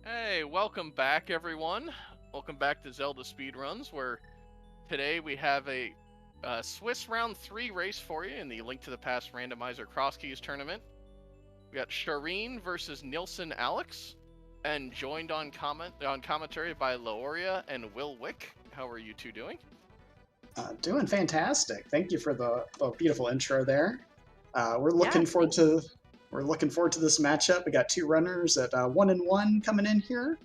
Hey, welcome back, everyone. Welcome back to Zelda Speedruns, where today we have a Swiss Round 3 race for you in the Link to the Past Randomizer Crosskeys tournament. We got Shareen versus NilssonAlex, and joined on commentary by Laoria and Will Wick. How are you two doing? Doing fantastic. Thank you for the beautiful intro there. We're looking forward to this matchup. We got two runners at 1-1 coming in here.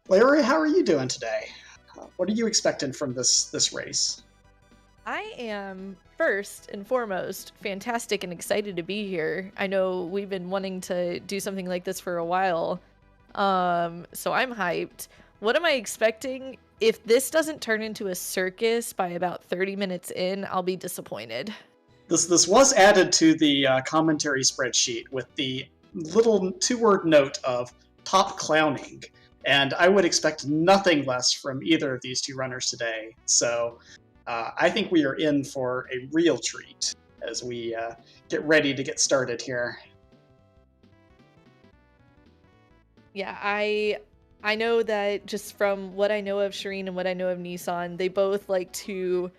Larry, how are you doing today? What are you expecting from this race? I am first and foremost fantastic and excited to be here. I know we've been wanting to do something like this for a while, so I'm hyped. What am I expecting? If this doesn't turn into a circus by about 30 minutes in, I'll be disappointed. This was added to the commentary spreadsheet with the little two-word note of top clowning, and I would expect nothing less from either of these two runners today. So I think we are in for a real treat as we get ready to get started here. Yeah, I know that just from what I know of Shareen and what I know of Nissan, they both like to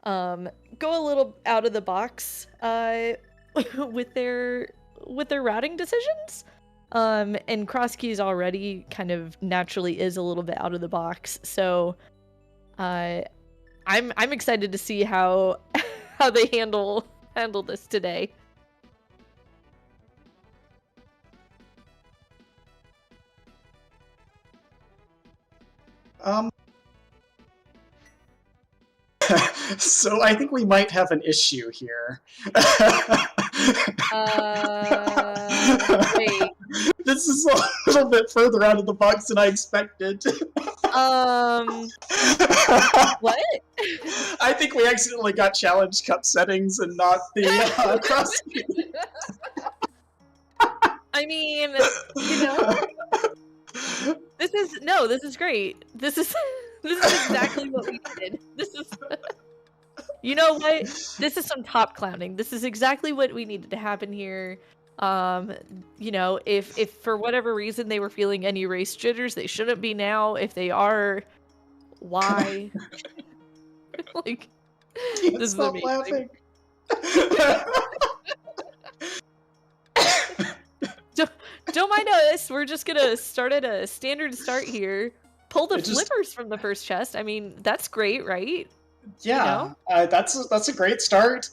go a little out of the box with their routing decisions. And Crosskeys already kind of naturally is a little bit out of the box, so I'm excited to see how they handle this today. So I think we might have an issue here. Wait. This is a little bit further out of the box than I expected. What? I think we accidentally got Challenge Cup settings and not the Crosskeys. I mean, you know, this is great. This is exactly what we needed. This is, you know what? This is some top clowning. This is exactly what we needed to happen here. You know, if for whatever reason they were feeling any race jitters, they shouldn't be now. If they are, why? Like, Can't this stop is laughing. Don't mind us. We're just gonna start at a standard start here. Pull the flippers from the first chest. I mean, that's great, right? Yeah, you know? That's a great start.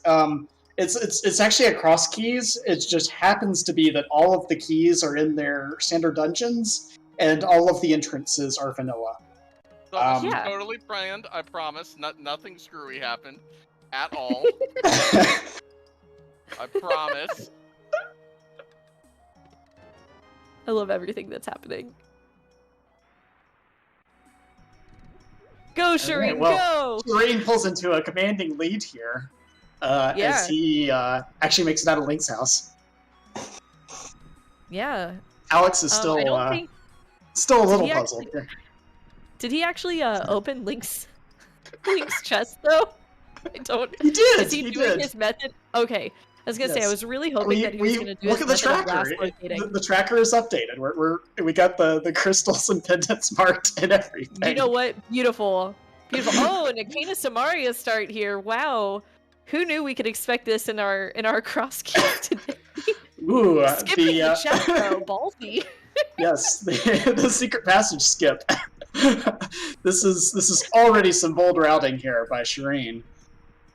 It's actually a cross keys. It just happens to be that all of the keys are in their standard dungeons, and all of the entrances are vanilla. So this is totally planned. I promise. Nothing screwy happened at all. I promise. I love everything that's happening. Go, Shareen, go! Shareen pulls into a commanding lead here as he actually makes it out of Link's house. Yeah. Alex is still a little puzzled here. Did he actually open Link's chest, though? I don't... He did! Is he doing his method? Okay. I was gonna say, I was really hoping that he was gonna do. Look at the tracker. The tracker is updated. We got the crystals and pendants marked and everything. You know what? Beautiful, beautiful. Oh, and a Kana Samaria start here. Wow, who knew we could expect this in our Crosskeys today? Ooh, skipping the chat though, ballsy. Yes, the secret passage skip. This is already some bold routing here by Shareen.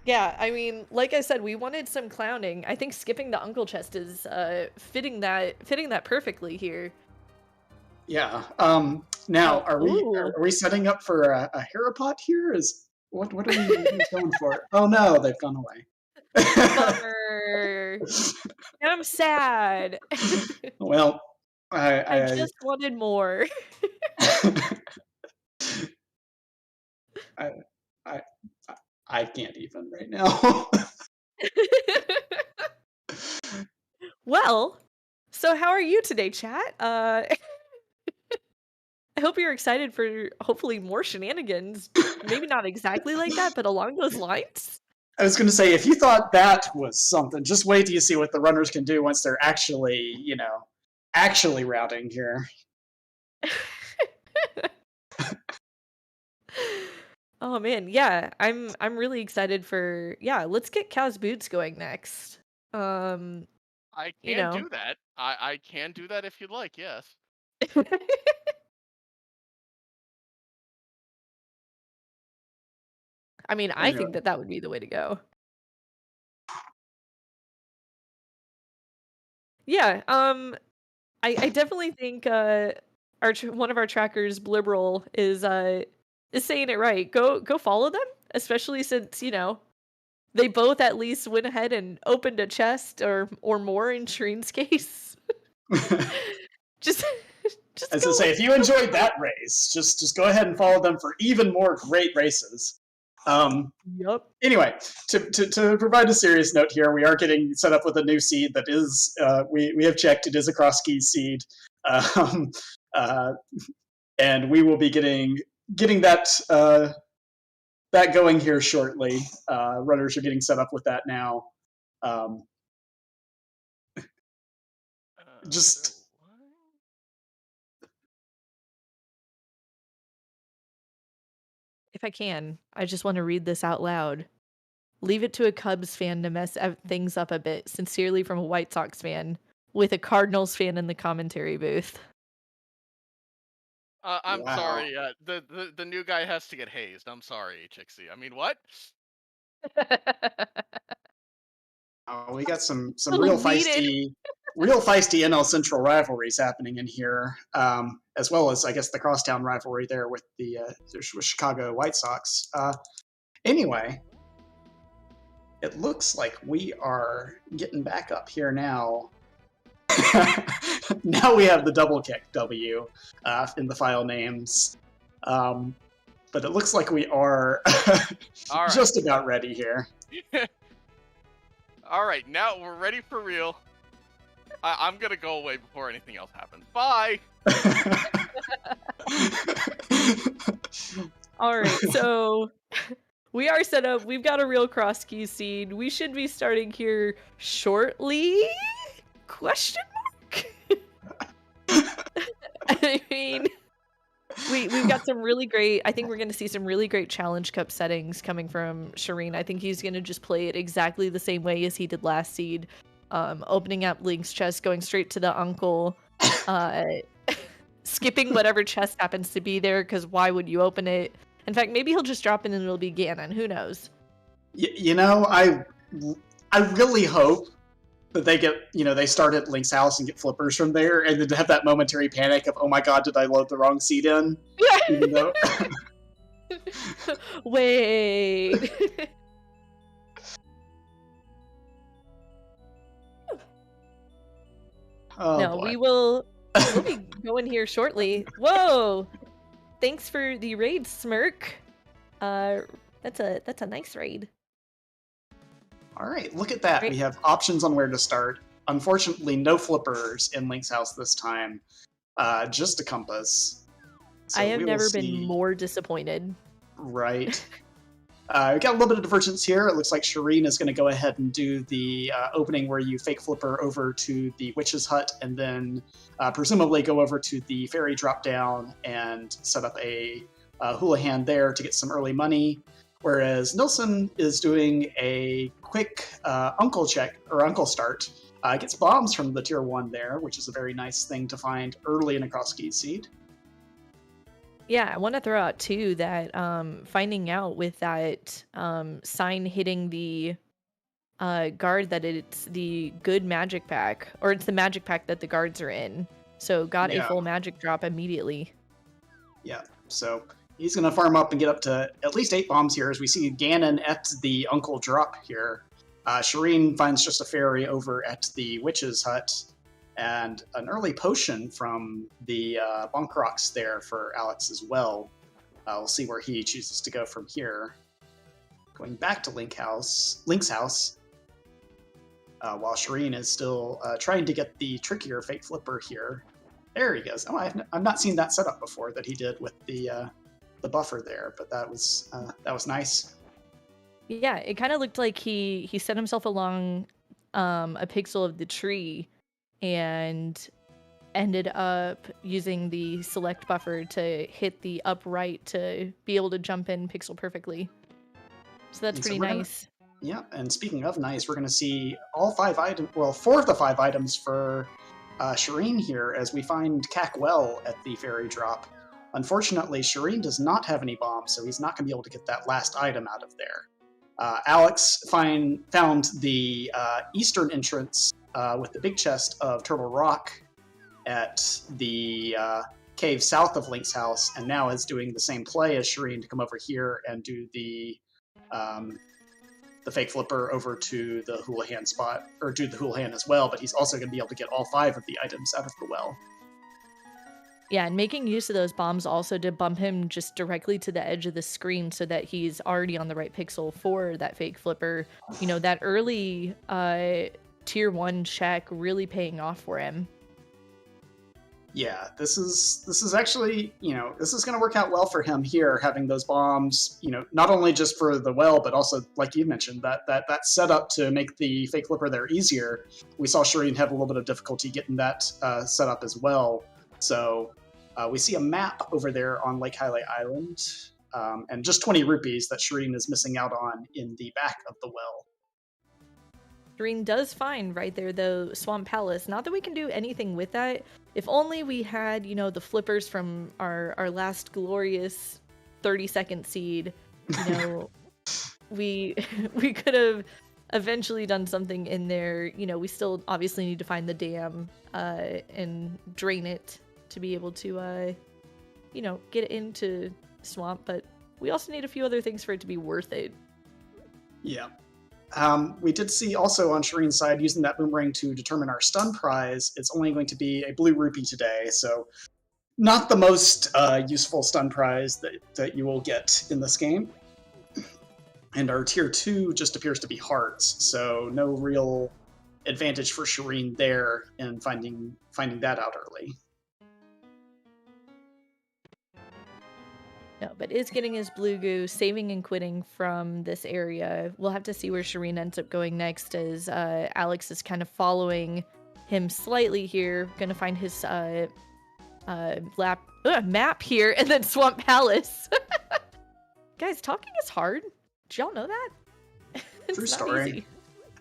Yeah, I mean, like I said, we wanted some clowning. I think skipping the uncle chest is fitting that perfectly here. Yeah. Now, are we setting up for a Hera pot here? What are we going for? Oh no, they've gone away. Bummer. I'm sad. Well, I just wanted more. I can't even right now. Well, so how are you today, chat? I hope you're excited for hopefully more shenanigans. Maybe not exactly like that, but along those lines. I was going to say, if you thought that was something, just wait till you see what the runners can do once they're actually, you know, actually routing here. Oh man, yeah, I'm really excited for let's get Cow's Boots going next. I You can know. do that. I can do that if you'd like. Yes. I mean, I Anyway. think that would be the way to go. Yeah, I definitely think one of our trackers, Blibral, is saying it right. Go follow them, especially since they both at least went ahead and opened a chest or more in Shareen's case. just just As go I say, if you enjoyed that race, just go ahead and follow them for even more great races. Yup. Anyway, to provide a serious note here, we are getting set up with a new seed that is, we have checked, it is a Crosskeys seed. And we will be getting that that going here shortly. Runners are getting set up with that now. Just If I can, I just want to read this out loud. Leave it to a Cubs fan to mess things up a bit. Sincerely from a White Sox fan with a Cardinals fan in the commentary booth. I'm wow. sorry. The new guy has to get hazed. I'm sorry, Chixie. I mean, what? We got some Little needed. real feisty NL Central rivalries happening in here, as well as I guess the crosstown rivalry there with the Chicago White Sox. Anyway, it looks like we are getting back up here now. Now we have the double kick W in the file names. But it looks like we are just about ready here. All right, now we're ready for real. I'm gonna go away before anything else happens. Bye. All right, so we are set up. We've got a real Crosskeys seed. We should be starting here shortly? Question mark? I mean, we've got some really great. I think we're going to see some really great Challenge Cup settings coming from Shareen. I think he's going to just play it exactly the same way as he did last seed. Opening up Link's chest, going straight to the uncle, skipping whatever chest happens to be there, because why would you open it? In fact, maybe he'll just drop in and it'll be Ganon. Who knows? You know, I really hope that they get, they start at Link's house and get flippers from there, and then have that momentary panic of, oh my god, did I load the wrong seed in? Even though... Wait. Oh, no, boy. we'll be going here shortly. Whoa! Thanks for the raid, Smirk. That's a nice raid. All right, look at that. Great. We have options on where to start. Unfortunately, no flippers in Link's house this time. Just a compass. So I have never been more disappointed. Right. We got a little bit of divergence here. It looks like Shareen is going to go ahead and do the opening where you fake flipper over to the witch's hut, and then presumably go over to the fairy drop down and set up a hula hand there to get some early money. Whereas Nilsson is doing a quick uncle check or uncle start. Gets bombs from the tier 1 there, which is a very nice thing to find early in a Crosskeys seed. Yeah, I want to throw out too that finding out with that sign hitting the guard that it's the good magic pack, or it's the magic pack that the guards are in. So got a full magic drop immediately. Yeah, so he's going to farm up and get up to at least 8 bombs here as we see Ganon at the uncle drop here. Shareen finds just a fairy over at the witch's hut, and an early potion from the Bonk Rocks there for Alex as well. We'll see where he chooses to go from here. Going back to Link's house, while Shareen is still trying to get the trickier fake flipper here. There he goes. Oh, I've not seen that setup before that he did with the buffer there, but that was nice. Yeah, it kind of looked like he set himself along a pixel of the tree, and ended up using the select buffer to hit the upright to be able to jump in pixel perfectly. So that's pretty nice. Yeah, and speaking of nice, we're going to see all 5 items, well, 4 of the 5 items for Shareen here as we find Cackwell at the fairy drop. Unfortunately, Shareen does not have any bombs, so he's not going to be able to get that last item out of there. Alex found the eastern entrance with the big chest of Turtle Rock at the cave south of Link's house, and now is doing the same play as Shareen to come over here and do the fake flipper over to the Houlihan spot, or do the Houlihan as well, but he's also going to be able to get all 5 of the items out of the well. Yeah, and making use of those bombs also did bump him just directly to the edge of the screen so that he's already on the right pixel for that fake flipper. You know, that early tier 1 check really paying off for him. Yeah, this is actually, this is going to work out well for him here, having those bombs, not only just for the well, but also, like you mentioned, that setup to make the fake flipper there easier. We saw Shareen have a little bit of difficulty getting that set up as well. So we see a map over there on Lake Highlight Island, and just 20 rupees that Shareen is missing out on in the back of the well. Shareen does find right there, though, Swamp Palace. Not that we can do anything with that. If only we had, the flippers from our last glorious 30-second seed, we could have eventually done something in there. We still obviously need to find the dam and drain it to be able to, get into Swamp, but we also need a few other things for it to be worth it. Yeah. We did see also on Shareen's side, using that boomerang to determine our stun prize, it's only going to be a blue rupee today, so not the most useful stun prize that you will get in this game. And our tier 2 just appears to be hearts, so no real advantage for Shareen there in finding that out early. No, but is getting his blue goo, saving and quitting from this area. We'll have to see where Shareen ends up going next, as Alex is kind of following him slightly here. Gonna find his map here, and then Swamp Palace. Guys, talking is hard. Did y'all know that? True story.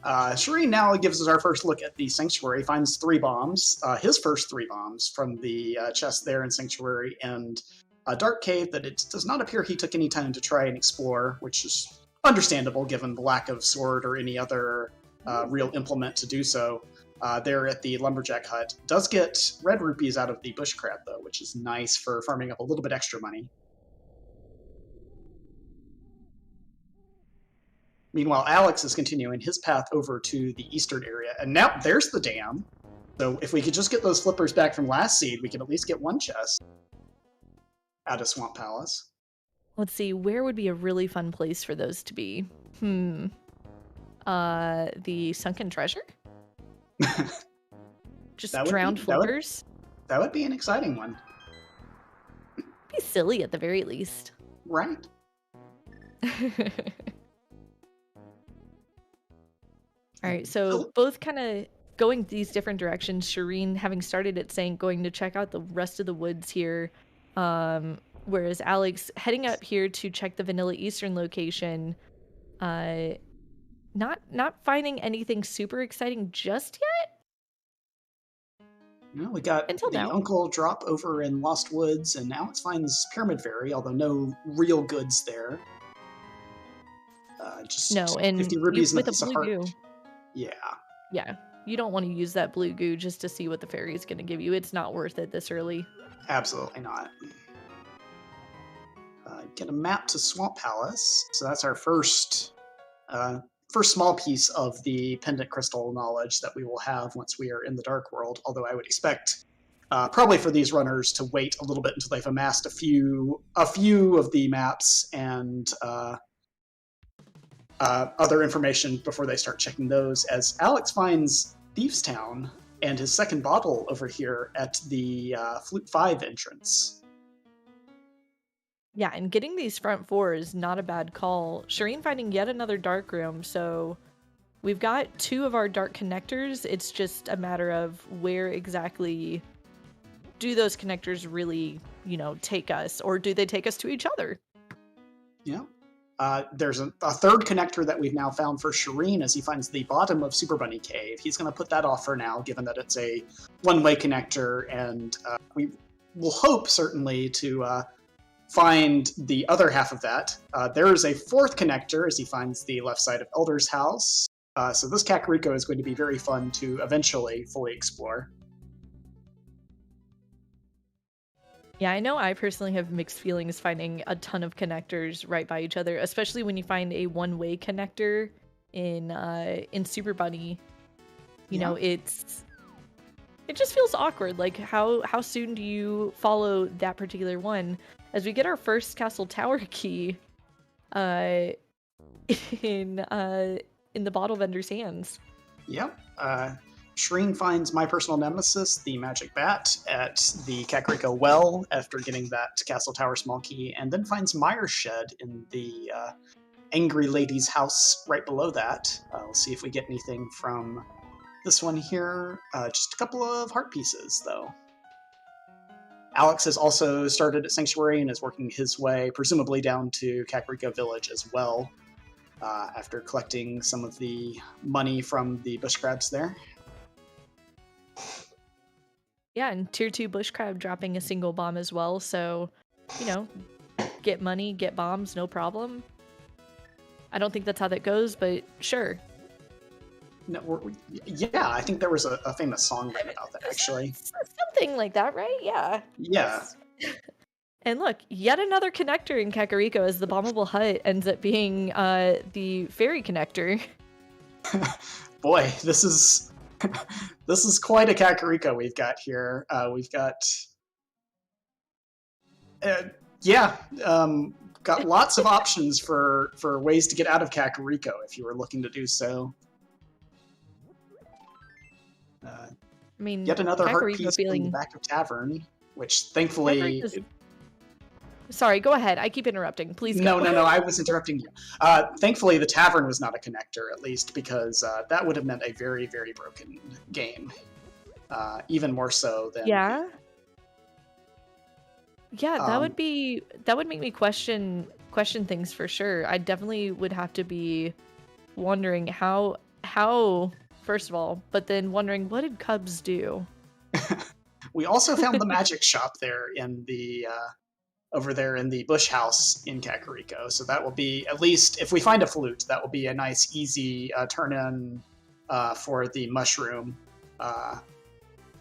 Shareen now gives us our first look at the Sanctuary, finds 3 bombs, his first 3 bombs from the chest there in Sanctuary, and a dark cave that it does not appear he took any time to try and explore, which is understandable given the lack of sword or any other real implement to do so. There at the Lumberjack Hut. Does get red rupees out of the bush crab, though, which is nice for farming up a little bit extra money. Meanwhile, Alex is continuing his path over to the eastern area, and now there's the dam. So if we could just get those flippers back from last seed, we can at least get 1 chest out of Swamp Palace. Let's see, where would be a really fun place for those to be? The Sunken Treasure? Just drowned flippers? That would be an exciting one. Be silly at the very least. Right. Alright, so both kind of going these different directions. Shareen, having started at saying going to check out the rest of the woods here, whereas Alex heading up here to check the Vanilla Eastern location, not finding anything super exciting just yet. No, we got Uncle drop over in Lost Woods, and Alex finds Pyramid Fairy, although no real goods there. Just no, and 50 rupees with a blue goo. Yeah, you don't want to use that blue goo just to see what the fairy is going to give you. It's not worth it this early. Absolutely not. Get a map to Swamp Palace. So that's our first small piece of the pendant crystal knowledge that we will have once we are in the Dark World. Although I would expect probably for these runners to wait a little bit until they've amassed a few of the maps and other information before they start checking those, as Alex finds Thieves Town and his second bottle over here at the Flute 5 entrance. Yeah, and getting these front 4 is not a bad call. Shareen finding yet another dark room, so we've got 2 of our dark connectors. It's just a matter of where exactly do those connectors really, take us, or do they take us to each other? Yeah. There's a third connector that we've now found for Shareen as he finds the bottom of Super Bunny Cave. He's going to put that off for now, given that it's a one-way connector, and we will hope, certainly, to find the other half of that. There is a fourth connector as he finds the left side of Elder's house. So this Kakariko is going to be very fun to eventually fully explore. Yeah, I know I personally have mixed feelings finding a ton of connectors right by each other, especially when you find a one-way connector in Super Bunny. You know, it just feels awkward. Like, how soon do you follow that particular one? As we get our first castle tower key in the bottle vendor's hands. Yep. Shareen finds my personal nemesis, the magic bat, at the Kakariko well after getting that castle tower small key, and then finds Meyer's shed in the angry lady's house right below that. We'll see if we get anything from this one here. Just a couple of heart pieces, though. Alex has also started at Sanctuary and is working his way, presumably down to Kakariko Village as well, after collecting some of the money from the bush crabs there. Yeah, and tier 2 bush crab dropping a single bomb as well, so, get money, get bombs, no problem. I don't think that's how that goes, but sure. No, yeah, I think there was a famous song written about that, actually. Something like that, right? Yeah. Yeah. And look, yet another connector in Kakariko as the bombable hut ends up being the fairy connector. Boy, this is quite a Kakariko we've got here. We've got got lots of options for ways to get out of Kakariko if you were looking to do so. I mean, yet another heart Kakariko piece feeling... from the back of Tavern, which thankfully... Sorry, go ahead. I keep interrupting. Please go. No, I was interrupting you. Thankfully, the Tavern was not a connector, at least, because that would have meant a very, very broken game. Even more so than... Yeah? Yeah, that would make me question things for sure. I definitely would have to be wondering how first of all, but then wondering, what did Cubs do? We also found the magic shop there in the over there in the bush house in Kakariko. So that will be, at least if we find a flute, that will be a nice, easy turn in for the mushroom,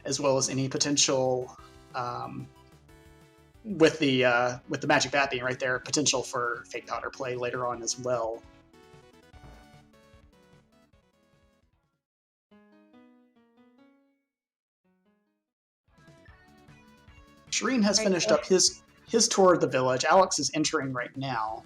as well as any potential with the magic bat being right there, potential for fake powder play later on as well. Shareen has finished up his tour of the village. Alex is entering right now.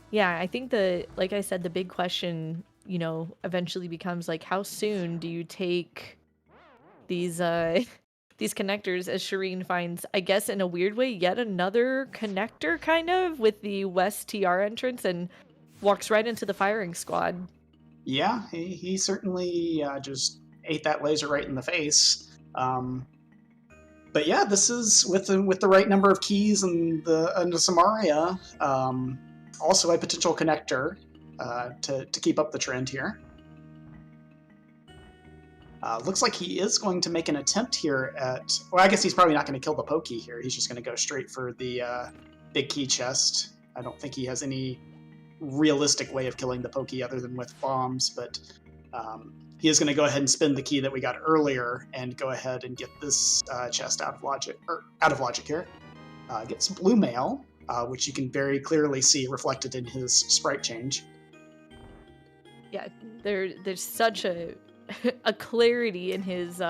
Yeah, I think like I said, the big question, eventually becomes like, how soon do you take these connectors, as Shareen finds, I guess in a weird way, yet another connector kind of with the West TR entrance, and walks right into the firing squad. Yeah, he certainly just ate that laser right in the face. But yeah, this is with the right number of keys and the Samaria, also a potential connector to keep up the trend here. Looks like he is going to make an attempt here at... Well, I guess he's probably not going to kill the Pokey here. He's just going to go straight for the big key chest. I don't think he has any realistic way of killing the Pokey other than with bombs, but he is going to go ahead and spin the key that we got earlier and go ahead and get this chest out of logic here. Get some blue mail, which you can very clearly see reflected in his sprite change. Yeah, there's such a clarity in his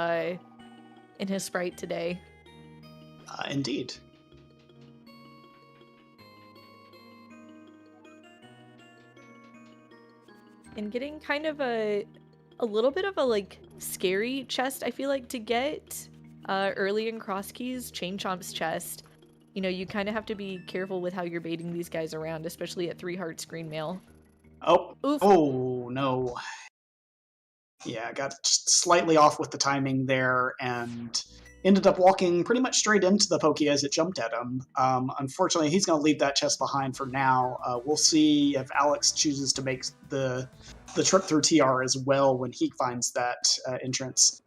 sprite today. Indeed. And getting kind of a little bit of a like scary chest, I feel like, to get early in Crosskeys, Chain Chomp's chest. You kind of have to be careful with how you're baiting these guys around, especially at 3 hearts green mail. Oh, Oof. Oh no. Yeah, got just slightly off with the timing there and ended up walking pretty much straight into the Pokey as it jumped at him. Unfortunately, he's going to leave that chest behind for now. We'll see if Alex chooses to make the trip through TR as well when he finds that entrance.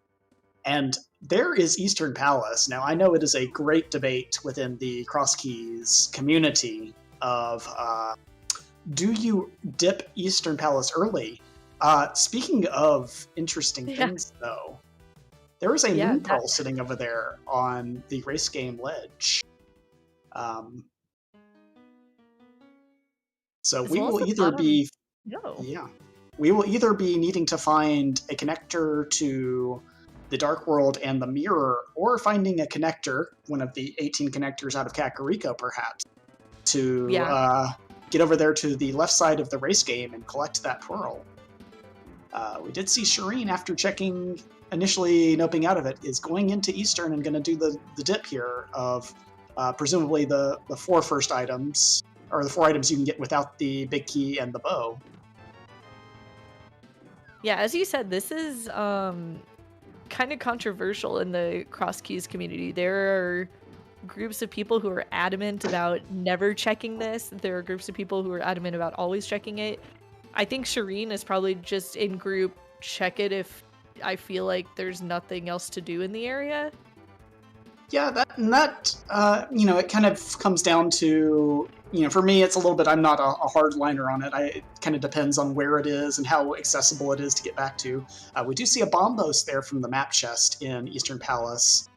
And there is Eastern Palace. Now, I know it is a great debate within the Crosskeys community of do you dip Eastern Palace early? Speaking of interesting things, though, there is a moon pearl sitting over there on the race game ledge. So we will either be we will either be needing to find a connector to the Dark World and the Mirror, or finding a connector, one of the 18 connectors out of Kakariko, perhaps, to get over there to the left side of the race game and collect that pearl. We did see Shareen, after checking, initially noping out of it, is going into Eastern and going to do the dip here of presumably the 4 first items, or the 4 items you can get without the big key and the bow. Yeah, as you said, this is kind of controversial in the Crosskeys community. There are groups of people who are adamant about never checking this. There are groups of people who are adamant about always checking it. I think Shareen is probably just in group check it if I feel like there's nothing else to do in the area. Yeah, that it kind of comes down to, for me, it's a little bit, I'm not a hard liner on it. It kind of depends on where it is and how accessible it is to get back to. We do see a bombos there from the map chest in Eastern Palace.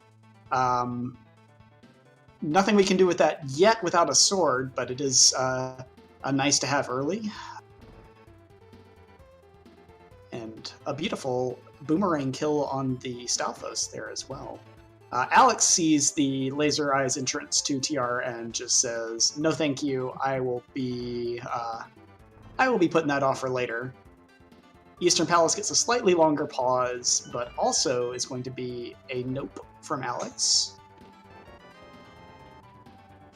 Nothing we can do with that yet without a sword, but it is a nice to have early. And a beautiful boomerang kill on the Stalfos there as well. Alex sees the Laser Eyes entrance to TR and just says, "No, thank you. I will be putting that off for later." Eastern Palace gets a slightly longer pause, but also is going to be a nope from Alex.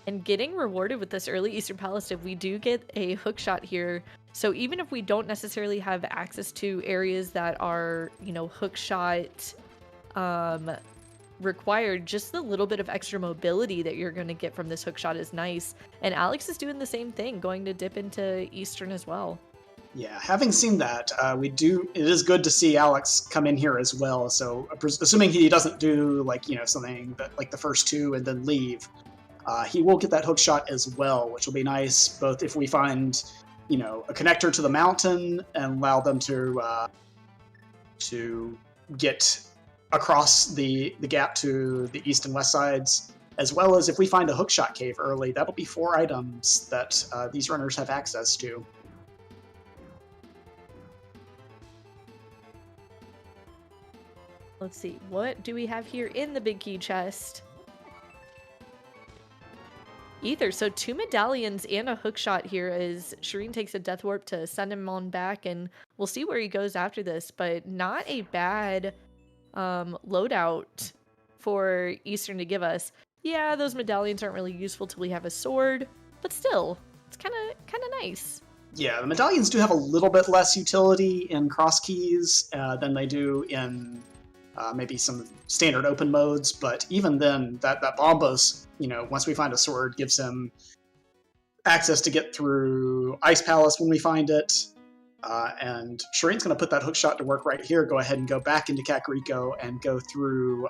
And getting rewarded with this early Eastern Palace dip, we do get a hook shot here. So even if we don't necessarily have access to areas that are, hook shot required, just the little bit of extra mobility that you're going to get from this hook shot is nice. And Alex is doing the same thing, going to dip into Eastern as well. Yeah, having seen that, it is good to see Alex come in here as well. So assuming he doesn't do something that, like the first 2 and then leave, he will get that hook shot as well, which will be nice, both if we find, a connector to the mountain and allow them to get across the gap to the east and west sides, as well as if we find a hookshot cave early. That'll be 4 items that these runners have access to. Let's see, what do we have here in the big key chest? Ether. So 2 medallions and a hookshot here as Shareen takes a death warp to send him on back, and we'll see where he goes after this, but not a bad loadout for Eastern to give us. Yeah, those medallions aren't really useful till we have a sword, but still, it's kind of nice. Yeah, the medallions do have a little bit less utility in Crosskeys than they do in maybe some standard open modes, but even then, that bombos, once we find a sword, gives him access to get through Ice Palace when we find it. And Shareen's going to put that hookshot to work right here. Go ahead and go back into Kakariko and go through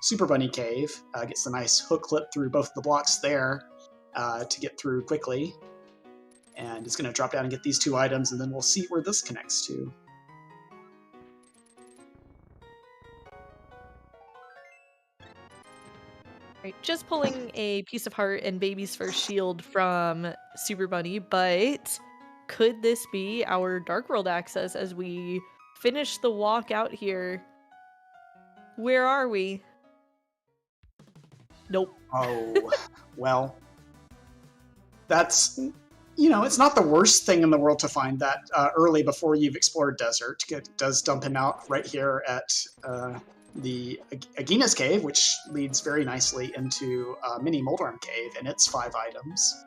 Super Bunny Cave. Gets a nice hook clip through both the blocks there to get through quickly. And it's going to drop down and get these 2 items, and then we'll see where this connects to. Right, just pulling a piece of heart and baby's first shield from Super Bunny, but could this be our Dark World access as we finish the walk out here? Where are we? Nope. Oh, well, that's, it's not the worst thing in the world to find that early before you've explored Desert. It does dump him out right here at the Agina's Cave, which leads very nicely into Mini Moldarm Cave, and it's 5 items.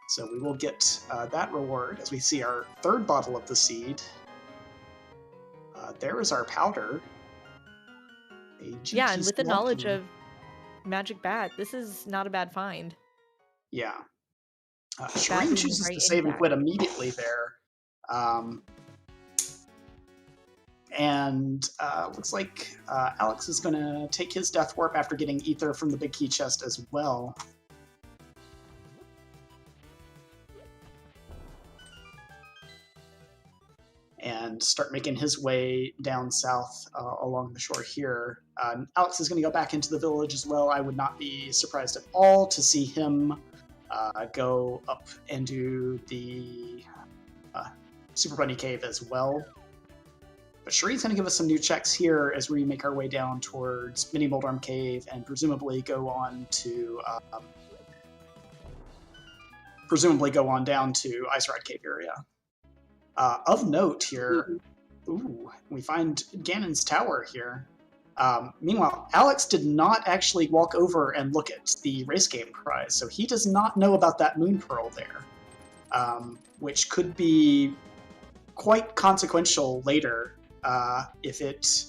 So we will get that reward as we see our 3rd bottle of the seed. There is our powder. Yeah, and with the knowledge Lucky. of Magic Bat, this is not a bad find. Yeah. Bat Shareen being chooses to right save and intact. quit immediately there. And looks like Alex is going to take his Death Warp after getting Ether from the big key chest as well. And start making his way down south along the shore here. Alex is going to go back into the village as well. I would not be surprised at all to see him go up into the Super Bunny Cave as well. But Shareen's going to give us some new checks here as we make our way down towards Mini Moldarm Cave and presumably go on down to Ice Rod Cave area. Of note here, we find Ganon's Tower here. Meanwhile, Alex did not actually walk over and look at the race game prize, so he does not know about that Moon Pearl there, which could be quite consequential later if it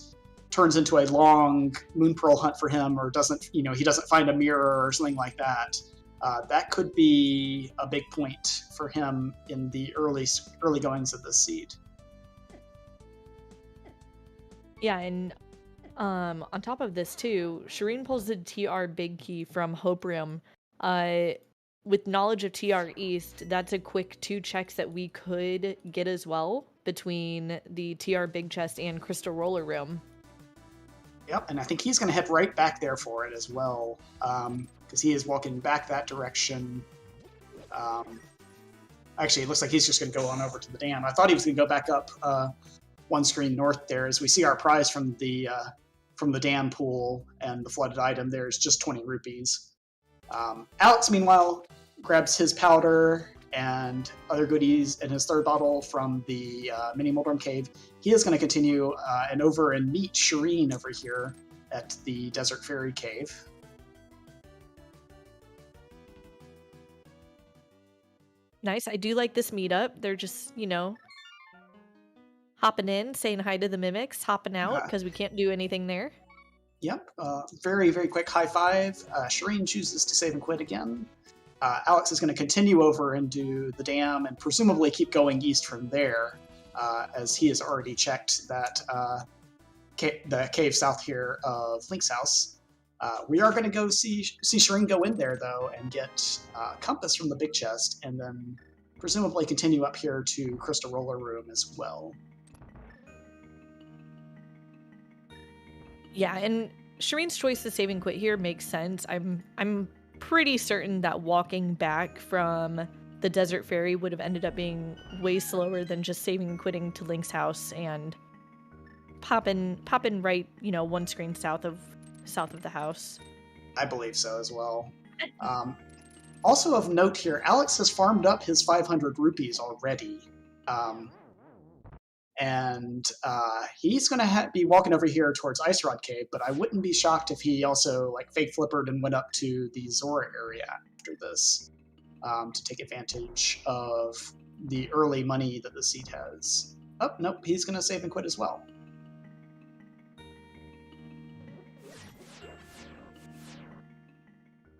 turns into a long Moon Pearl hunt for him, or he doesn't find a mirror or something like that. That could be a big point for him in the early goings of this seed. Yeah, and on top of this too, Shareen pulls the TR big key from Hope Room. With knowledge of TR East, that's a quick 2 checks that we could get as well between the TR big chest and Crystal Roller Room. Yep, and I think he's going to head right back there for it as well, because he is walking back that direction. Actually, it looks like he's just going to go on over to the dam. I thought he was going to go back up one screen north there, as we see our prize from the dam pool and the flooded item. There's just 20 rupees. Alex, meanwhile, grabs his powder and other goodies in his 3rd bottle from the Mini Moldarm Cave. He is going to continue and meet Shareen over here at the Desert Fairy Cave. Nice. I do like this meetup. They're just, hopping in, saying hi to the mimics, hopping out because we can't do anything there. Yep. Very, very quick high five. Shareen chooses to save and quit again. Alex is going to continue over into the dam and presumably keep going east from there, as he has already checked that the cave south here of Link's house. We are going to go see Shareen go in there, though, and get compass from the big chest, and then presumably continue up here to Crystal Roller Room as well. Yeah, and Shareen's choice to save and quit here makes sense. I'm pretty certain that walking back from the Desert Fairy would have ended up being way slower than just saving and quitting to Link's house and popping right, 1 screen south of the house. I believe so as well. Also of note here, Alex has farmed up his 500 rupees already. And he's going to be walking over here towards Ice Rod Cave, but I wouldn't be shocked if he also fake flippered and went up to the Zora area after this to take advantage of the early money that the seed has. Oh, nope, he's going to save and quit as well.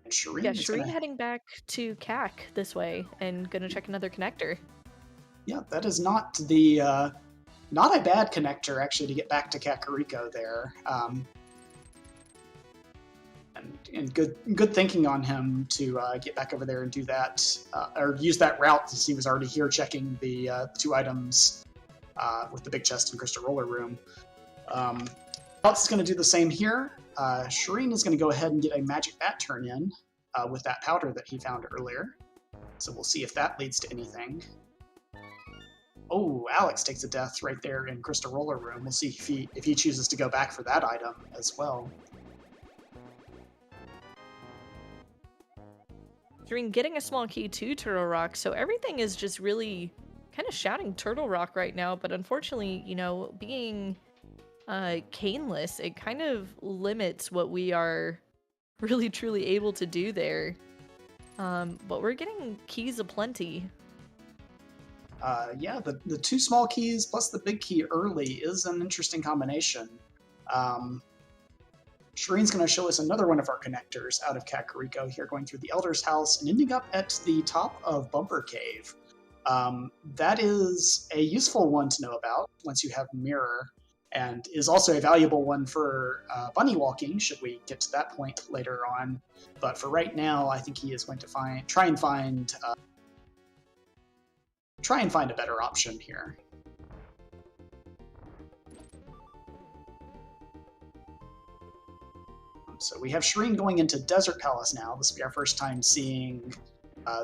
And Shareen heading back to CAC this way and going to check another connector. Yeah, that is not the... not a bad connector, actually, to get back to Kakariko there. And good thinking on him to get back over there and do that, or use that route, since he was already here checking the 2 items with the big chest and Crystal Roller Room. Alex is going to do the same here. Shareen is going to go ahead and get a Magic Bat turn in with that powder that he found earlier. So we'll see if that leads to anything. Oh, Alex takes a death right there in Crystal Roller Room. We'll see if he chooses to go back for that item as well. Shareen getting a small key to Turtle Rock, so everything is just really kind of shouting Turtle Rock right now, but unfortunately, being caneless, it kind of limits what we are really truly able to do there. But we're getting keys aplenty. Yeah, the two small keys plus the big key early is an interesting combination. Shareen's going to show us another one of our connectors out of Kakariko here, going through the Elder's house and ending up at the top of Bumper Cave. That is a useful one to know about once you have Mirror, and is also a valuable one for bunny walking, should we get to that point later on. But for right now, I think he is going to try and find a better option here. So we have Shareen going into Desert Palace now. This will be our first time seeing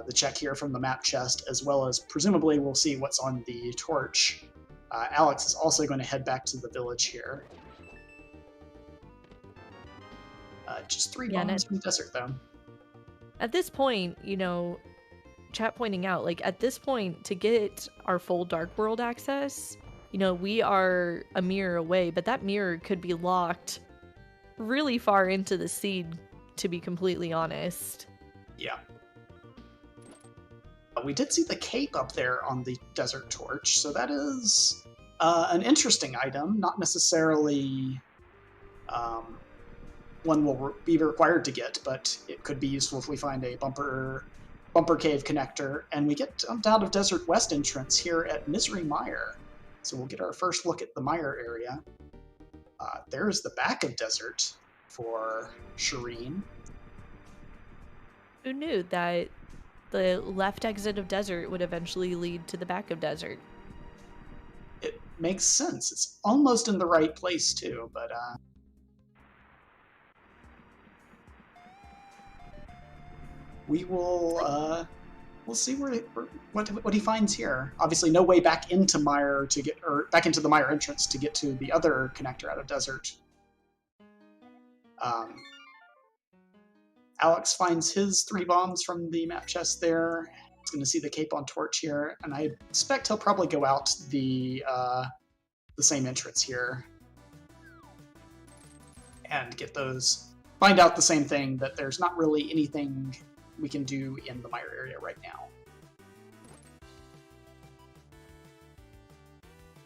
the check here from the map chest, as well as presumably we'll see what's on the torch. Alex is also going to head back to the village here. Just 3 bombs from Desert, though. At this point, you know, chat pointing out, like, at this point, to get our full Dark World access, you know, we are a mirror away, but that mirror could be locked really far into the seed, to be completely honest. Yeah. We did see the cape up there on the desert torch, so that is an interesting item, not necessarily one we'll be required to get, but it could be useful if we find a bumper cave connector, and we get dumped out of Desert West entrance here at Misery Mire. So we'll get our first look at the Mire area. There's the back of Desert for Shareen. Who knew that the left exit of Desert would eventually lead to the back of Desert? It makes sense. It's almost in the right place, too, but we will we'll see what he finds here. Obviously, no way back into Mire to get, or back into the Mire entrance to get to the other connector out of Desert. Alex finds his 3 bombs from the map chest there. He's going to see the cape on torch here, and I expect he'll probably go out the same entrance here and get those. Find out the same thing, that there's not really anything we can do in the Mire area right now.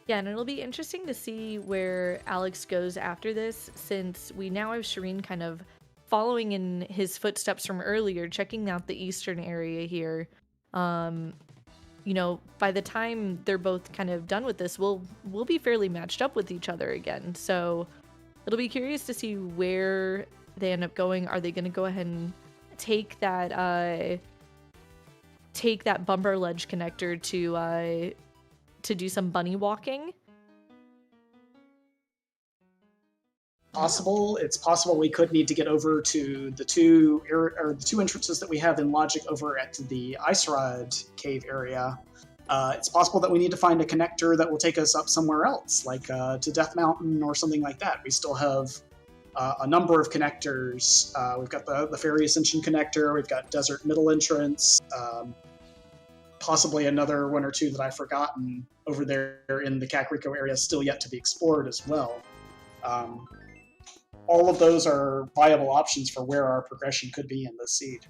Yeah, and it'll be interesting to see where Alex goes after this, since we now have Shareen kind of following in his footsteps from earlier, checking out the eastern area here. You know, by the time they're both kind of done with this, we'll be fairly matched up with each other again. So it'll be curious to see where they end up going. Are they going to go ahead and take that bumper ledge connector to do some bunny walking? Possible. It's possible we could need to get over to the two entrances that we have in Logic over at the Ice Rod Cave area. It's possible that we need to find a connector that will take us up somewhere else, like to Death Mountain or something like that. We still have a number of connectors. We've got the Fairy Ascension connector, we've got Desert Middle Entrance, possibly another 1 or 2 that I've forgotten over there in the Kakariko area still yet to be explored as well. All of those are viable options for where our progression could be in this seed.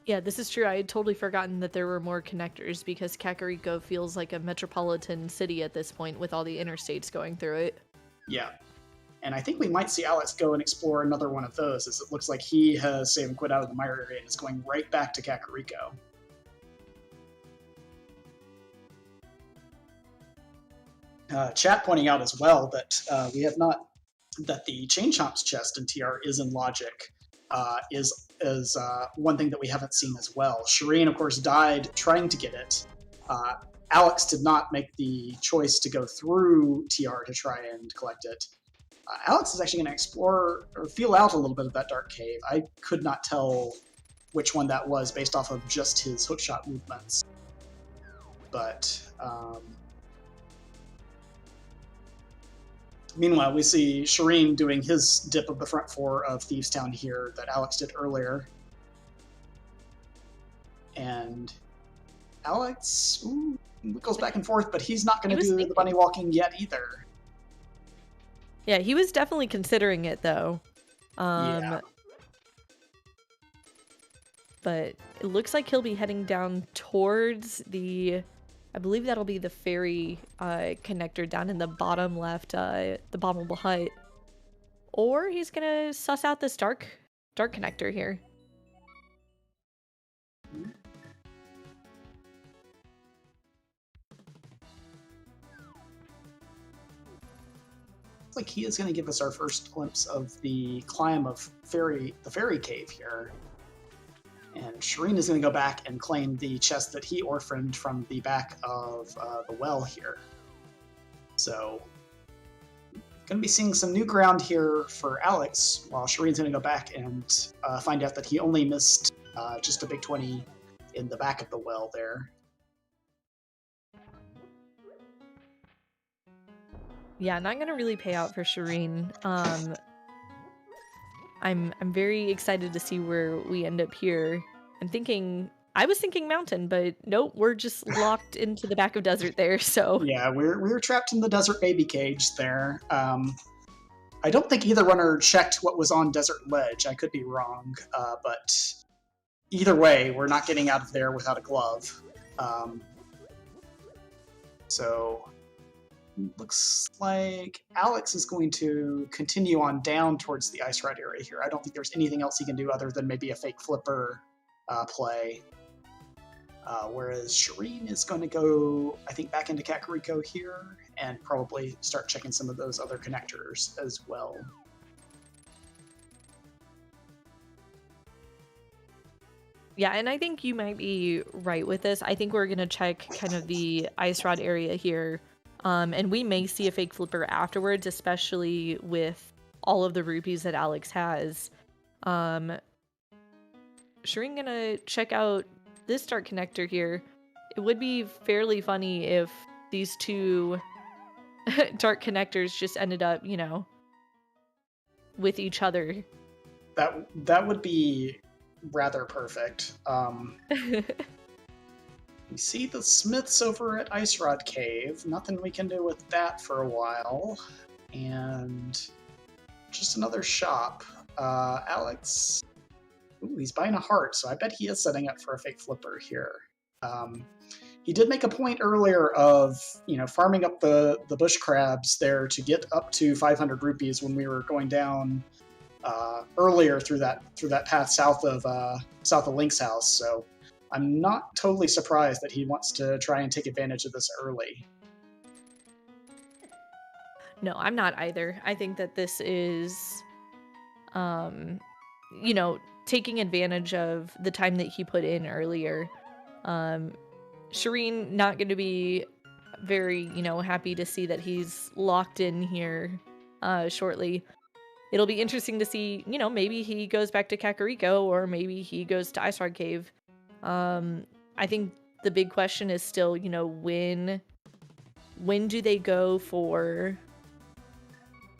Yeah, this is true. I had totally forgotten that there were more connectors, because Kakariko feels like a metropolitan city at this point with all the interstates going through it. Yeah. And I think we might see Alex go and explore another one of those, as it looks like he has saved and quit out of the Mire area and is going right back to Kakariko. Chat pointing out as well that we have not, that the Chain Chomp's chest in TR is in Logic, is one thing that we haven't seen as well. Shareen, of course, died trying to get it. Alex did not make the choice to go through TR to try and collect it. Alex is actually going to explore or feel out a little bit of that dark cave. I could not tell which one that was based off of just his hookshot movements. But meanwhile, we see Shareen doing his dip of the front 4 of Thieves Town here that Alex did earlier. And Alex goes back and forth, but he's not going to do the bunny walking yet either. Yeah, he was definitely considering it, though. Yeah. but it looks like he'll be heading down towards the, I believe that'll be the ferry connector down in the bottom left, the bombable hut. Or he's gonna suss out this dark connector here. Looks like he is going to give us our first glimpse of the climb of the fairy cave here. And Shareen is going to go back and claim the chest that he orphaned from the back of the well here. So, going to be seeing some new ground here for Alex, while Shareen's going to go back and find out that he only missed just a big 20 in the back of the well there. Yeah, not gonna really pay out for Shareen. I'm very excited to see where we end up here. I was thinking mountain, but nope, we're just locked into the back of desert there, so. Yeah, we're trapped in the desert baby cage there. I don't think either runner checked what was on Desert Ledge. I could be wrong, but either way, we're not getting out of there without a glove. So looks like Alex is going to continue on down towards the ice rod area here. I don't think there's anything else he can do other than maybe a fake flipper play. Whereas Shareen is going to go, I think, back into Kakariko here and probably start checking some of those other connectors as well. Yeah, and I think you might be right with this. I think we're going to check kind of the ice rod area here. And we may see a fake flipper afterwards, especially with all of the rupees that Alex has. Shareen gonna check out this dark connector here. It would be fairly funny if these two dark connectors just ended up, you know, with each other. That would be rather perfect. We see the smiths over at Ice Rod Cave. Nothing we can do with that for a while. And just another shop. Alex, ooh, he's buying a heart, so I bet he is setting up for a fake flipper here. He did make a point earlier of, you know, farming up the bush crabs there to get up to 500 rupees when we were going down earlier through that path south of Link's house. So I'm not totally surprised that he wants to try and take advantage of this early. No, I'm not either. I think that this is, you know, taking advantage of the time that he put in earlier. Shareen not going to be very, you know, happy to see that he's locked in here shortly. It'll be interesting to see, you know, maybe he goes back to Kakariko or maybe he goes to Ice Rod Cave. I think the big question is still, you know, when do they go for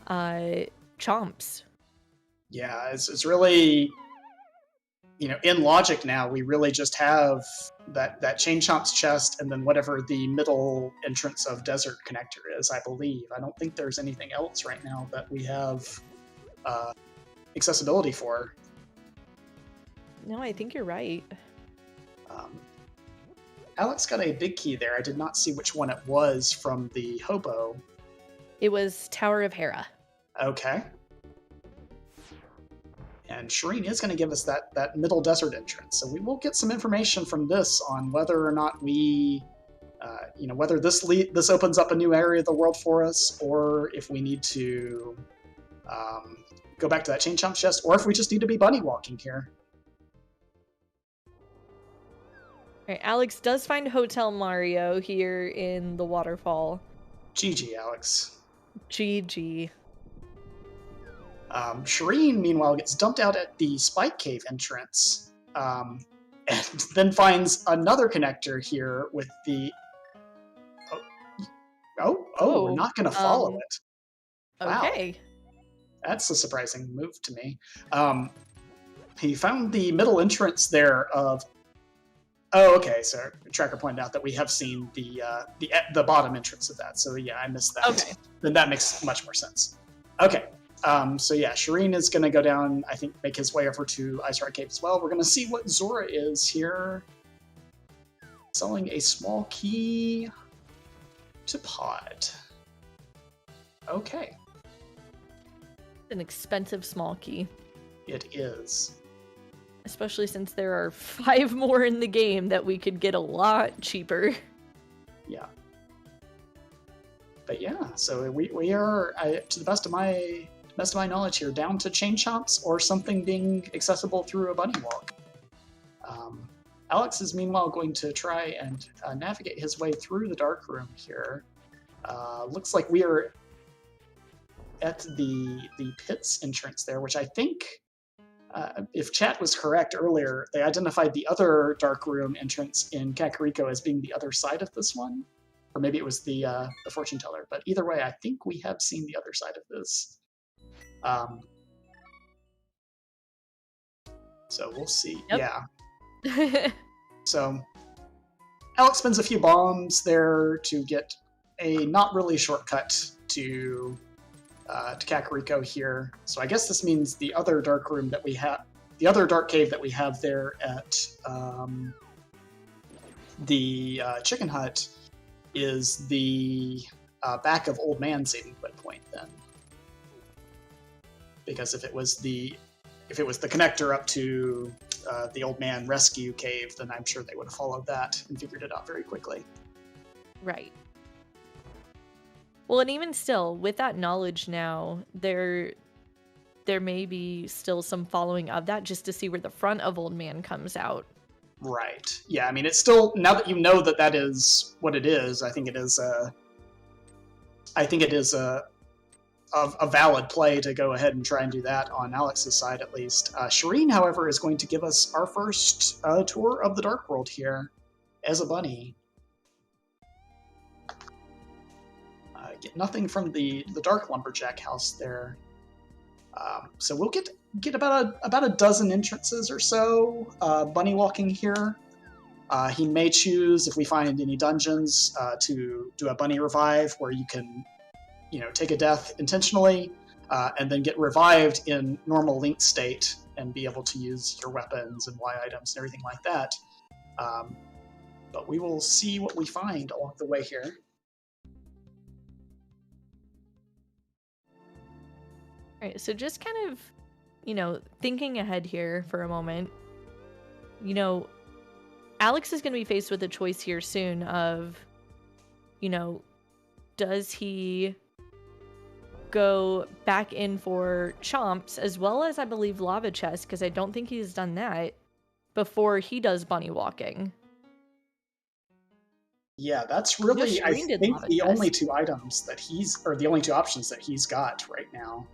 chomps? Yeah, it's really, you know, in logic now, we really just have that Chain Chomp's chest and then whatever the middle entrance of Desert Connector is, I believe. I don't think there's anything else right now that we have accessibility for. No, I think you're right. Alex got a big key there. I did not see which one it was from the hobo. It was Tower of Hera. Okay. And Shareen is going to give us that middle desert entrance. So we will get some information from this on whether or not we, you know, whether this opens up a new area of the world for us, or if we need to go back to that Chain Chomp chest, or if we just need to be bunny walking here. All right, Alex does find Hotel Mario here in the waterfall. GG, Alex. GG. Shareen, meanwhile, gets dumped out at the Spike Cave entrance, and then finds another connector here with the... we're not going to follow it. Okay. Wow. That's a surprising move to me. He found the middle entrance there of... Oh, okay, so Tracker pointed out that we have seen the bottom entrance of that, so yeah, I missed that. Okay. Then that makes much more sense. Okay. So yeah, Shareen is going to go down, I think, make his way over to Ice Rock Cave as well. We're going to see what Zora is here. Selling a small key to Pod. Okay. An expensive small key. It is. Especially since there are 5 more in the game that we could get a lot cheaper. Yeah. But yeah, so we are, to the best of my knowledge here, down to chain chomps or something being accessible through a bunny walk. Alex is meanwhile going to try and navigate his way through the dark room here. Looks like we are at the pits entrance there, which I think, if chat was correct earlier, they identified the other dark room entrance in Kakariko as being the other side of this one. Or maybe it was the fortune teller. But either way, I think we have seen the other side of this. So we'll see. Yep. Yeah. So Alex spends a few bombs there to get a not really shortcut to Kakariko here. So I guess this means the other dark room that we have, the other dark cave that we have there at the chicken hut is the back of Old Man saving quit point then. Because if it was the connector up to the Old Man rescue cave, then I'm sure they would have followed that and figured it out very quickly. Right. Well, and even still, with that knowledge now, there may be still some following of that just to see where the front of Old Man comes out. Right. Yeah, I mean, it's still, now that you know that that is what it is, I think it is a valid play to go ahead and try and do that on Alex's side, at least. Shareen, however, is going to give us our first tour of the Dark World here as a bunny. Get nothing from the Dark Lumberjack house there. So we'll get about a dozen entrances or so bunny walking here. He may choose, if we find any dungeons, to do a bunny revive where you can, take a death intentionally and then get revived in normal Link state and be able to use your weapons and Y items and everything like that. But we will see what we find along the way here. All right, so just kind of, thinking ahead here for a moment, Alex is going to be faced with a choice here soon of, does he go back in for chomps as well as, I believe, lava chest, because I don't think he's done that before he does bunny walking. Yeah, that's really, I think, the only two items that the only two options that he's got right now.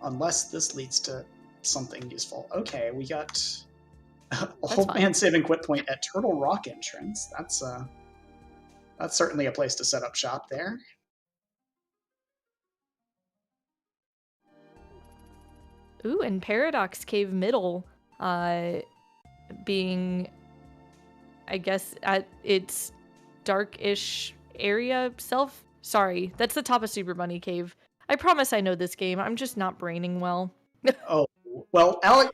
Unless this leads to something useful. Okay, we got Old Man saving quit point at Turtle Rock entrance. That's certainly a place to set up shop there. Ooh, and Paradox Cave Middle being, I guess, at its dark-ish area self. Sorry, that's the top of Super Bunny Cave. I promise I know this game. I'm just not braining well. Oh, well, Alex,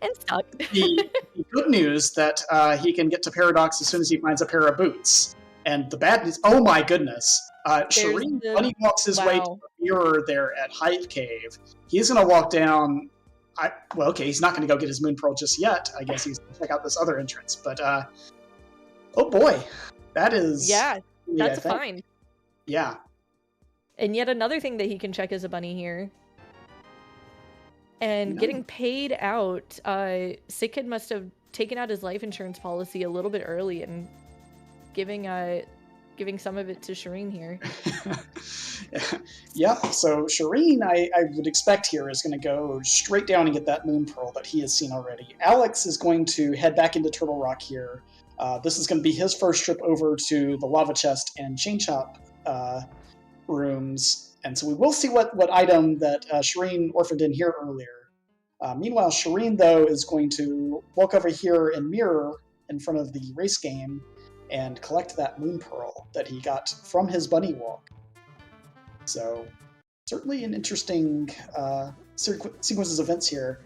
the good news that he can get to Paradox as soon as he finds a pair of boots. And the bad news, oh my goodness. Shareen, when he walks his way to the mirror there at Hyde Cave, he's going to walk down. He's not going to go get his Moon Pearl just yet. I guess he's going to check out this other entrance. But, oh boy, that is... Yeah, that's fine. Yeah. And yet another thing that he can check as a bunny here. And getting paid out, Sick Kid must have taken out his life insurance policy a little bit early and giving some of it to Shareen here. Yep, so Shareen, I would expect here, is going to go straight down and get that Moon Pearl that he has seen already. Alex is going to head back into Turtle Rock here. This is going to be his first trip over to the Lava Chest and Chain Chop rooms, and so we will see what item that Shareen orphaned in here earlier. Meanwhile, Shareen, though, is going to walk over here and mirror in front of the race game and collect that moon pearl that he got from his bunny walk. So certainly an interesting sequences of events here.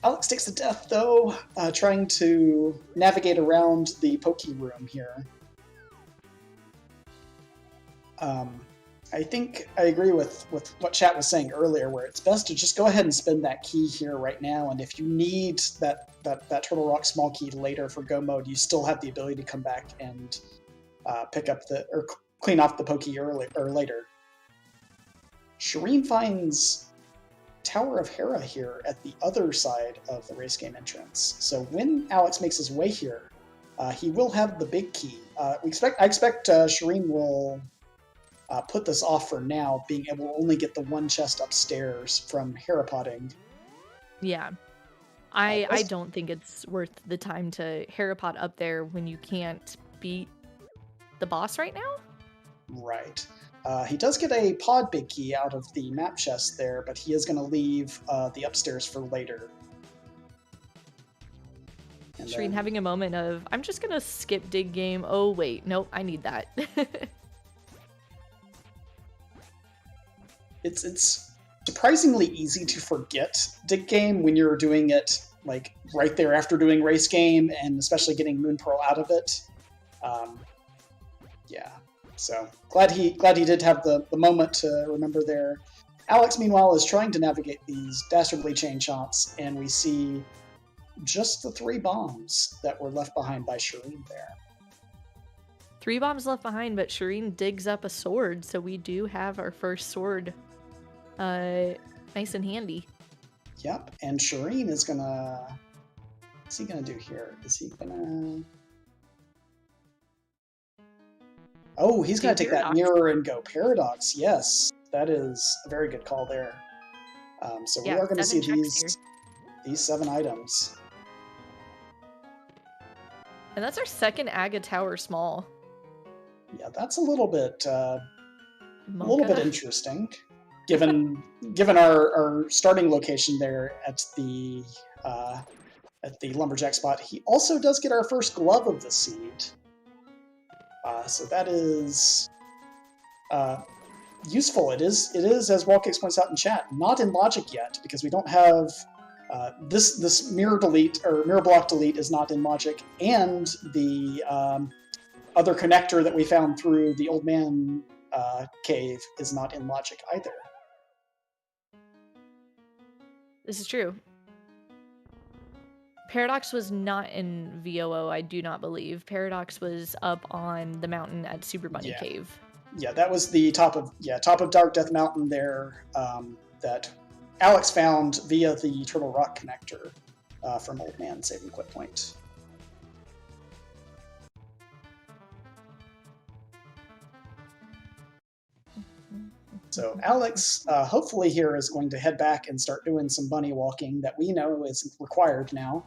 Alex takes a death, though, trying to navigate around the Poke room here. I think I agree with what chat was saying earlier, where it's best to just go ahead and spend that key here right now, and if you need that Turtle Rock small key later for Go mode, you still have the ability to come back and pick up or clean off the Poke early or later. Shareen finds Tower of Hera here at the other side of the race game entrance. So when Alex makes his way here, he will have the big key. I expect Shareen will put this off for now, being able to only get the one chest upstairs from Hera potting. Yeah. I don't think it's worth the time to Hera pot up there when you can't beat the boss right now. Right. He does get a pod big key out of the map chest there, but he is going to leave the upstairs for later. And Shareen having a moment of, I'm just going to skip dig game. Oh, wait. Nope, I need that. It's surprisingly easy to forget dig game when you're doing it like right there after doing race game, and especially getting Moon Pearl out of it. Yeah. So glad he did have the moment to remember there. Alex, meanwhile, is trying to navigate these dastardly chain shots, and we see just the 3 bombs that were left behind by Shareen there. 3 bombs left behind, but Shareen digs up a sword, so we do have our first sword nice and handy. Yep, and Shareen is gonna... What's he gonna do here? Is he gonna... Oh, he's going to take that mirror and go Paradox. Yes, that is a very good call there. So we are going to see these 7 items. And that's our second Aga Tower small. Yeah, that's a little bit interesting, given our starting location there at the lumberjack spot. He also does get our first glove of the seed. So that is useful. It is, as Walkix points out in chat, not in logic yet, because we don't have this mirror delete, or mirror block delete is not in logic, and the other connector that we found through the old man cave is not in logic either. This is true. Paradox was not in VOO, I do not believe. Paradox was up on the mountain at Super Bunny Cave. Yeah, that was the top of Dark Death Mountain there, that Alex found via the Turtle Rock connector from Old Man Save and Quit Point. So Alex, hopefully here, is going to head back and start doing some bunny walking that we know is required now.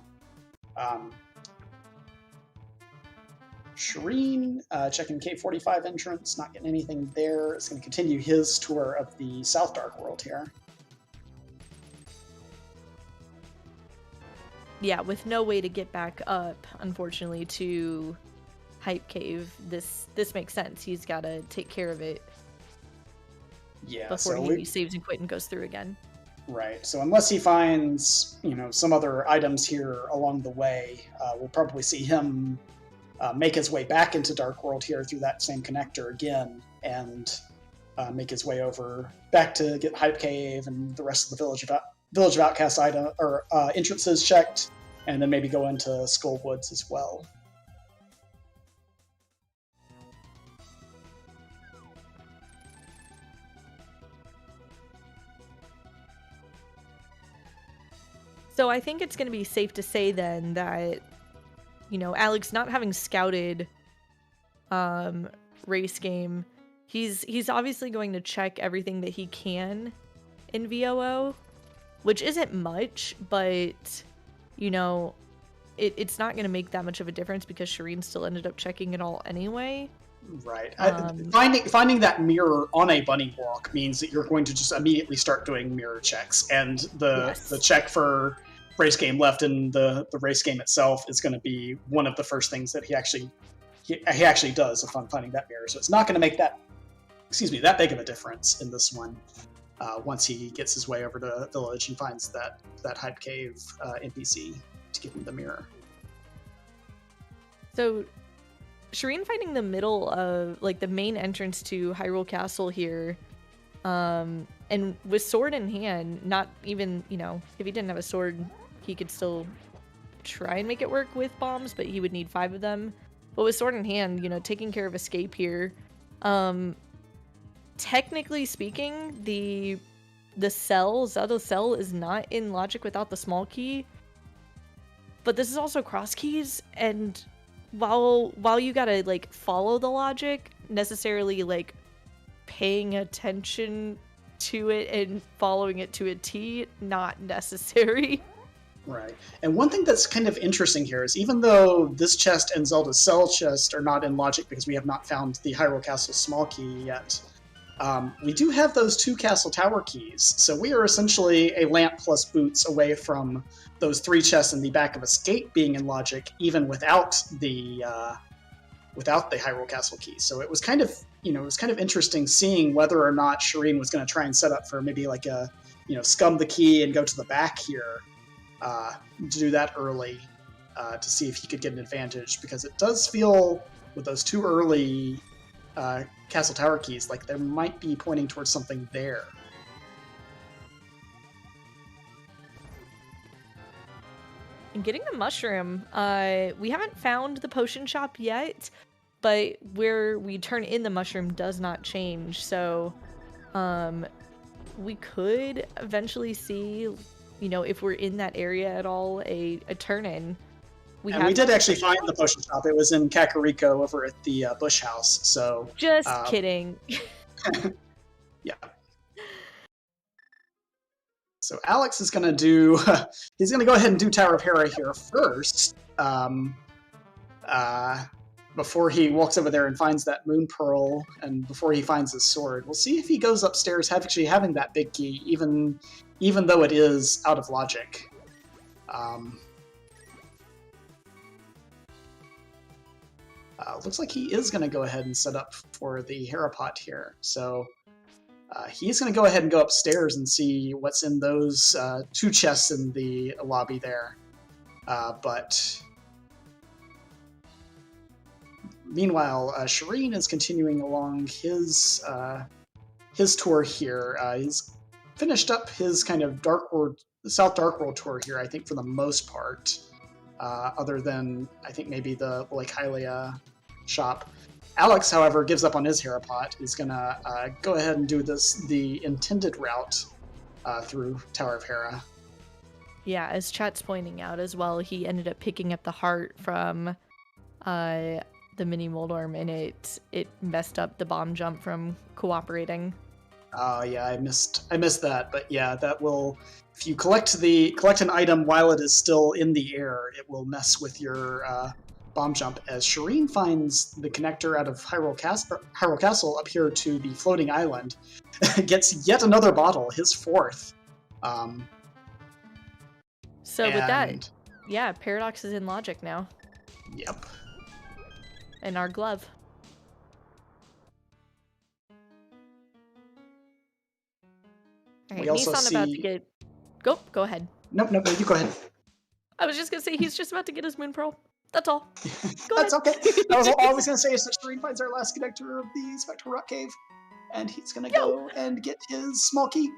Shareen, checking K45 entrance, not getting anything there. Is going to continue his tour of the South Dark World here. Yeah, with no way to get back up, unfortunately, to Hype Cave, this makes sense. He's got to take care of it before he saves and quit and goes through again. Right. So unless he finds, some other items here along the way, we'll probably see him make his way back into Dark World here through that same connector again, and make his way over back to get Hype Cave and the rest of the Village of Outcast entrances checked, and then maybe go into Skull Woods as well. So I think it's going to be safe to say then that, Alex not having scouted race game, he's obviously going to check everything that he can in VOO, which isn't much, but, it's not going to make that much of a difference because Shareen still ended up checking it all anyway. Right. Finding that mirror on a bunny walk means that you're going to just immediately start doing mirror checks, and the check for race game left in the race game itself is going to be one of the first things that he actually he actually does have fun finding that mirror. So it's not going to make that big of a difference in this one. Once he gets his way over to the village and finds that Hype Cave NPC to give him the mirror. So, Shareen finding the middle of, like, the main entrance to Hyrule Castle here, and with sword in hand, not even, you know, if he didn't have a sword, he could still try and make it work with bombs, but he would need 5 of them. But with sword in hand, you know, taking care of escape here, technically speaking, the Zelda cell is not in logic without the small key, but this is also Crosskeys, and while you gotta, like, follow the logic, necessarily, like, paying attention to it and following it to a T, not necessary. Right. And one thing that's kind of interesting here is even though this chest and Zelda's cell chest are not in logic because we have not found the Hyrule Castle small key yet, we do have those 2 castle tower keys. So we are essentially a lamp plus boots away from those 3 chests in the back of Escape being in logic, even without the Hyrule Castle key. So it was kind of, you know, it was kind of interesting seeing whether or not Shareen was going to try and set up for maybe like a, you know, scum the key and go to the back here, to do that early, to see if he could get an advantage, because it does feel with those 2 early castle tower keys like there might be pointing towards something there. And getting the mushroom, we haven't found the potion shop yet, but where we turn in the mushroom does not change, so we could eventually see, you know, if we're in that area at all, a turn-in. We did actually find the potion shop. It was in Kakariko over at the Bush House, so... Just kidding. Yeah. So Alex is going to do... he's going to go ahead and do Tower of Hera here first, before he walks over there and finds that Moon Pearl, and before he finds his sword. We'll see if he goes upstairs actually having that big key, even though it is out of logic. Looks like he is going to go ahead and set up for the Hera pot here. So he's going to go ahead and go upstairs and see what's in those 2 chests in the lobby there. But meanwhile, Shareen is continuing along his tour here. He's finished up his kind of South Dark World tour here, I think, for the most part. Other than, I think, maybe the Lake Hylia shop. Alex, however, gives up on his Hera pot. He's going to go ahead and do the intended route through Tower of Hera. Yeah, as chat's pointing out as well, he ended up picking up the heart from the mini Moldorm, and it messed up the bomb jump from cooperating. Yeah, I missed that, but yeah, that will... If you collect an item while it is still in the air, it will mess with your bomb jump. As Shareen finds the connector out of Hyrule Castle up here to the floating island, gets yet another bottle, his 4th. So with that, yeah, Paradox is in logic now. Yep. And our glove. All right, We also Nissan about to get... Go ahead. Nope, you go ahead. I was just going to say, he's just about to get his Moon Pearl. That's all. Go That's ahead. okay. All I was going to say is that Shareen finds our last connector of the Spectral Rock Cave, and he's going to go and get his small key.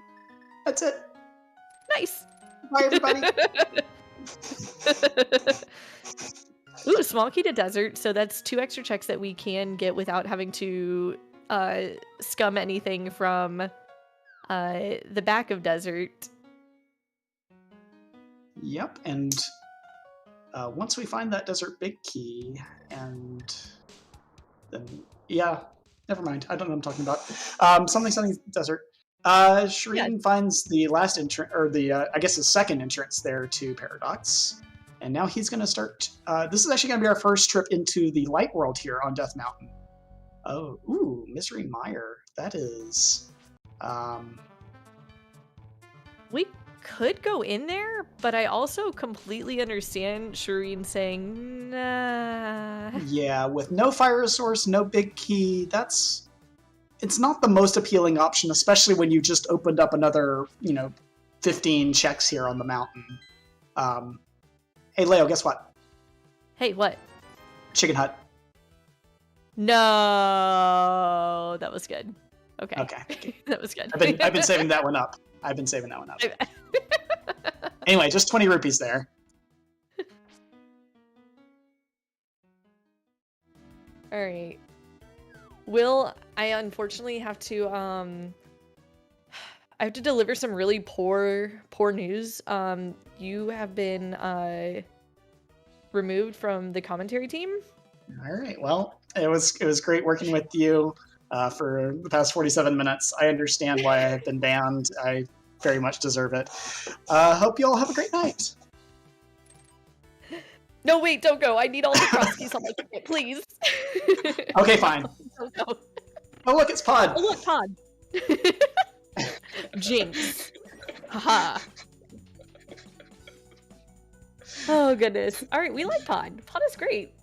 That's it. Nice. Bye, everybody. Ooh, small key to desert. So that's 2 extra checks that we can get without having to scum anything from the back of desert. Yep, and once we find that desert big key, and then, yeah, never mind. I don't know what I'm talking about. Something desert. Shareen finds the last entrance, or I guess his second entrance there to Paradox. And now he's going to start... this is actually going to be our first trip into the Light World here on Death Mountain. Oh, ooh, Misery Mire. That is... We could go in there, but I also completely understand Shareen saying, nah. Yeah, with no fire source, no big key, it's not the most appealing option, especially when you just opened up another, 15 checks here on the mountain. Hey, Leo, guess what? Hey, what? Chicken Hut. No, that was good. Okay. Okay. That was good. I've been saving that one up. Anyway, just 20 rupees there. All right. Will, I unfortunately have to I have to deliver some really poor news. You have been removed from the commentary team. All right. Well, it was great working with you for the past 47 minutes. I understand why I have been banned. I very much deserve it. Hope you all have a great night. No, wait, don't go. I need all the Crosskeys on my ticket, please. Okay, fine. Don't go. Oh, look, it's Pod. Oh, look, Pod. Jinx. Haha. Oh, goodness. All right, we like Pod. Pod is great.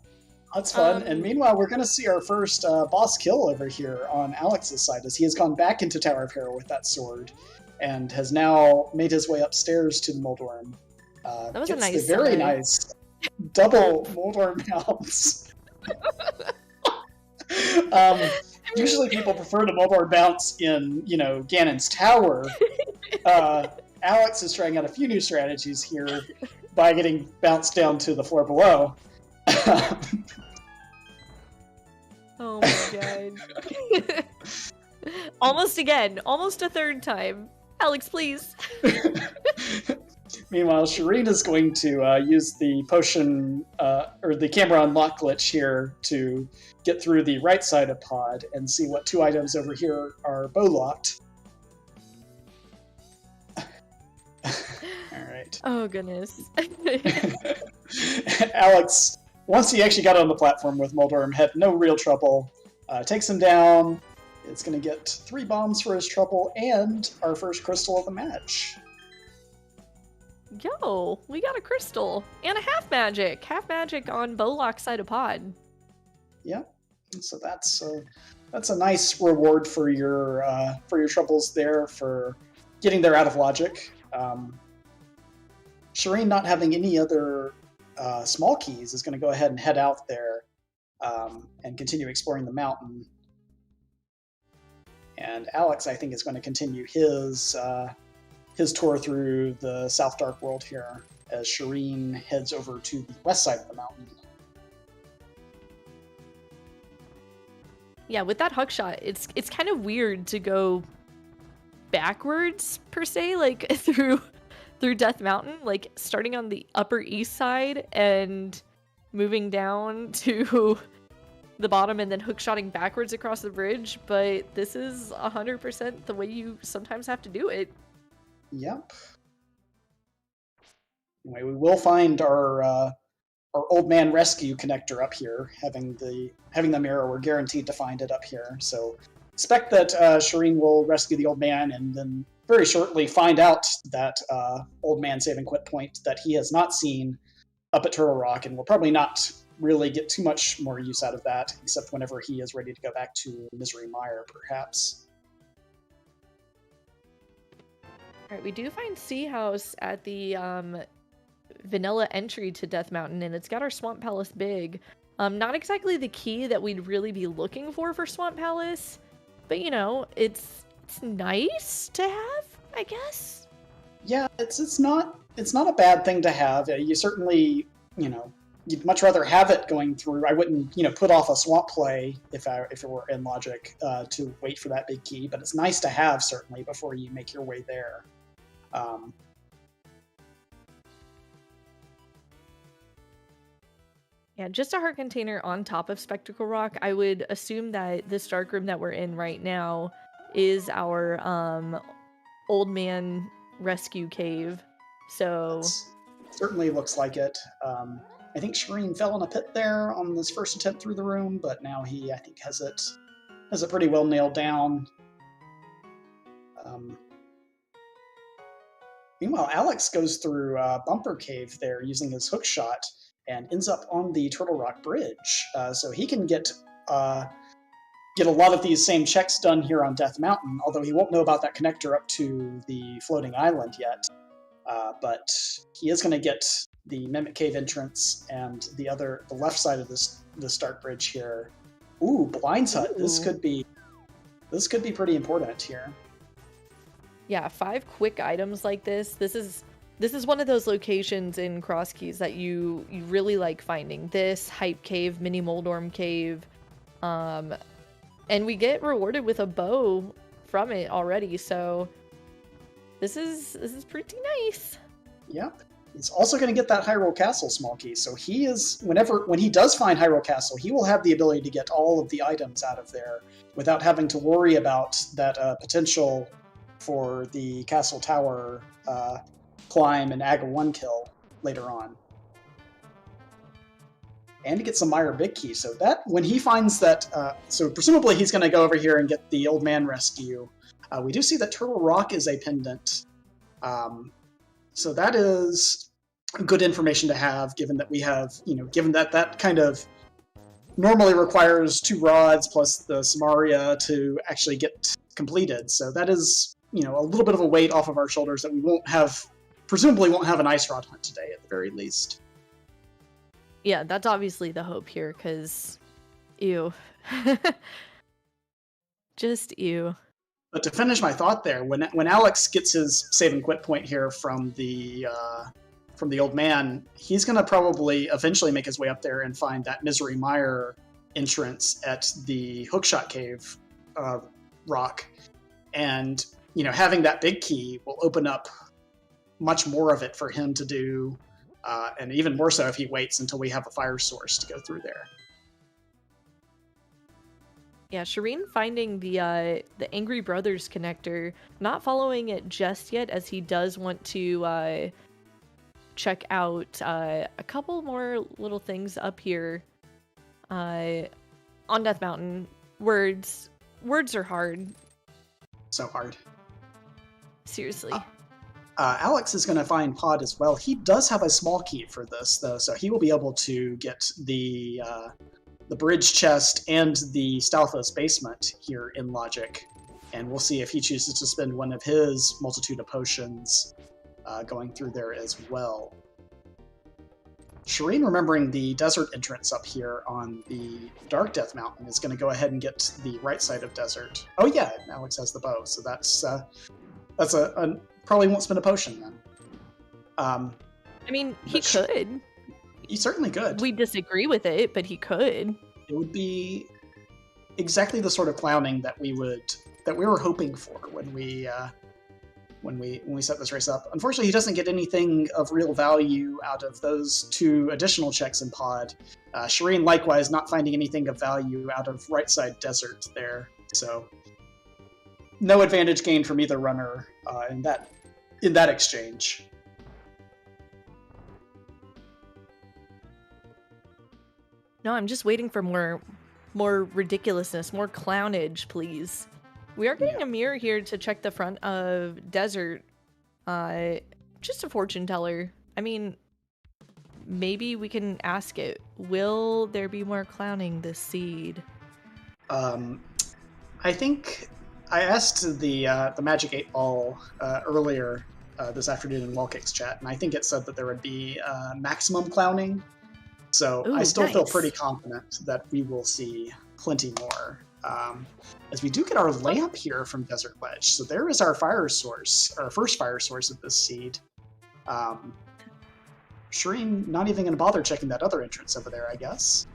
That's fun. And meanwhile, we're going to see our first boss kill over here on Alex's side, as he has gone back into Tower of Hera with that sword and has now made his way upstairs to the Moldworm. That was a nice very nice double Moldworm bounce. Usually people prefer to Moldworm bounce in, Ganon's Tower. Alex is trying out a few new strategies here by getting bounced down to the floor below. Oh my god. Almost again. Almost a third time. Alex, please. Meanwhile, Shareen is going to use the potion, or the camera unlock glitch here to get through the right side of Pod and see what two items over here are bow locked. Alright. Oh goodness. Alex, once he actually got on the platform with Moldworm, had no real trouble. Takes him down. It's going to get 3 bombs for his trouble and our first crystal of the match. Yo, we got a crystal and a half magic. Half magic on Bowlock side of Pod. Yep. So that's a nice reward for your troubles there, for getting there out of logic. Shareen, not having any other small keys, is going to go ahead and head out there and continue exploring the mountain. And Alex, I think, is going to continue his tour through the South Dark World here, as Shareen heads over to the west side of the mountain. Yeah, with that hook shot, it's kind of weird to go backwards per se, like through Death Mountain, like starting on the upper east side and moving down to the bottom and then hookshotting backwards across the bridge, but this is 100% the way you sometimes have to do it. Yep. Anyway, we will find our old man rescue connector up here. Having the mirror, we're guaranteed to find it up here. So expect that Shareen will rescue the old man and then very shortly find out that old man save and quit point that he has not seen up at Turtle Rock, and will probably not really get too much more use out of that, except whenever he is ready to go back to Misery Mire, perhaps. Alright, we do find Sea House at the vanilla entry to Death Mountain, and it's got our Swamp Palace big. Not exactly the key that we'd really be looking for Swamp Palace, but it's nice to have, I guess. Yeah, it's not a bad thing to have. You certainly, you'd much rather have it going through. I wouldn't, put off a swamp play if it were in logic to wait for that big key, but it's nice to have certainly before you make your way there. Yeah, just a heart container on top of Spectacle Rock. I would assume that this dark room that we're in right now is our old man rescue cave. So certainly looks like it. I think Shareen fell in a pit there on this first attempt through the room, but now he, I think, has it pretty well nailed down. Meanwhile, Alex goes through Bumper Cave there using his hook shot and ends up on the Turtle Rock Bridge. So he can get a lot of these same checks done here on Death Mountain, although he won't know about that connector up to the floating island yet. But he is going to get the Mimic Cave entrance and the left side of the start bridge here. Ooh, Blind's Hut. This could be pretty important here. Yeah, 5 quick items like this. This is one of those locations in Crosskeys that you really like finding. This Hype Cave, Mini Moldorm Cave, and we get rewarded with a bow from it already. So this is pretty nice. Yep. He's also going to get that Hyrule Castle small key. So he is when he does find Hyrule Castle, he will have the ability to get all of the items out of there without having to worry about that potential for the Castle Tower climb and Aga 1 kill later on. And to get some Meyer Big Key. So that when he finds that, so presumably he's going to go over here and get the Old Man Rescue. We do see that Turtle Rock is a pendant. So that is good information to have, given that we have, given that kind of normally requires 2 rods plus the Samaria to actually get completed. So that is, a little bit of a weight off of our shoulders that we presumably won't have an ice rod hunt today at the very least. Yeah, that's obviously the hope here, because ew. Just ew. But to finish my thought there, when Alex gets his save and quit point here from the Old Man, he's going to probably eventually make his way up there and find that Misery Mire entrance at the Hookshot Cave rock. And, having that big key will open up much more of it for him to do, and even more so if he waits until we have a fire source to go through there. Yeah, Shareen finding the Angry Brothers connector, not following it just yet, as he does want to check out a couple more little things up here on Death Mountain. Words are hard. So hard. Seriously. Alex is going to find Pod as well. He does have a small key for this, though, so he will be able to get the bridge chest and the Stalfos basement here in Logic, and we'll see if he chooses to spend one of his multitude of potions going through there as well. Shareen, remembering the desert entrance up here on the Dark Death Mountain, is going to go ahead and get the right side of desert. Oh yeah, Alex has the bow, so that's a probably won't spend a potion then. I mean, he could. He certainly could. We disagree with it, but he could. It would be exactly the sort of clowning that we were hoping for when we set this race up. Unfortunately, he doesn't get anything of real value out of those 2 additional checks in Pod. Shareen likewise not finding anything of value out of right side desert there. So no advantage gained from either runner in that exchange. No, I'm just waiting for more ridiculousness, more clownage, please. We are getting a mirror here to check the front of desert. Just a fortune teller. I mean, maybe we can ask it. Will there be more clowning this seed? I think I asked the Magic 8 Ball earlier this afternoon in Wallkick's chat, and I think it said that there would be maximum clowning. So Ooh, I still feel nice. pretty confident that we will see plenty more. As we do get our lamp here from Desert Ledge. So there is our fire source, our first fire source of this seed. Shareen not even going to bother checking that other entrance over there, I guess.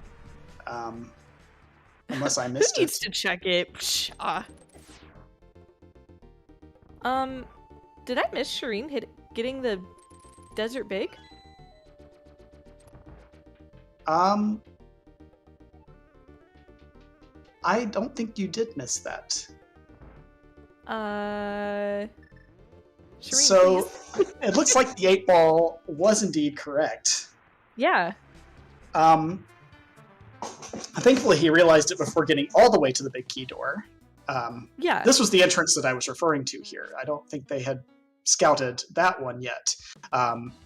Unless I missed Who it. needs to check it? Did I miss Shareen getting the desert big? I don't think you did miss that. Shareen, So please. it looks like the 8 Ball was indeed correct. Yeah. Thankfully, he realized it before getting all the way to the big key door. Yeah. This was the entrance that I was referring to here. I don't think they had scouted that one yet.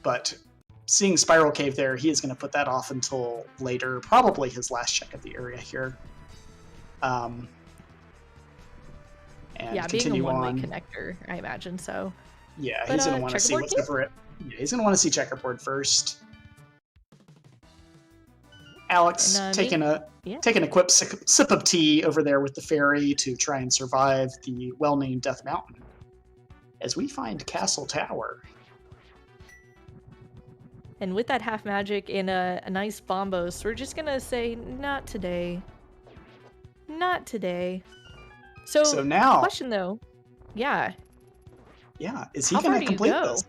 But seeing Spiral Cave there, he is going to put that off until later, probably his last check of the area here. And yeah, being a one-way connector, I imagine so. Yeah, he's going to want to see what's over it. Yeah, he's going to want to see checkerboard first. Alex taking a quick sip of tea over there with the fairy to try and survive the well-named Death Mountain. As we find Castle Tower. And with that half magic and a nice bombos, we're just gonna say, not today. Not today. So now, question though, yeah, is he gonna complete this?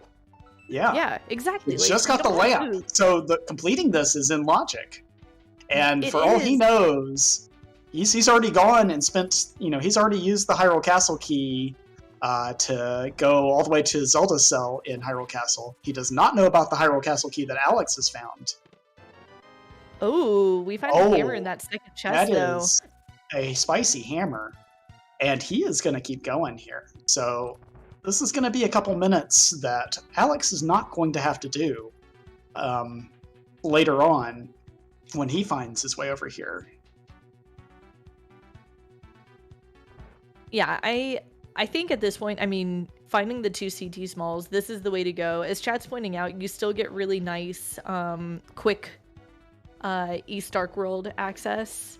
Yeah, exactly. He's just got the layout. So completing this is in logic, and for all he knows, he's already gone and spent. He's already used the Hyrule Castle key to go all the way to Zelda's cell in Hyrule Castle. He does not know about the Hyrule Castle key that Alex has found. Oh, we find a hammer in that second chest, that is a spicy hammer. And he is going to keep going here. So this is going to be a couple minutes that Alex is not going to have to do later on when he finds his way over here. Yeah, I think at this point, I mean, finding the 2 CT smalls, this is the way to go. As chat's pointing out, you still get really nice, quick East Dark World access.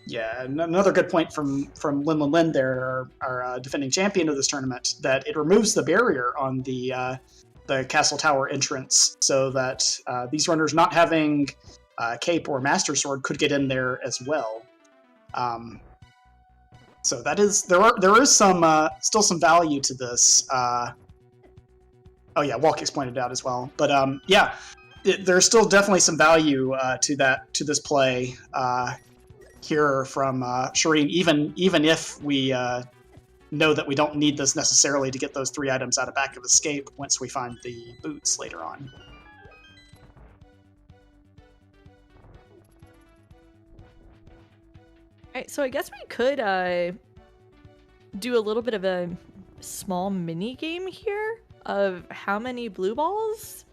Yeah, another good point from Lin there, our defending champion of this tournament, that it removes the barrier on the Castle Tower entrance, so that these runners not having Cape or Master Sword could get in there as well. So that is there is some still some value to this. Walkix pointed out as well, but there's still definitely some value to this play here from Shareen, even if we know that we don't need this necessarily to get those 3 items out of Back of Escape once we find the boots later on. Alright, so I guess we could do a little bit of a small mini game here of how many blue balls,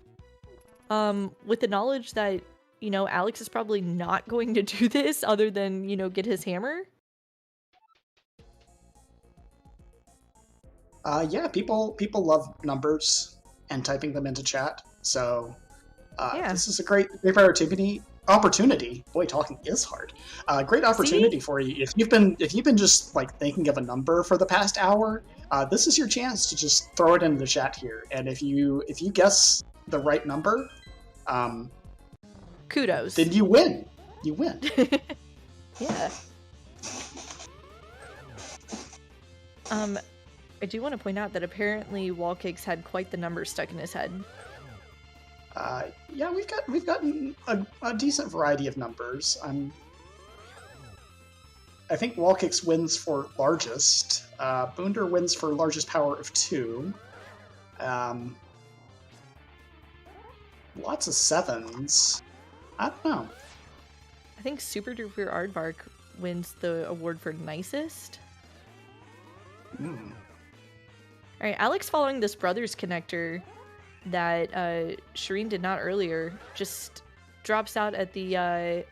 with the knowledge that Alex is probably not going to do this other than get his hammer. People love numbers and typing them into chat, so this is a great opportunity. Boy, talking is hard. Great opportunity for you. If you've been just like thinking of a number for the past hour, this is your chance to just throw it into the chat here. And if you guess the right number, kudos. Then you win. You win. Yeah. I do want to point out that apparently Wallcakes had quite the number stuck in his head. We've gotten a decent variety of numbers. I think Wallkicks wins for largest. Boonder wins for largest power of 2. Lots of 7s. I don't know. I think Super Duper Aardvark wins the award for nicest. Alright, Alex, following this brothers connector that Shareen did not earlier, just drops out at the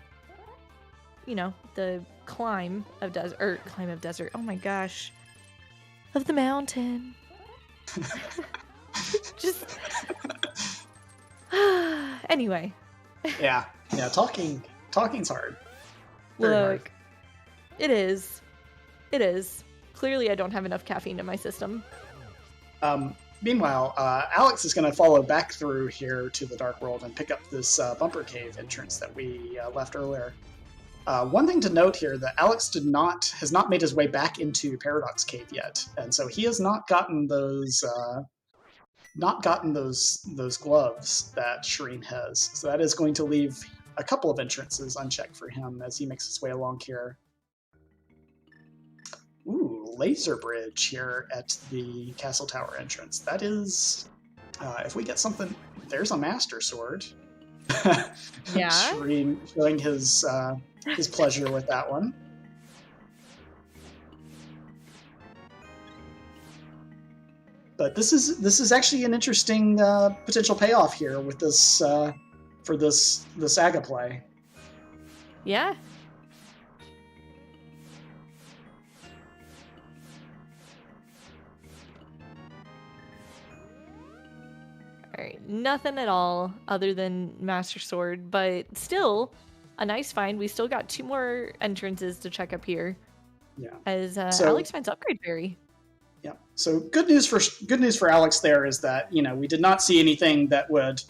the climb of desert. Oh my gosh. Of the mountain. Just anyway. Yeah, talking's hard. Very Look, hard. It is. Clearly I don't have enough caffeine in my system. Meanwhile, Alex is going to follow back through here to the Dark World and pick up this bumper cave entrance that we left earlier. One thing to note here that Alex has not made his way back into Paradox Cave yet, and so he has not gotten those gloves that Shareen has. So that is going to leave a couple of entrances unchecked for him as he makes his way along here. Ooh, laser bridge here at the Castle Tower entrance. That is, if we get something, there's a Master Sword. Yeah. Shareen showing his pleasure with that one. But this is actually an interesting potential payoff here with this for this Aga play. Yeah. Alright, nothing at all other than Master Sword, but still a nice find. We still got 2 more entrances to check up here. Yeah. As Alex finds Upgrade Berry. Yeah. So good news for Alex there is that, we did not see anything that would,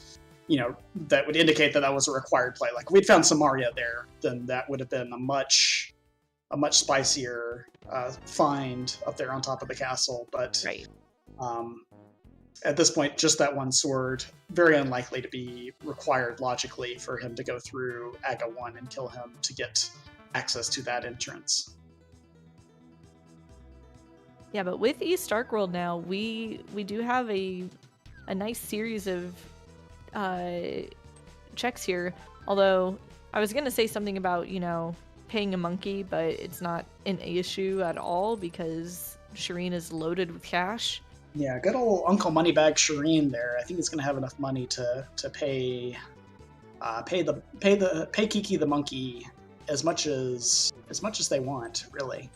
that would indicate that was a required play. Like if we'd found Samaria there, then that would have been a much spicier find up there on top of the castle. But right. At this point, just that one sword, very unlikely to be required logically for him to go through Aga 1 and kill him to get access to that entrance. Yeah, but with East Dark World now, we do have a nice series of checks here. Although I was gonna say something about paying a monkey, but it's not an issue at all because Shareen is loaded with cash. Yeah, good old Uncle Moneybag Shareen there. I think he's gonna have enough money to pay Kiki the monkey as much as they want, really.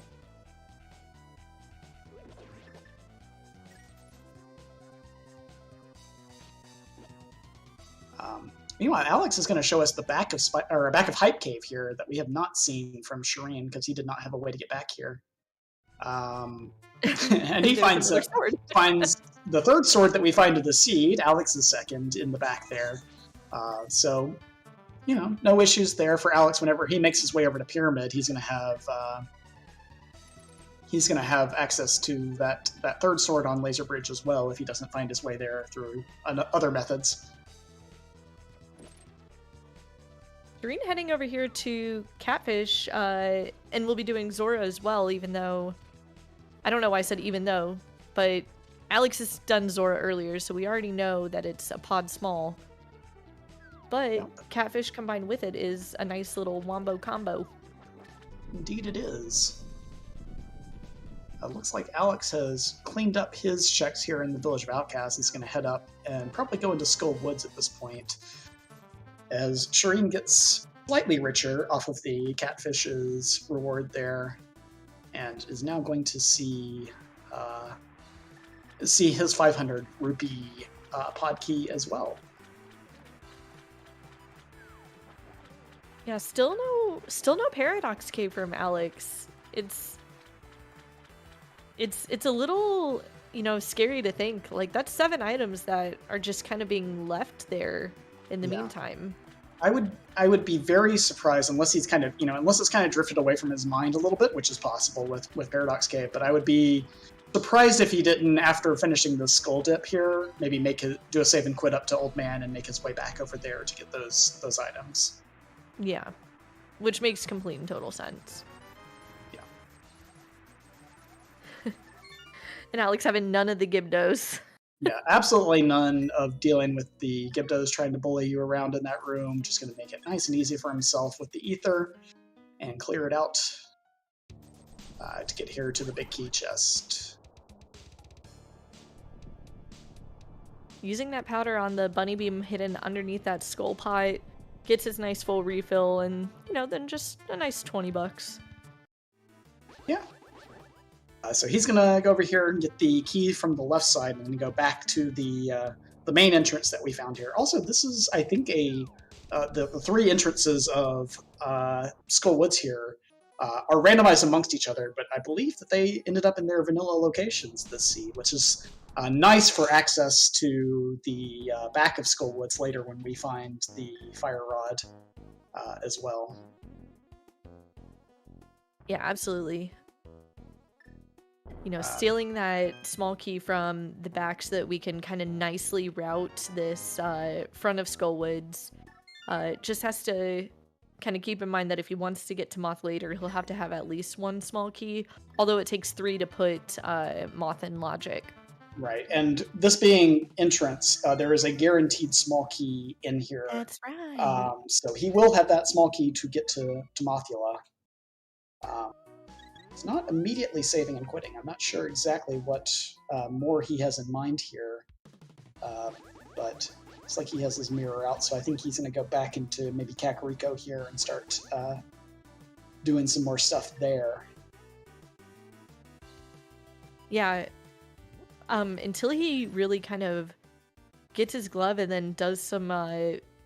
Meanwhile, Alex is going to show us the back of Hype Cave here that we have not seen from Shareen because he did not have a way to get back here. And he finds the third sword that we find in the seed. Alex is second in the back there. So, no issues there for Alex. Whenever he makes his way over to Pyramid, he's going to have access to that third sword on Laser Bridge as well if he doesn't find his way there through other methods. Shareen heading over here to Catfish, and we'll be doing Zora as well, even though... I don't know why I said even though, but Alex has done Zora earlier, so we already know that it's a pod small. But Catfish combined with it is a nice little wombo combo. Indeed it is. It looks like Alex has cleaned up his checks here in the Village of Outcasts. He's going to head up and probably go into Skull Woods at this point, as Shareen gets slightly richer off of the Catfish's reward there, and is now going to see his 500 rupee pod key as well. Yeah, still no Paradox Cave from Alex. It's a little, scary to think. Like, that's 7 items that are just kind of being left there in the meantime. I would be very surprised unless he's kind of, unless it's kind of drifted away from his mind a little bit, which is possible with Paradox Cave, but I would be surprised if he didn't, after finishing the Skull Dip here, maybe do a save and quit up to Old Man and make his way back over there to get those items. Yeah, which makes complete and total sense. Yeah. And Alex having none of the Gibdos. Yeah, absolutely none of dealing with the Gibdos trying to bully you around in that room. Just going to make it nice and easy for himself with the Ether and clear it out to get here to the big key chest. Using that powder on the bunny beam hidden underneath that skull pot gets his nice full refill and, then just a nice $20. Yeah. So he's gonna go over here and get the key from the left side and go back to the main entrance that we found here. Also, this is, I think, the 3 entrances of Skull Woods here are randomized amongst each other, but I believe that they ended up in their vanilla locations this seed, which is nice for access to the back of Skull Woods later when we find the Fire Rod as well. Yeah, absolutely. Stealing that small key from the back so that we can kind of nicely route this front of Skull Woods. Just has to kind of keep in mind that if he wants to get to Moth later, he'll have to have at least 1 small key, although it takes 3 to put Moth in Logic. Right, and this being entrance, there is a guaranteed small key in here. That's right. So he will have that small key to get to Mothula. He's not immediately saving and quitting. I'm not sure exactly what more he has in mind here, but it's like he has his mirror out, so I think he's going to go back into maybe Kakariko here and start doing some more stuff there. Yeah, until he really kind of gets his glove and then does some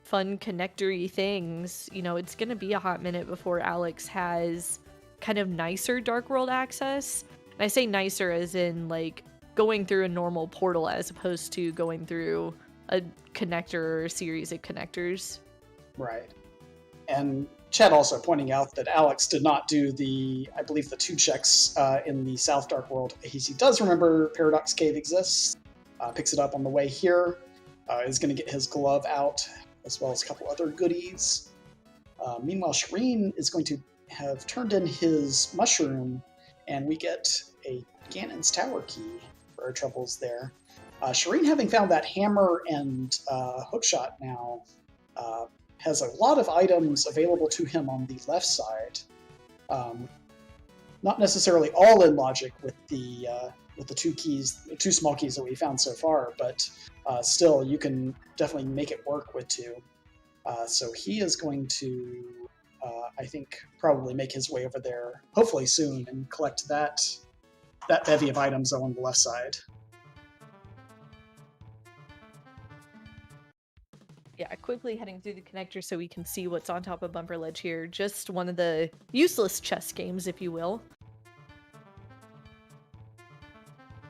fun connectory things, you know, it's gonna be a hot minute before Alex has kind of nicer Dark World access. And I say nicer as in like going through a normal portal as opposed to going through a connector or a series of connectors. Right. And Chad also pointing out that Alex did not do I believe the 2 checks in the South Dark World. He does remember Paradox Cave exists, picks it up on the way here, is going to get his glove out, as well as a couple other goodies. Meanwhile, Shareen is going to have turned in his mushroom, and we get a Ganon's Tower key for our troubles there. Shareen, having found that hammer and hookshot now, has a lot of items available to him on the left side. Not necessarily all in logic with the 2 small keys that we found so far, but still, you can definitely make it work with 2. So he is going to, I think, probably make his way over there, hopefully soon, and collect that bevy of items on the left side. Yeah, quickly heading through the connector so we can see what's on top of Bumper Ledge here. Just one of the useless chess games, if you will.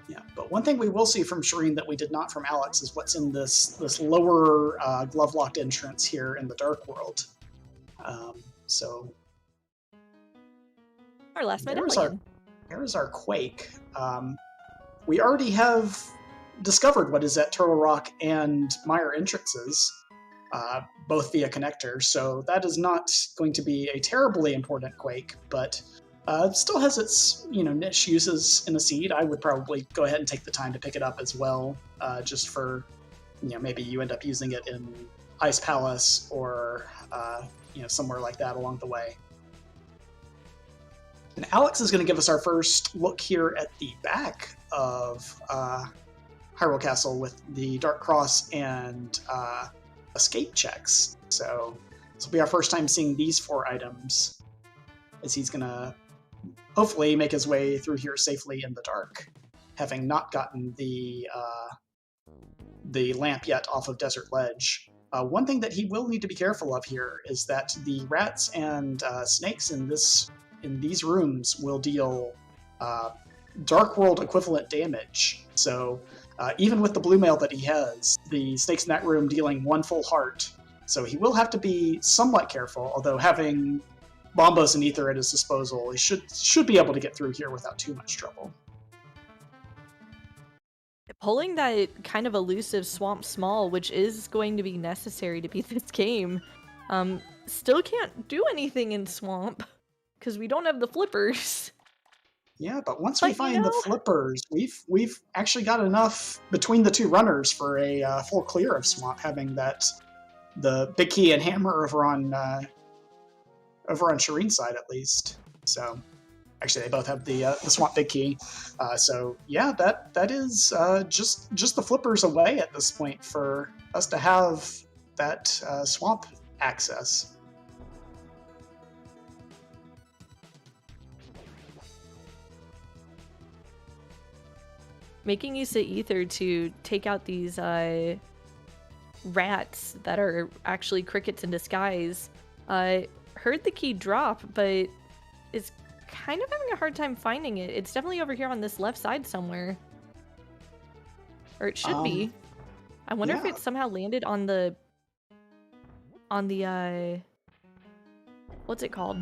Yeah, but one thing we will see from Shareen that we did not from Alex is what's in this lower glove-locked entrance here in the Dark World. So Our last medallion. There's our Quake. We already have discovered what is at Turtle Rock and Mire entrances, both via connector, so that is not going to be a terribly important Quake, but still has its niche uses in a seed. I would probably go ahead and take the time to pick it up as well, just for maybe you end up using it in Ice Palace or somewhere like that along the way. And Alex is going to give us our first look here at the back of Hyrule Castle with the Dark Cross and escape checks. So this will be our first time seeing these 4 items, as he's going to hopefully make his way through here safely in the dark, having not gotten the lamp yet off of Desert Ledge. One thing that he will need to be careful of here is that the rats and snakes in these rooms will deal Dark World equivalent damage. So even with the blue mail that he has, the snakes in that room dealing 1 full heart. So he will have to be somewhat careful, although having Bombos and Ether at his disposal, he should be able to get through here without too much trouble. Pulling that kind of elusive Swamp Small, which is going to be necessary to beat this game, still can't do anything in Swamp, because we don't have the flippers. Yeah, but once we find the flippers, we've actually got enough between the 2 runners for a full clear of Swamp, having the big key and hammer over on Shareen's side at least. So actually, they both have the Swamp big key. So yeah, that is just the flippers away at this point for us to have that Swamp access. Making use of Ether to take out these rats that are actually crickets in disguise. Heard the key drop, but is kind of having a hard time finding it. It's definitely over here on this left side somewhere. Or it should be. I wonder if it somehow landed on the what's it called?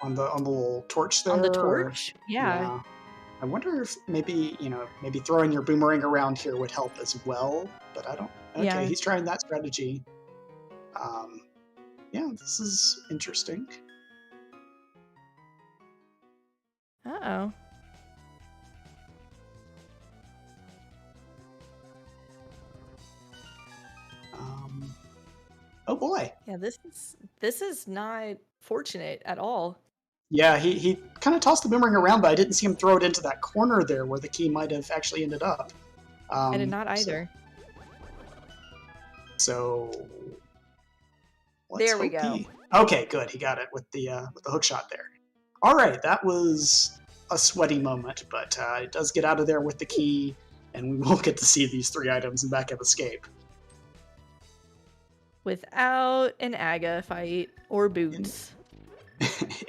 On the little torch there? On the torch? Yeah. I wonder if maybe throwing your boomerang around here would help as well, but I don't. Okay, yeah. He's trying that strategy. Yeah, this is interesting. Uh-oh. Oh boy. Yeah, this is not fortunate at all. Yeah, he kind of tossed the boomerang around, but I didn't see him throw it into that corner there where the key might have actually ended up. I did not either. So there we go. Okay, good. He got it with the hook shot there. All right, that was a sweaty moment, but it does get out of there with the key, and we will get to see these 3 items in Back of Escape. Without an Aga fight or boots.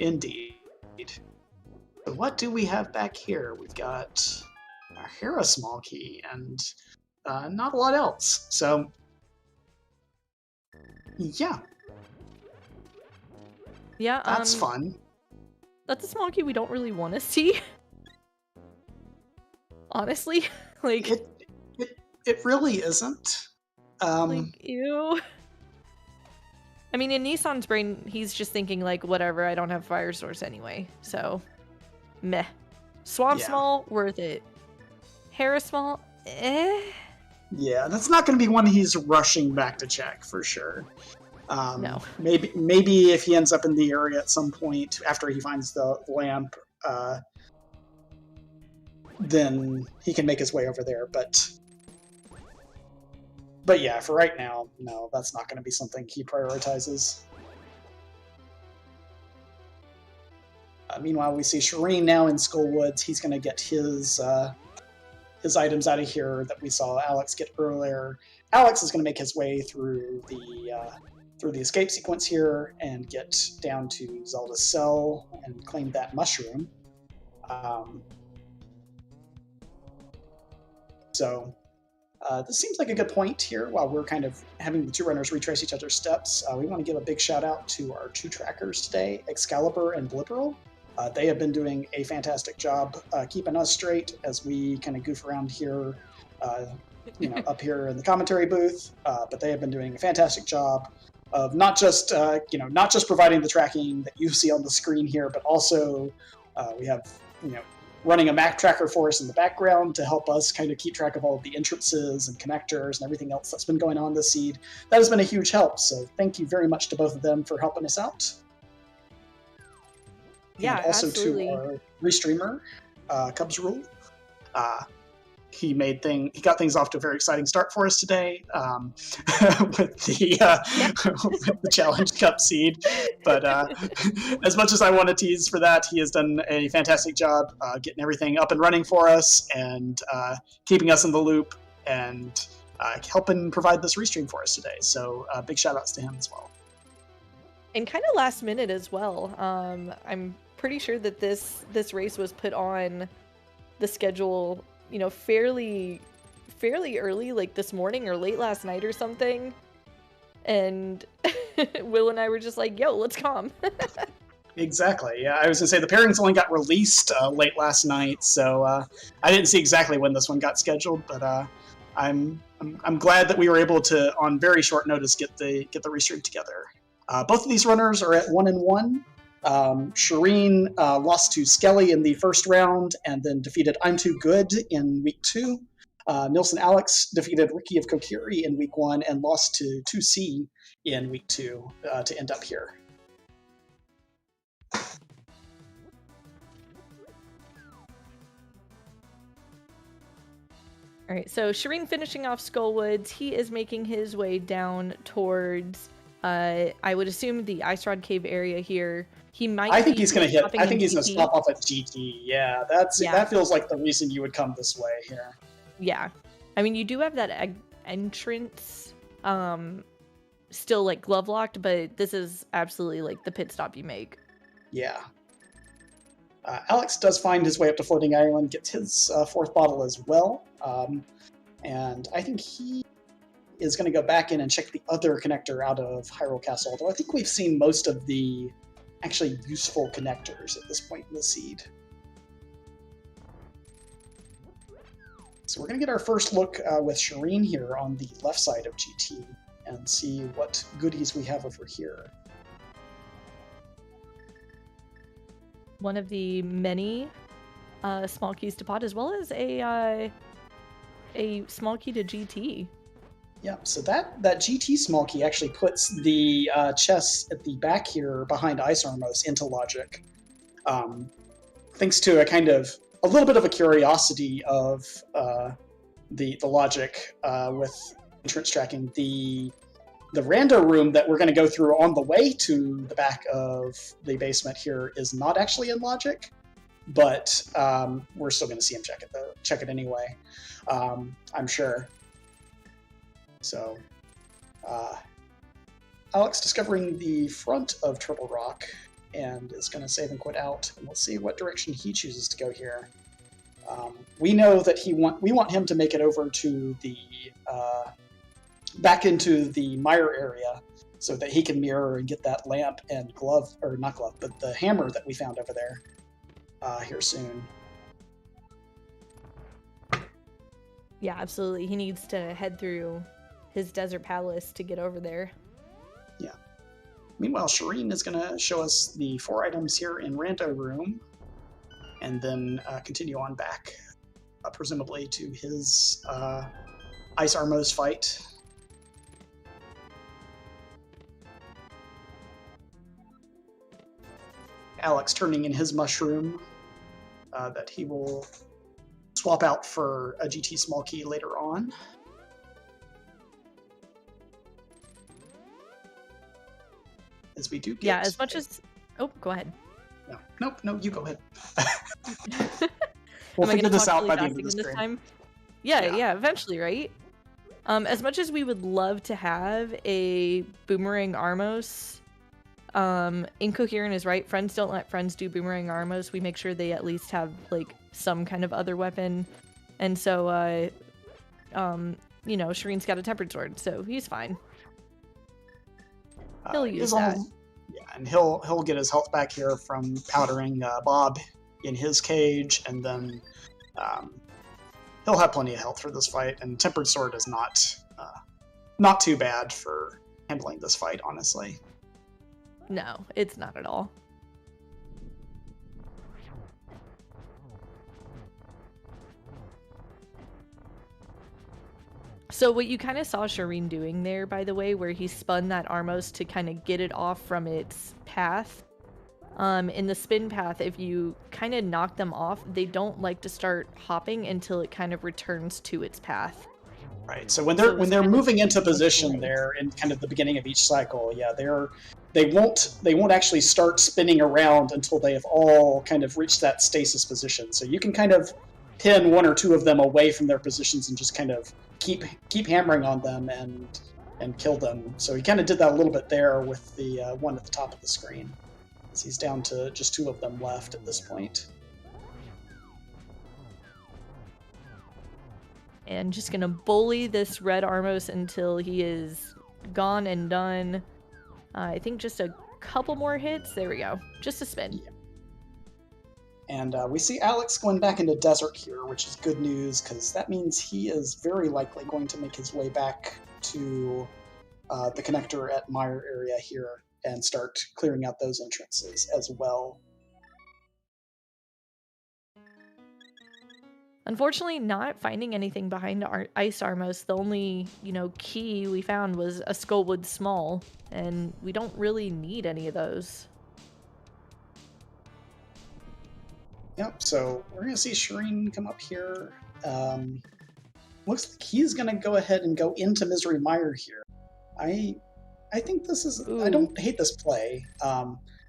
Indeed. So what do we have back here? We've got a Hera small key and not a lot else. So, yeah. Yeah, that's fun. That's a small key we don't really want to see. Honestly, like it really isn't. Like, ew. I mean, in Nisson's brain, he's just thinking like, whatever, I don't have fire source anyway, so meh. Swamp small, worth it. Hera small, eh. Yeah, that's not going to be one he's rushing back to check for sure. No. Maybe if he ends up in the area at some point after he finds the lamp, then he can make his way over there. But yeah, for right now, no, that's not going to be something he prioritizes. Meanwhile, we see Shareen now in Skullwoods. He's going to get his items out of here that we saw Alex get earlier. Alex is going to make his way through the escape sequence here and get down to Zelda's cell and claim that mushroom. So this seems like a good point here. While we're kind of having the 2 runners retrace each other's steps, we want to give a big shout out to our 2 trackers today, Excalibur and Blipperal. They have been doing a fantastic job keeping us straight as we kind of goof around here, up here in the commentary booth. But they have been doing a fantastic job of not just providing the tracking that you see on the screen here, but also we have running a map tracker for us in the background to help us kind of keep track of all of the entrances and connectors and everything else that's been going on this seed. That has been a huge help. So thank you very much to both of them for helping us out. Yeah, and also absolutely. to our restreamer, Cubs Rule. He got things off to a very exciting start for us today with the Challenge Cup seed. But as much as I want to tease for that, he has done a fantastic job getting everything up and running for us and keeping us in the loop and helping provide this restream for us today. So big shout outs to him as well. And kind of last minute as well. I'm pretty sure that this race was put on the schedule, fairly early, like this morning or late last night or something. And Will and I were just like, yo, let's come. Exactly. Yeah, I was gonna say the pairings only got released late last night, so I didn't see exactly when this one got scheduled, but I'm glad that we were able to, on very short notice, get the restream together. Both of these runners are at 1-1. Shareen lost to Skelly in the first round and then defeated I'm Too Good in week 2. NilssonAlex defeated Ricky of Kokiri in week 1 and lost to 2C in week 2 to end up here. All right, so Shareen finishing off Skullwoods. He is making his way down towards, I would assume, the Ice Rod Cave area here. He might. I think he's going to hit. I think he's going to stop off at GT. Yeah, that feels like the reason you would come this way here. Yeah, I mean, you do have that entrance, still like glove locked, but this is absolutely like the pit stop you make. Yeah. Alex does find his way up to Floating Island, gets his 4th bottle as well, and I think he is going to go back in and check the other connector out of Hyrule Castle, although I think we've seen most of the actually useful connectors at this point in the seed. So we're going to get our first look with Shareen here on the left side of GT and see what goodies we have over here. One of the many small keys to pot, as well as a small key to GT. Yeah, so that GT small key actually puts the chest at the back here behind Ice Armos into logic. thanks to a little bit of a curiosity of the logic with entrance tracking, the rando room that we're going to go through on the way to the back of the basement here is not actually in logic, but we're still going to see him check it anyway. I'm sure. So, Alex discovering the front of Turtle Rock and is going to save and quit out, and we'll see what direction he chooses to go here. We know that we want him to make it over to the back into the mire area so that he can mirror and get that lamp and glove, or not glove, but the hammer that we found over there here soon. Yeah, absolutely. He needs to head through his desert palace to get over there. Yeah. Meanwhile, Shareen is going to show us the 4 items here in Rando Room, and then continue on back, presumably to his Ice Armos fight. Alex turning in his mushroom that he will swap out for a GT small key later on. As we do get... Yeah, as much as... Oh, go ahead. No, you go ahead. We'll figure this out by the end of this stream. time. Yeah, eventually, right? As much as we would love to have a Boomerang Armos, Incoherent is right. Friends don't let friends do Boomerang Armos. We make sure they at least have, like, some kind of other weapon. And so, Shareen's got a tempered sword, so he's fine. He'll use that. Yeah, and he'll get his health back here from powdering Bob in his cage, and then he'll have plenty of health for this fight. And tempered sword is not too bad for handling this fight, honestly. No, it's not at all. So what you kind of saw Shareen doing there, by the way, where he spun that Armos to kind of get it off from its path. In the spin path, if you kind of knock them off, they don't like to start hopping until it kind of returns to its path. Right. So when they're moving into position there in kind of the beginning of each cycle, yeah, they won't actually start spinning around until they have all kind of reached that stasis position. So you can kind of pin 1 or 2 of them away from their positions and just kind of keep hammering on them and kill them. So he kind of did that a little bit there with the one at the top of the screen. As he's down to just 2 of them left at this point. And just gonna bully this red Armos until he is gone and done. I think just a couple more hits. There we go. Just a spin. Yeah. And we see Alex going back into desert here, which is good news, because that means he is very likely going to make his way back to the connector at Mire area here and start clearing out those entrances as well. Unfortunately, not finding anything behind our Ice Armos. The only, key we found was a Skullwood Small, and we don't really need any of those. Yep, so we're going to see Shareen come up here. Looks like he's going to go ahead and go into Misery Mire here. I think this is... Ooh. I don't hate this play.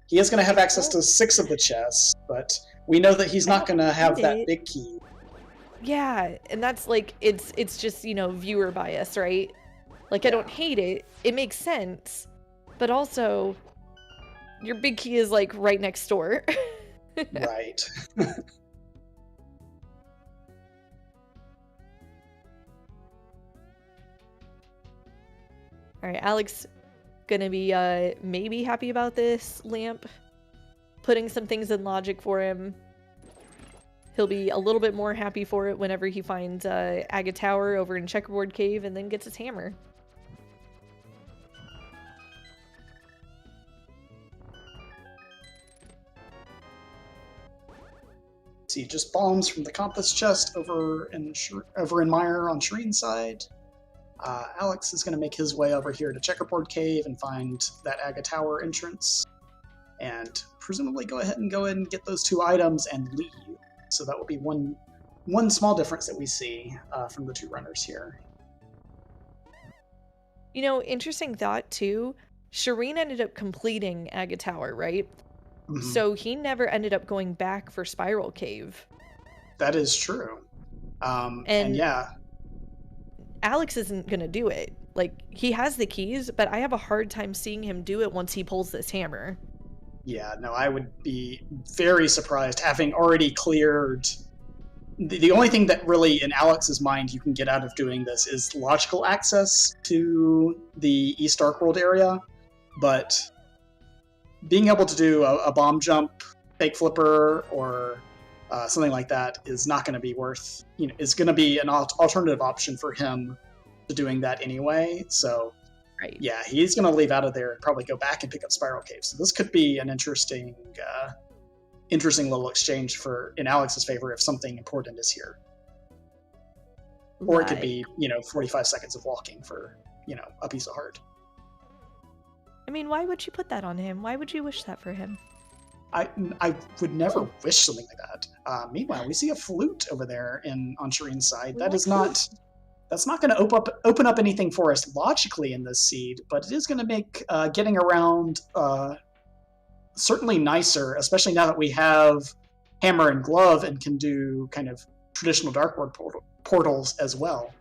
He is going to have access to 6 of the chests, but we know that he's not going to have that big key. Yeah, and that's like, it's just, viewer bias, right? Like, yeah. I don't hate it. It makes sense. But also, your big key is, like, right next door. Right. Alright, Alex gonna be maybe happy about this lamp. Putting some things in logic for him. He'll be a little bit more happy for it whenever he finds Aga Tower over in Checkerboard Cave and then gets his hammer. See, just bombs from the compass chest over in Mire on Shareen's side. Alex is going to make his way over here to Checkerboard Cave and find that Aga Tower entrance. and presumably go ahead and get those 2 items and leave. So that will be one small difference that we see from the 2 runners here. You know, interesting thought too. Shareen ended up completing Aga Tower, right? Mhm. So he never ended up going back for Spiral Cave. That is true. And And- yeah, Alex isn't gonna do it. Like, he has the keys, but I have a hard time seeing him do it once he pulls this hammer. yeah, no, I would be very surprised having already cleared. The only thing that really in Alex's mind you can get out of doing this is logical access to the East Dark World area, but being able to do a bomb jump, fake flipper, or something like that is not going to be worth, is going to be an alternative option for him to doing that anyway. So, Right. yeah, he's going to leave out of there and probably go back and pick up Spiral Cave. So this could be an interesting little exchange in Alex's favor if something important is here. Or it could be, 45 seconds of walking for, a piece of heart. I mean, why would you put that on him? Why would you wish that for him? I would never wish something like that. Meanwhile, we see a flute over there on Shareen's side. That's not going to open up anything for us logically in this seed, but it is going to make getting around certainly nicer, especially now that we have Hammer and Glove and can do kind of traditional Dark World portals as well.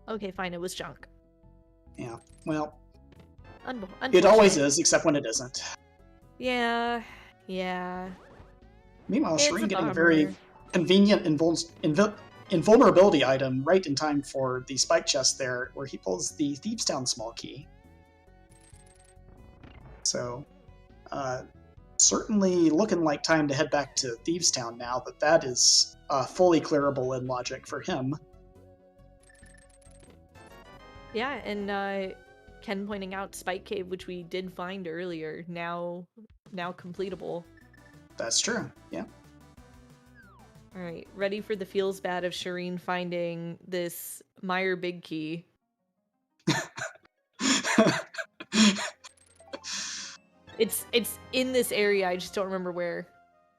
Okay, fine, it was junk. Yeah, well, Unfortunate. it always is, except when it isn't. Yeah. Meanwhile, It's Shareen a getting a bummer. very convenient invulnerability item right in time for the spike chest there, where he pulls the Thieves Town small key. So, certainly looking like time to head back to Thieves Town now that is fully clearable in logic for him. Yeah, and Ken pointing out Spike Cave, which we did find earlier, now completable. That's true, yeah. All right, ready for the feels bad of Shareen finding this Meyer Big Key. It's in this area. I just don't remember where.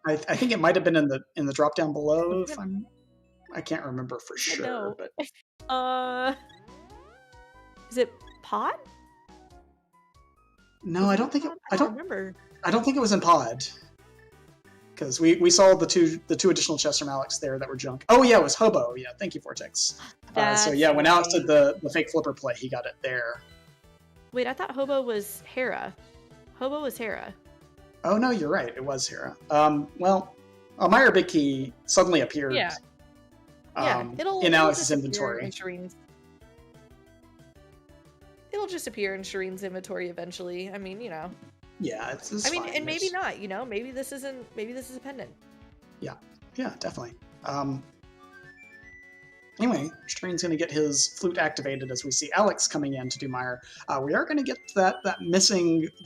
I think it might have been in the drop down below. I can't remember for sure. No. But is it Pod? no, I don't think it. I don't remember. I don't think it was in Pod. Because we saw the two additional chests from Alex there that were junk. Oh yeah, it was Hobo. Yeah, thank you, Vortex. So yeah, when Alex did the fake flipper play, he got it there. Wait, I thought Hobo was Hera. Hobo was Hera. Oh no, you're right. It was Hera. Well, a Meyer Big Key suddenly appeared. Yeah. It'll in Alex's just appear inventory. in Shareen's. It'll just appear in Shareen's inventory eventually. I mean, Yeah, it's I mean, fine. and maybe not. Maybe this is a pendant. Yeah, definitely. Anyway, Shareen's going to get his flute activated as we see Alex coming in to do Meyer. We are going to get the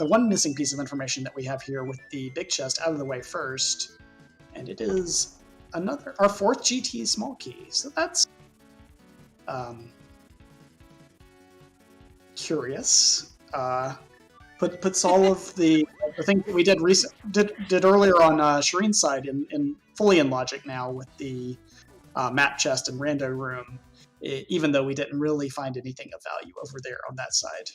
one missing piece of information that we have here with the big chest out of the way first, and it is our 4th GT small key. So that's curious. Puts all of the things that we did earlier on Shareen's side in fully in logic now with the map chest and rando room, even though we didn't really find anything of value over there on that side.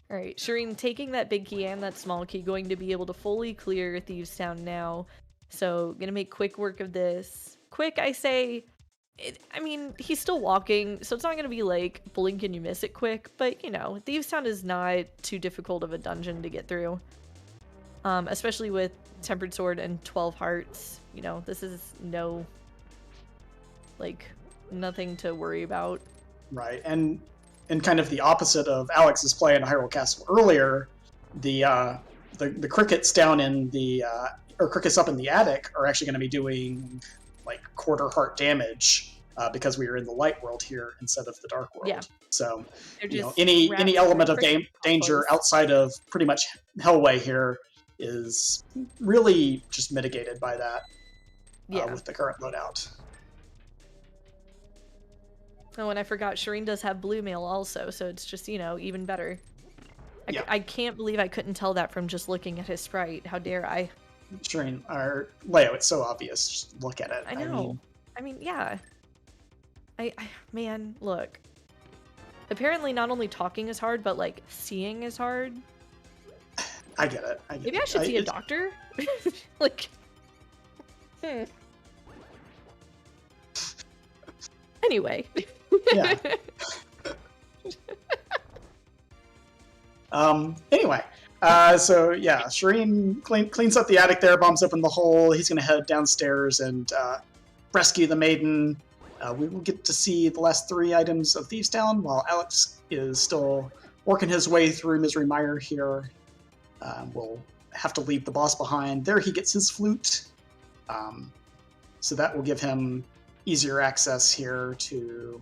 All right, Shareen taking that big key and that small key, going to be able to fully clear Thieves Town now. So gonna make quick work of this. Quick, I say. I mean, he's still walking, so it's not gonna be like blink and you miss it quick. But Thieves Town is not too difficult of a dungeon to get through, especially with Tempered Sword and 12 hearts. This is nothing to worry about. Right, and kind of the opposite of Alex's play in Hyrule Castle earlier, the crickets down in or crickets up in the attic are actually going to be doing like quarter heart damage because we are in the light world here instead of the dark world. Yeah. So any element of danger outside of pretty much Hellway here is really just mitigated by that with the current loadout. Oh, and I forgot Shareen does have blue mail also, so it's just, you know, even better. I can't believe I couldn't tell that from just looking at his sprite. How dare I? Shareen, our Leo, it's so obvious. Just look at it. I know. I mean, yeah. Man, look. Apparently not only talking is hard, but, like, seeing is hard. I get it. Maybe I should see a doctor? Like... Anyway. Yeah. Anyway. So yeah, Shareen cleans up the attic there, bombs open the hole. He's going to head downstairs and rescue the maiden. We will get to see the last 3 items of Thieves Town, while Alex is still working his way through Misery Mire here. We'll have to leave the boss behind. There he gets his flute. So that will give him easier access here to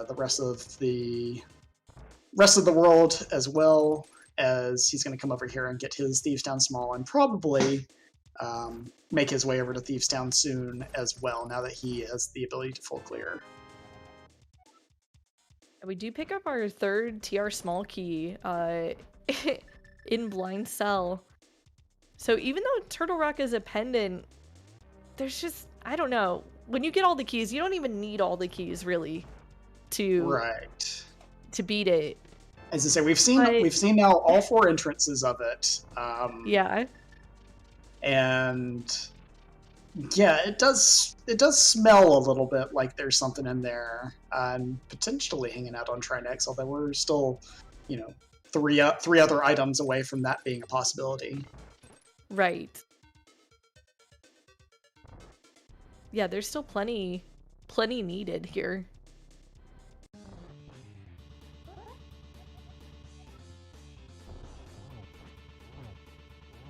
the rest of the world, as well as he's going to come over here and get his Thieves Town Small and probably make his way over to Thieves Town soon as well, now that he has the ability to full clear. We do pick up our 3rd TR Small key in Blind Cell. So even though Turtle Rock is a pendant, there's just, I don't know. When you get all the keys, you don't even need all the keys, really, to beat it. As I say, we've seen now all 4 entrances of it. Yeah. And yeah, it does smell a little bit like there's something in there, and potentially hanging out on Trinex, although we're still, 3 other items away from that being a possibility. Right. Yeah, there's still plenty needed here.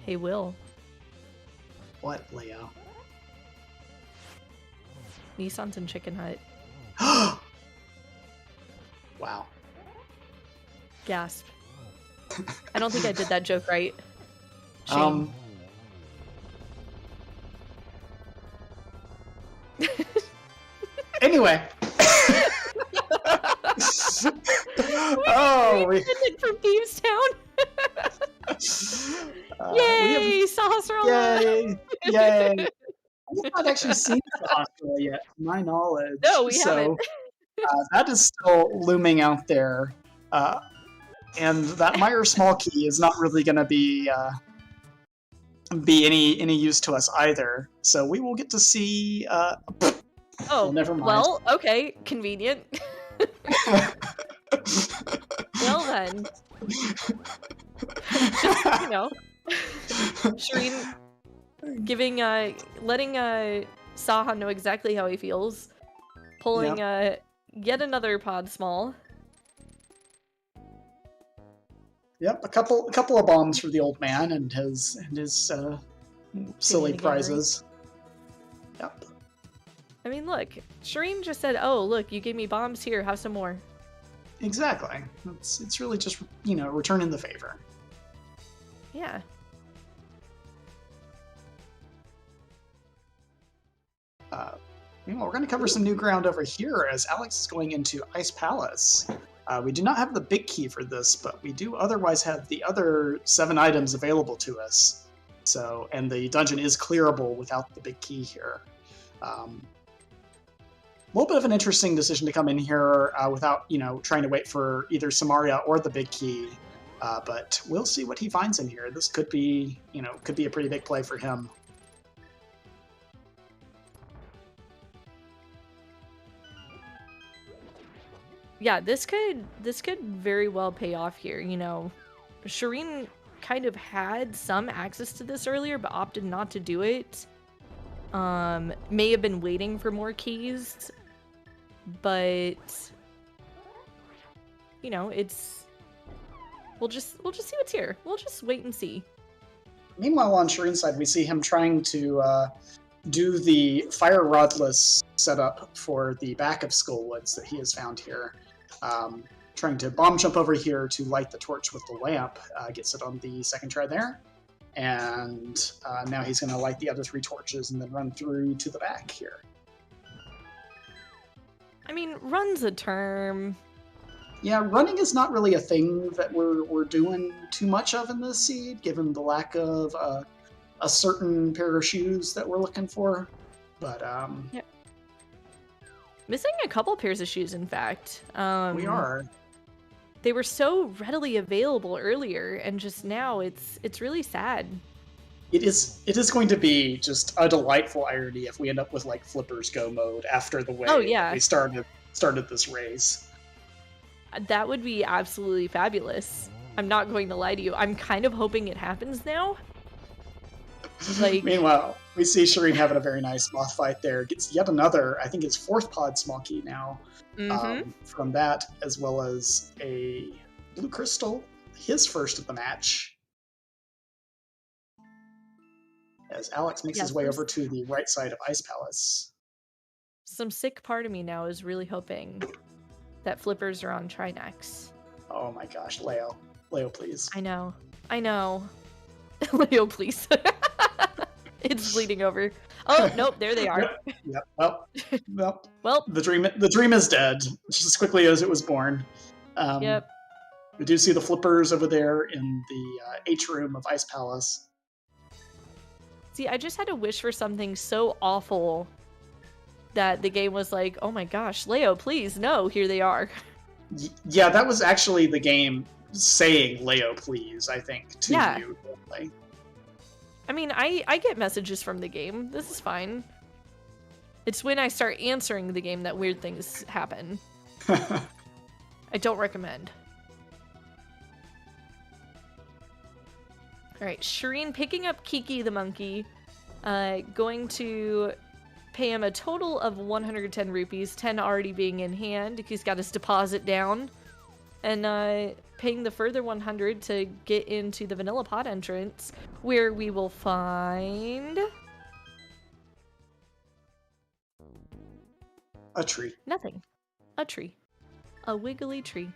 Hey, Will. What, Leo? Nisson's in Chicken Hut. Wow. Gasp. I don't think I did that joke right. Shame. Anyway. We from Thieves Town. Yay, Sahasrahla! Yay! I've not actually seen Sahasrahla yet, to my knowledge. No, we haven't. That is still looming out there, and that Mire Small Key is not really going to be any use to us either. So we will get to see. Oh, never mind. Well, okay, convenient. Well then. Just, Shareen letting Saha know exactly how he feels, pulling yet another pod small. Yep, a couple of bombs for the old man and his silly prizes. Yep. I mean, look, Shareen just said, "Oh, look, you gave me bombs here. Have some more." Exactly. It's really just returning the favor. Yeah. We're going to cover some new ground over here as Alex is going into Ice Palace. We do not have the big key for this, but we do otherwise have the other 7 items available to us. So, and the dungeon is clearable without the big key here. A little bit of an interesting decision to come in here without, trying to wait for either Samaria or the big key. But we'll see what he finds in here. This could be, a pretty big play for him. Yeah, this could very well pay off here. Shareen kind of had some access to this earlier, but opted not to do it. May have been waiting for more keys, but it's we'll just see what's here. We'll just wait and see. Meanwhile, on Shareen's side, we see him trying to do the fire rodless setup for the back of Skullwoods that he has found here. Trying to bomb jump over here to light the torch with the lamp, gets it on the second try there. And now he's going to light the other 3 torches and then run through to the back here. I mean, run's a term. Yeah, running is not really a thing that we're doing too much of in this seed, given the lack of a certain pair of shoes that we're looking for. But Yep. Missing a couple pairs of shoes, in fact. we are. They were so readily available earlier, and just now it's really sad. It is going to be just a delightful irony if we end up with like Flippers Go mode after the way that we started this race. That would be absolutely fabulous. I'm not going to lie to you. I'm kind of hoping it happens now. Like, meanwhile, we see Shareen having a very nice moth fight there. Gets yet another, I think it's 4th pod small key now. From that, as well as a blue crystal, his first of the match. As Alex makes his way over to the right side of Ice Palace. Some sick part of me now is really hoping that Flippers are on Trinex. Oh my gosh, Leo. Leo, please. I know. Leo, please. It's bleeding over. Oh, nope, there they are. Yep. Well, the dream is dead, just as quickly as it was born. Yep. We do see the Flippers over there in the H room of Ice Palace. See, I just had to wish for something so awful that the game was like, oh my gosh, Leo, please, no, here they are. Yeah, that was actually the game saying, Leo, please, I think, to you. I mean, I get messages from the game. This is fine. It's when I start answering the game that weird things happen. I don't recommend. Alright, Shareen picking up Kiki the monkey. Going to pay him a total of 110 rupees, 10 already being in hand. He's got his deposit down. And paying the further 100 to get into the vanilla pot entrance, where we will find... a tree. Nothing. A tree. A wiggly tree.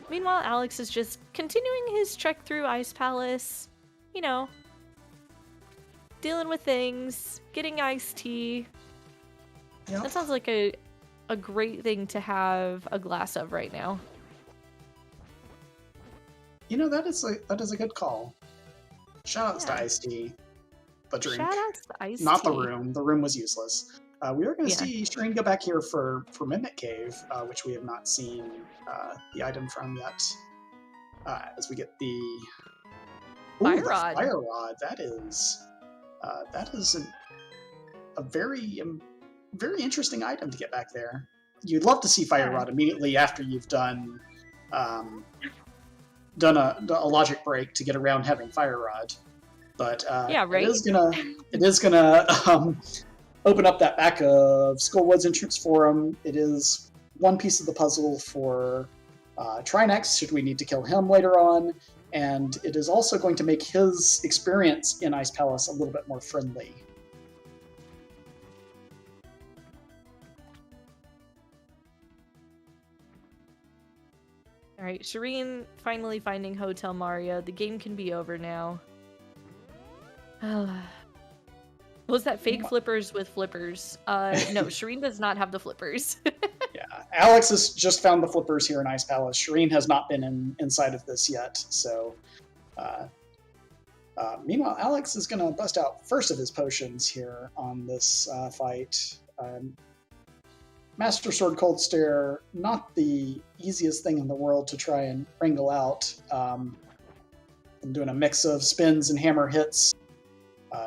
Meanwhile, Alex is just continuing his trek through Ice Palace. You know, dealing with things, getting iced tea. Yep. That sounds like a great thing to have a glass of right now. You know, that is a good call. Shoutouts to iced tea. The drink. Shoutouts to iced tea. Not the room. The room was useless. We are going to see Shareen go back here for Mimic Cave, which we have not seen the item from yet. As we get the Fire Rod. Fire Rod. That is a very interesting item to get back there. You'd love to see Fire Rod immediately after you've done a logic break to get around having Fire Rod. But it is gonna open up that back of Skullwood's entrance for him. It is one piece of the puzzle for Trinex, should we need to kill him later on, and it is also going to make his experience in Ice Palace a little bit more friendly. Alright, Shareen finally finding Hotel Mario. The game can be over now. Was that fake flippers with flippers? No, Shareen does not have the flippers. Yeah, Alex has just found the flippers here in Ice Palace. Shareen has not been inside of this yet, so... meanwhile, Alex is going to bust out first of his potions here on this fight. Master Sword Cold Stare, not the easiest thing in the world to try and wrangle out. I'm doing a mix of spins and hammer hits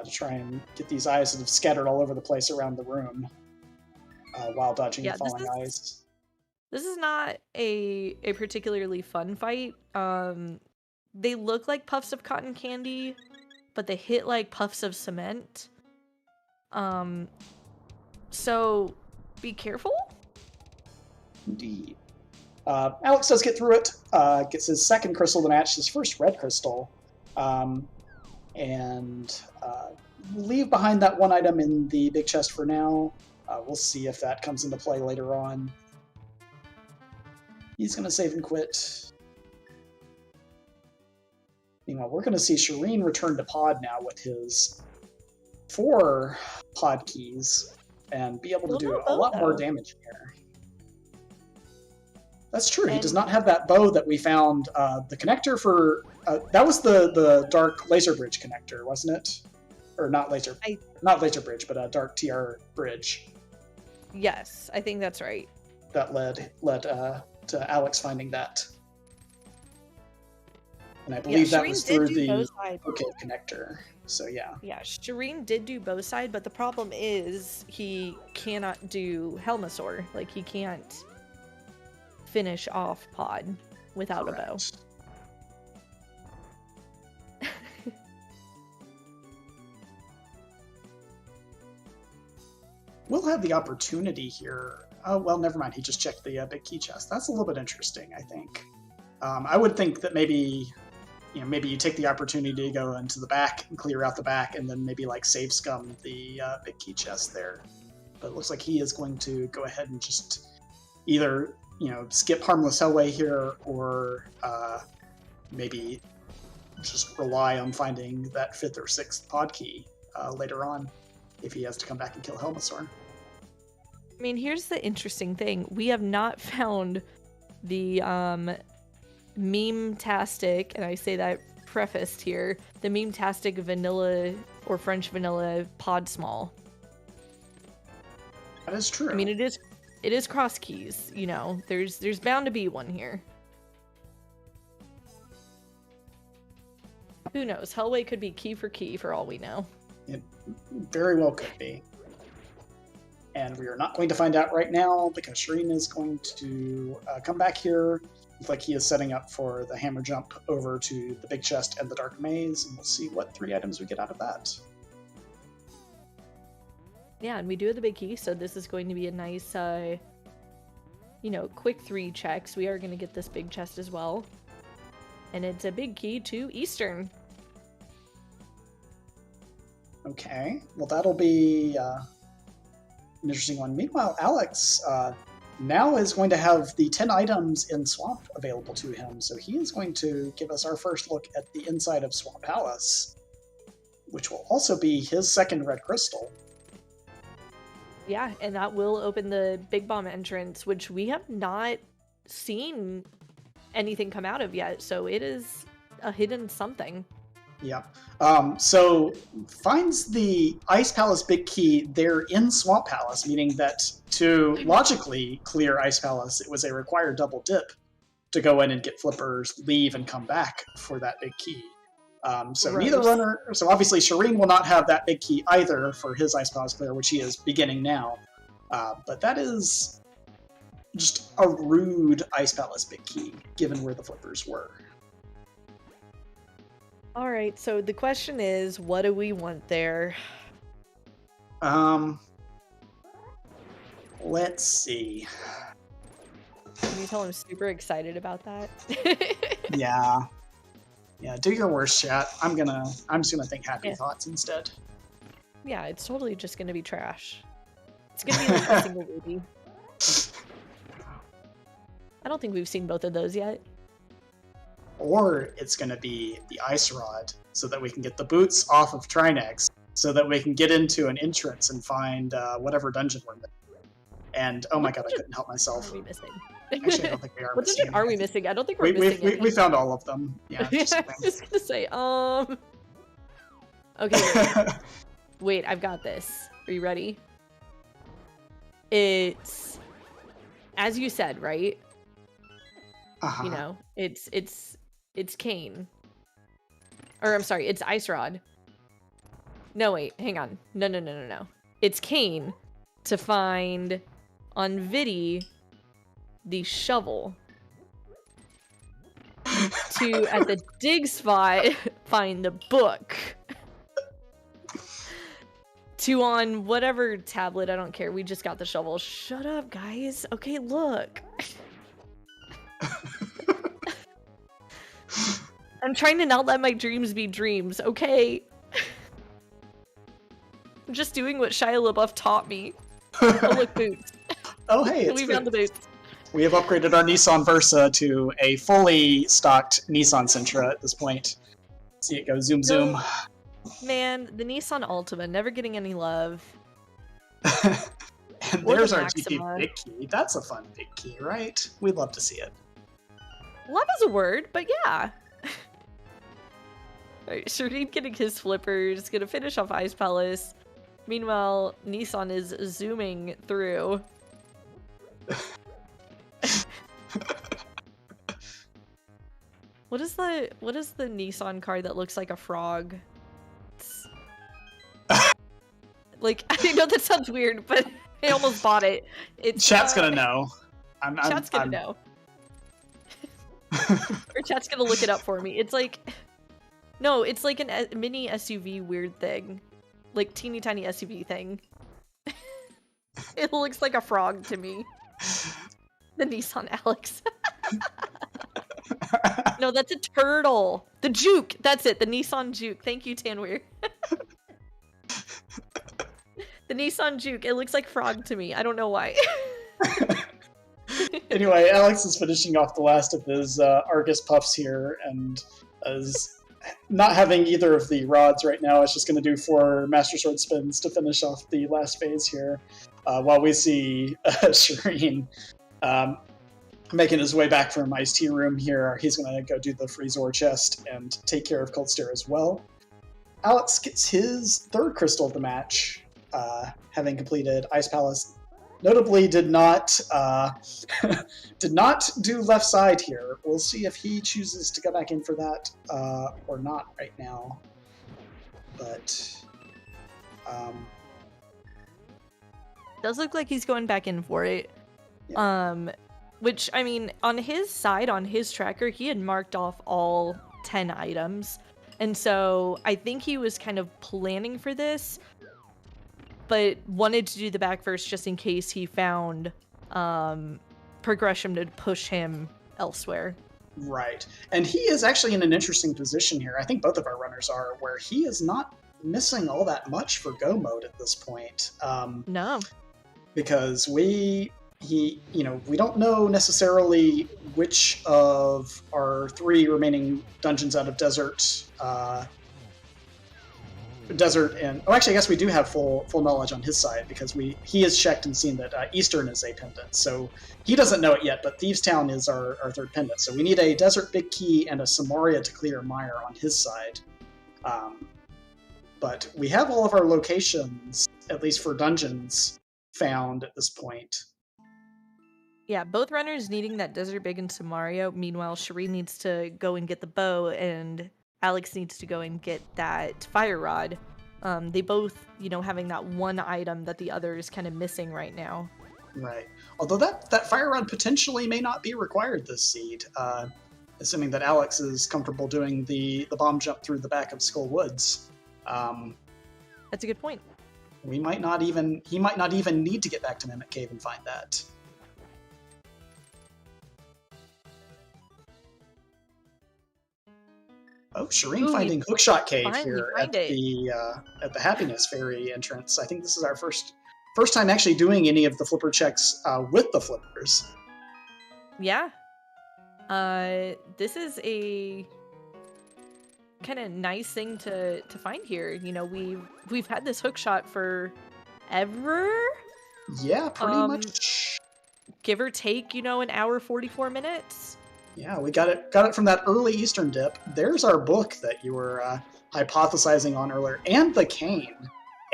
to try and get these eyes that have scattered all over the place around the room while dodging the falling eyes. This is not a particularly fun fight. They look like puffs of cotton candy, but they hit like puffs of cement. So be careful. Indeed. Alex does get through it, gets his second crystal to match his first red crystal, and leave behind that one item in the big chest for now. We'll see if that comes into play later on. He's going to save and quit. Meanwhile, we're going to see Shareen return to pod now with his 4 pod keys and be able to do a lot more damage here. That's true. He does not have that bow that we found. The connector for that was the dark laser bridge connector, wasn't it? Or not laser bridge, but a dark TR bridge. Yes, I think that's right. That led to Alex finding that, and I believe that was through the connector. So yeah. Yeah, Shareen did do bow side, but the problem is he cannot do Helmasaur. Like, he can't finish off pod without a bow. We'll have the opportunity here. Oh, well, never mind. He just checked the big key chest. That's a little bit interesting, I think. I would think that maybe you take the opportunity to go into the back and clear out the back, and then maybe like save scum the big key chest there. But it looks like he is going to go ahead and just either skip Harmless Hellway here, or maybe just rely on finding that 5th or 6th pod key later on if he has to come back and kill Helmasaur. I mean, here's the interesting thing. We have not found the meme-tastic, and I say that prefaced here, the meme-tastic vanilla or French vanilla pod small. That is true. I mean, it is Crosskeys, there's bound to be one here. Who knows? Hellway could be key for all we know. It very well could be. And we are not going to find out right now because Shareen is going to come back here. Looks like he is setting up for the hammer jump over to the big chest and the dark maze, and we'll see what 3 items we get out of that. Yeah, and we do have the big key, so this is going to be a nice, quick 3 checks. We are going to get this big chest as well. And it's a big key to Eastern. Okay, well that'll be an interesting one. Meanwhile, Alex now is going to have the 10 items in Swamp available to him, so he is going to give us our first look at the inside of Swamp Palace, which will also be his 2nd red crystal. Yeah, and that will open the Big Bomb entrance, which we have not seen anything come out of yet, so it is a hidden something. Yeah. So finds the Ice Palace big key there in Swamp Palace, meaning that to logically clear Ice Palace, it was a required double dip to go in and get flippers, leave, and come back for that big key. So neither runner, so obviously Shareen will not have that big key either for his Ice Palace clear, which he is beginning now. But that is just a rude Ice Palace big key, given where the flippers were. All right, so the question is, what do we want there? Let's see. Can you tell I'm super excited about that? Yeah, do your worst, chat. I'm just gonna think happy thoughts instead. Yeah, it's totally just gonna be trash. It's gonna be like a single movie. I don't think we've seen both of those yet. Or it's going to be the ice rod, so that we can get the boots off of Trinex, so that we can get into an entrance and find whatever dungeon we're missing. And oh my god, I couldn't help myself. Are we missing? Actually, I don't think we are what missing. What dungeon are we missing? I don't think we're missing. We found all of them. Yeah. I was just gonna say, Okay. Wait, I've got this. Are you ready? It's, as you said, right? Uh-huh. It's Kane. Or I'm sorry, it's Ice Rod. No, wait, hang on. No. It's Kane to find on Vidi the shovel. To, at the dig spot, find the book. To on whatever tablet, I don't care. We just got the shovel. Shut up, guys. Okay, look. I'm trying to not let my dreams be dreams, okay? I'm just doing what Shia LaBeouf taught me. Oh, look, boots. Oh, hey, it's we found the boots. We have upgraded our Nissan Versa to a fully stocked Nissan Sentra at this point. See it go zoom. Man, the Nissan Altima never getting any love. And Or the there's our Maxima. GT big key. That's a fun big key, right? We'd love to see it. Love is a word, but yeah. Alright, Shareen getting his flippers, gonna finish off Ice Palace. Meanwhile, Nissan is zooming through. What is the Nissan car that looks like a frog? It's... like, I know that sounds weird, but I almost bought it. It's Chat's gonna know. Chat's gonna know. Or Chat's gonna look it up for me. It's like... No, it's like a mini SUV weird thing. Like, teeny tiny SUV thing. It looks like a frog to me. The Nissan Alex. No, that's a turtle. The Juke. That's it. The Nissan Juke. Thank you, Tanweer. The Nissan Juke. It looks like frog to me. I don't know why. Anyway, Alex is finishing off the last of his Argus puffs here, and is not having either of the rods right now. It's just going to do 4 Master Sword spins to finish off the last phase here, while we see Shareen making his way back from Ice Tea Room here. He's going to go do the Freeze Ore chest and take care of Cold Stare as well. Alex gets his 3rd crystal of the match, having completed Ice Palace. Notably, did not do left side here. We'll see if he chooses to go back in for that or not right now. But Does look like he's going back in for it. Yeah. Which, I mean, on his side, on his tracker, he had marked off all 10 items. And so I think he was kind of planning for this, but wanted to do the back first just in case he found progression to push him elsewhere. Right. And he is actually in an interesting position here. I think both of our runners are, where he is not missing all that much for go mode at this point. No. Because we don't know necessarily which of our 3 remaining dungeons out of Desert and actually I guess we do have full knowledge on his side, because he has checked and seen that Eastern is a pendant, so he doesn't know it yet, but Thieves Town is our 3rd pendant, so we need a Desert Big Key and a Samaria to clear Mire on his side. But we have all of our locations, at least for dungeons, found at this point. Yeah, both runners needing that Desert Big and Samaria. Meanwhile, Shareen needs to go and get the bow, and Alex needs to go and get that fire rod. They both, having that one item that the other is kind of missing right now. Right. Although that fire rod potentially may not be required this seed, assuming that Alex is comfortable doing the bomb jump through the back of Skull Woods. That's a good point. He might not even need to get back to Mimic Cave and find that. Oh, Shareen finding Hookshot Cave here at the Happiness Fairy entrance. I think this is our first time actually doing any of the flipper checks with the flippers. Yeah. This is a kind of nice thing to find here. We've had this hookshot for ever. Yeah, pretty much. Give or take, an hour 44 minutes. Yeah, we got it from that early Eastern dip. There's our book that you were hypothesizing on earlier, and the cane,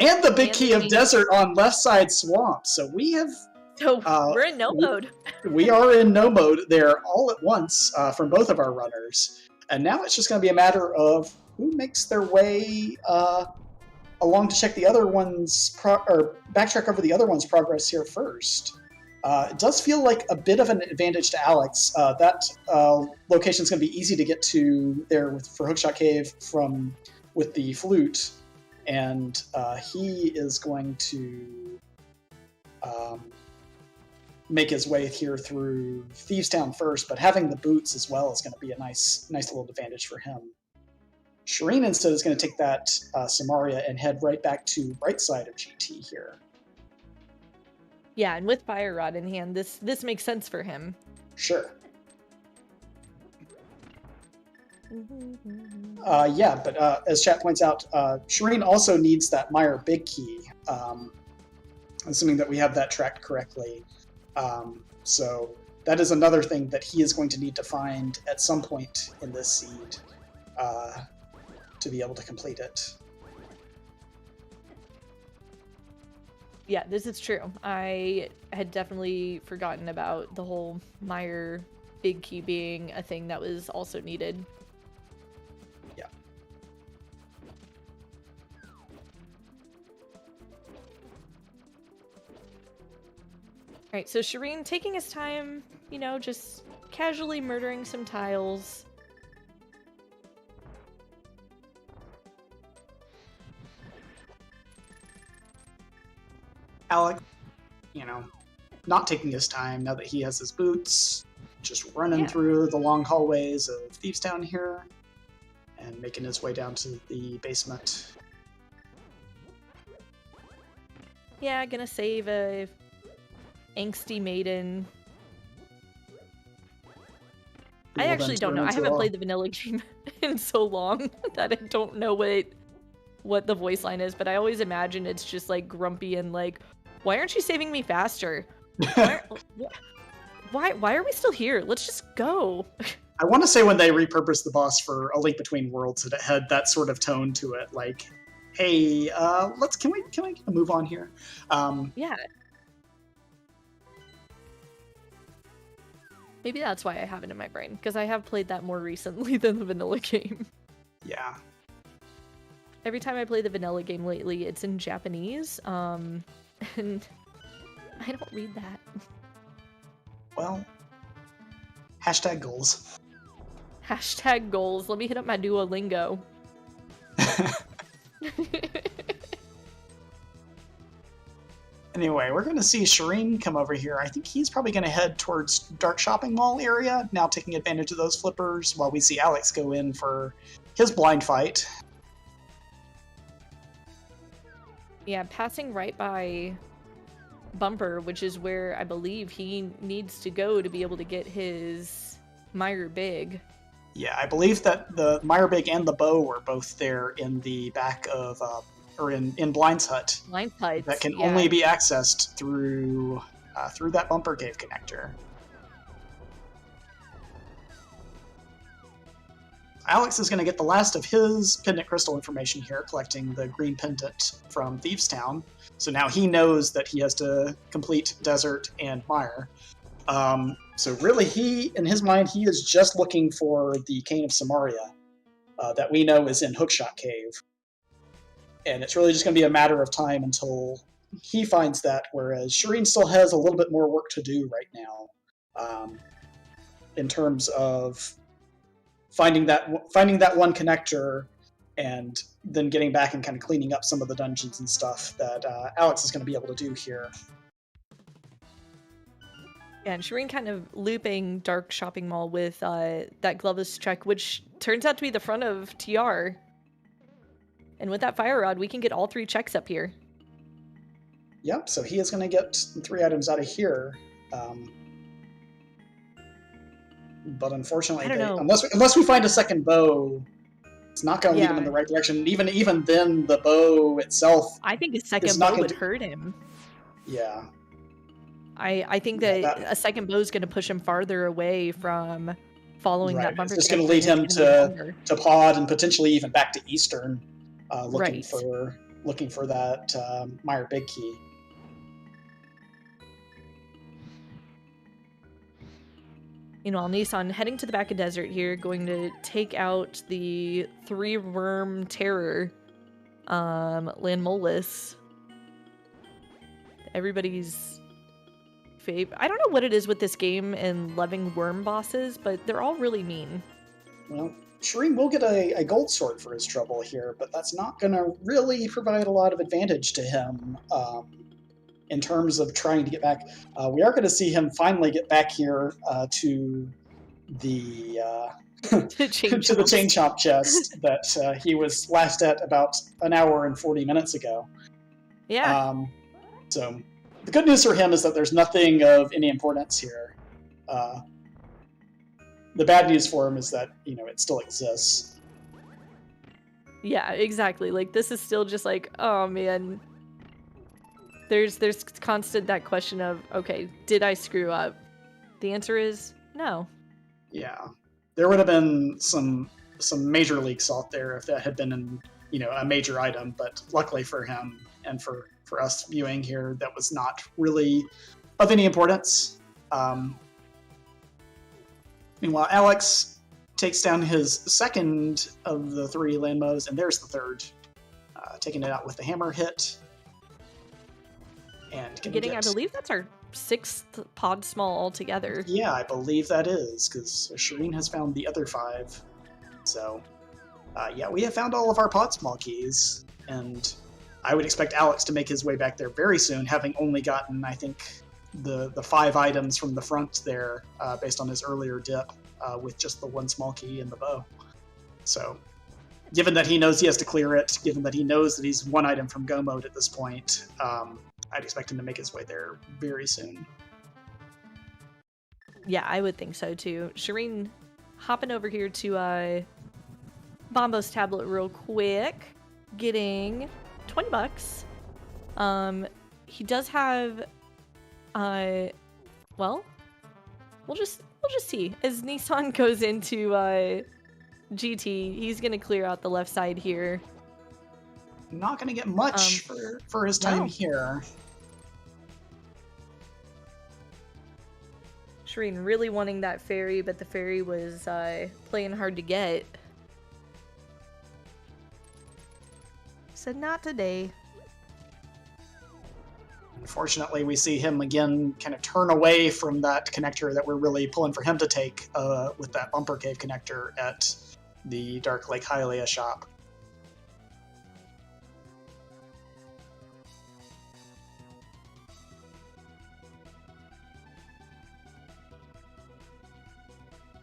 and the big key of desert on left side swamp. So we have. So we're in no mode. We are in no mode there all at once from both of our runners, and now it's just going to be a matter of who makes their way along to check the other one's or backtrack over the other one's progress here first. It does feel like a bit of an advantage to Alex. That location is going to be easy to get to there for Hookshot Cave with the flute, and he is going to make his way here through Thieves Town first, but having the boots as well is going to be a nice little advantage for him. Shareen instead is going to take that Samaria and head right back to right side of GT here. Yeah, and with Fire Rod in hand, this makes sense for him. Sure. Yeah, but as chat points out, Shareen also needs that Meyer Big Key, assuming that we have that tracked correctly. So that is another thing that he is going to need to find at some point in this seed to be able to complete it. Yeah, this is true. I had definitely forgotten about the whole Meyer Big Key being a thing that was also needed. Yeah. Alright, so Shareen taking his time, you know, just casually murdering some tiles. Alex, you know, not taking his time now that he has his boots, just running through the long hallways of Thieves Town here and making his way down to the basement. Yeah, gonna save a angsty maiden. I actually don't know. I haven't played the vanilla game in so long that I don't know what the voice line is, but I always imagine it's just like grumpy and like, why aren't you saving me faster? Why are we still here? Let's just go. I want to say when they repurposed the boss for A Link Between Worlds, it had that sort of tone to it, like, hey, can we get a move on here? Yeah. Maybe that's why I have it in my brain, because I have played that more recently than the vanilla game. Yeah. Every time I play the vanilla game lately, it's in Japanese, and I don't read that. Well, hashtag goals. Hashtag goals. Let me hit up my Duolingo. Anyway, we're going to see Shareen come over here. I think he's probably going to head towards Dark Shopping Mall area, now taking advantage of those flippers, while we see Alex go in for his blind fight. Yeah, passing right by Bumper, which is where I believe he needs to go to be able to get his Meyer Big. Yeah, I believe that the Meyer Big and the bow were both there in the back of, or in Blind's hut. Blind's hut. That can only be accessed through that Bumper Cave connector. Alex is going to get the last of his pendant crystal information here, collecting the green pendant from Thieves Town. So now he knows that he has to complete Desert and Mire. So really, in his mind, he is just looking for the Cane of Samaria that we know is in Hookshot Cave. And it's really just going to be a matter of time until he finds that, whereas Shareen still has a little bit more work to do right now in terms of finding that one connector and then getting back and kind of cleaning up some of the dungeons and stuff that Alex is going to be able to do here. Yeah, and Shareen kind of looping Dark Shopping Mall with that Gloveless check, which turns out to be the front of TR. And with that Fire Rod, we can get all 3 checks up here. Yep, so he is going to get 3 items out of here. But unfortunately, unless we find a second bow, it's not going to lead him in the right direction. Even then, the bow itself, I think a second bow would hurt him. Yeah. I think that a second bow is going to push him farther away from following that bumper. It's just going to lead him to Pod and potentially even back to Eastern, looking for that Meyer Big Key. Meanwhile, Nissan heading to the back of Desert here, going to take out the 3-worm terror, Landmolus. Everybody's fave. I don't know what it is with this game and loving worm bosses, but they're all really mean. Well, Shareen will get a gold sword for his trouble here, but that's not going to really provide a lot of advantage to him in terms of trying to get back. We are going to see him finally get back here to the chain chomp chest that he was last at about an hour and 40 minutes ago. Yeah. So the good news for him is that there's nothing of any importance here. the bad news for him is that, you know, it still exists. Yeah, exactly. Like, this is still just like, oh man. There's constant that question of, okay, did I screw up? The answer is no. Yeah. There would have been some major leaks out there if that had been a major item, but luckily for him and for us viewing here, that was not really of any importance. Meanwhile, Alex takes down his second of the 3 Landmos, and there's the third, taking it out with the hammer hit. And I believe that's our 6th pod small altogether. Yeah, I believe that is, because Shareen has found the other 5. So, yeah, we have found all of our pod small keys, and I would expect Alex to make his way back there very soon, having only gotten, I think, the 5 items from the front there, based on his earlier dip, with just the 1 small key and the bow. So, given that he knows he has to clear it, given that he knows that he's 1 item from go mode at this point, I'd expect him to make his way there very soon. Yeah, I would think so too. Shareen, hopping over here to Bombo's tablet real quick, getting $20. He does have well, we'll just see. As Nissan goes into GT, he's gonna clear out the left side here. Not gonna get much for his time here. Shareen really wanting that fairy, but the fairy was playing hard to get. Said not today. Unfortunately, we see him again kind of turn away from that connector that we're really pulling for him to take with that bumper cave connector at the Dark Lake Hylia shop.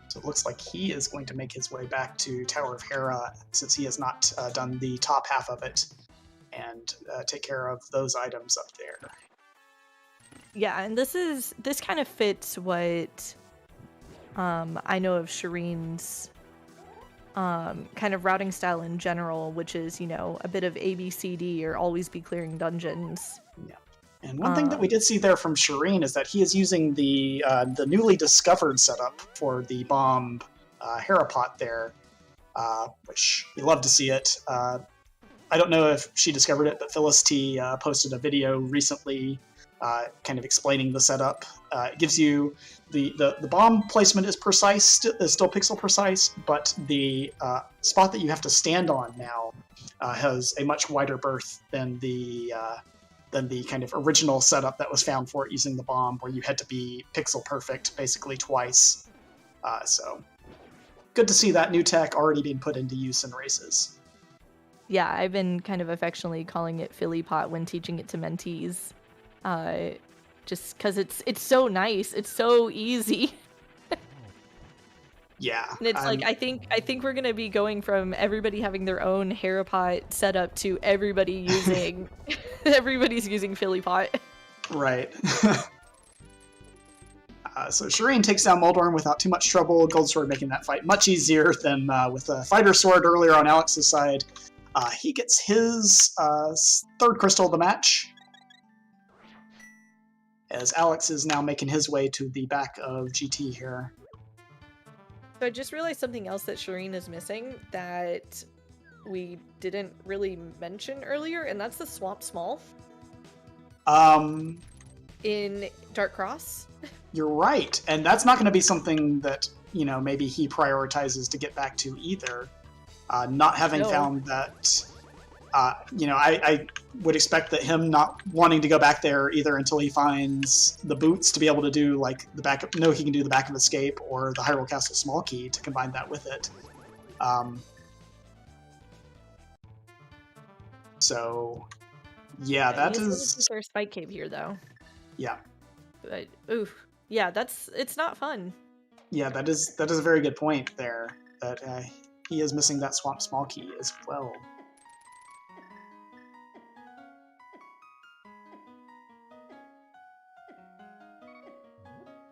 So it looks like he is going to make his way back to Tower of Hera, since he has not done the top half of it, and take care of those items up there. Yeah, and this kind of fits what I know of Shareen's kind of routing style in general, which is, you know, a bit of ABCD or always be clearing dungeons. Yeah. And one thing that we did see there from Shareen is that he is using the newly discovered setup for the bomb Hera pot there, which we love to see it. I don't know if she discovered it, but Phyllis T posted a video recently kind of explaining the setup. It gives you the bomb placement is precise, is still pixel precise, but the spot that you have to stand on now has a much wider berth than the kind of original setup that was found for it using the bomb, where you had to be pixel perfect basically twice. So good to see that new tech already being put into use in races. Yeah, I've been kind of affectionately calling it Philly pot when teaching it to mentees. Just because it's so nice, it's so easy. Yeah, and it's like I think we're gonna be going from everybody having their own Hera pot setup to everybody using everybody's using Philly pot. Right. So Shareen takes down Moldorm without too much trouble. Goldsword making that fight much easier than with a Fighter Sword earlier on Alex's side. He gets his 3rd crystal of the match, as Alex is now making his way to the back of GT here. So I just realized something else that Shareen is missing that we didn't really mention earlier, and that's the Swamp Small. In Dark Cross. You're right, and that's not going to be something that, you know, maybe he prioritizes to get back to either. Not having found that, you know, I would expect that him not wanting to go back there either until he finds the boots to be able to do like the back. No, he can do the back of escape or the Hyrule Castle small key to combine that with it. So, yeah, that is Our Spike Cave here, though. Yeah. But oof, yeah, it's not fun. Yeah, that is a very good point there. That he is missing that Swamp Small key as well.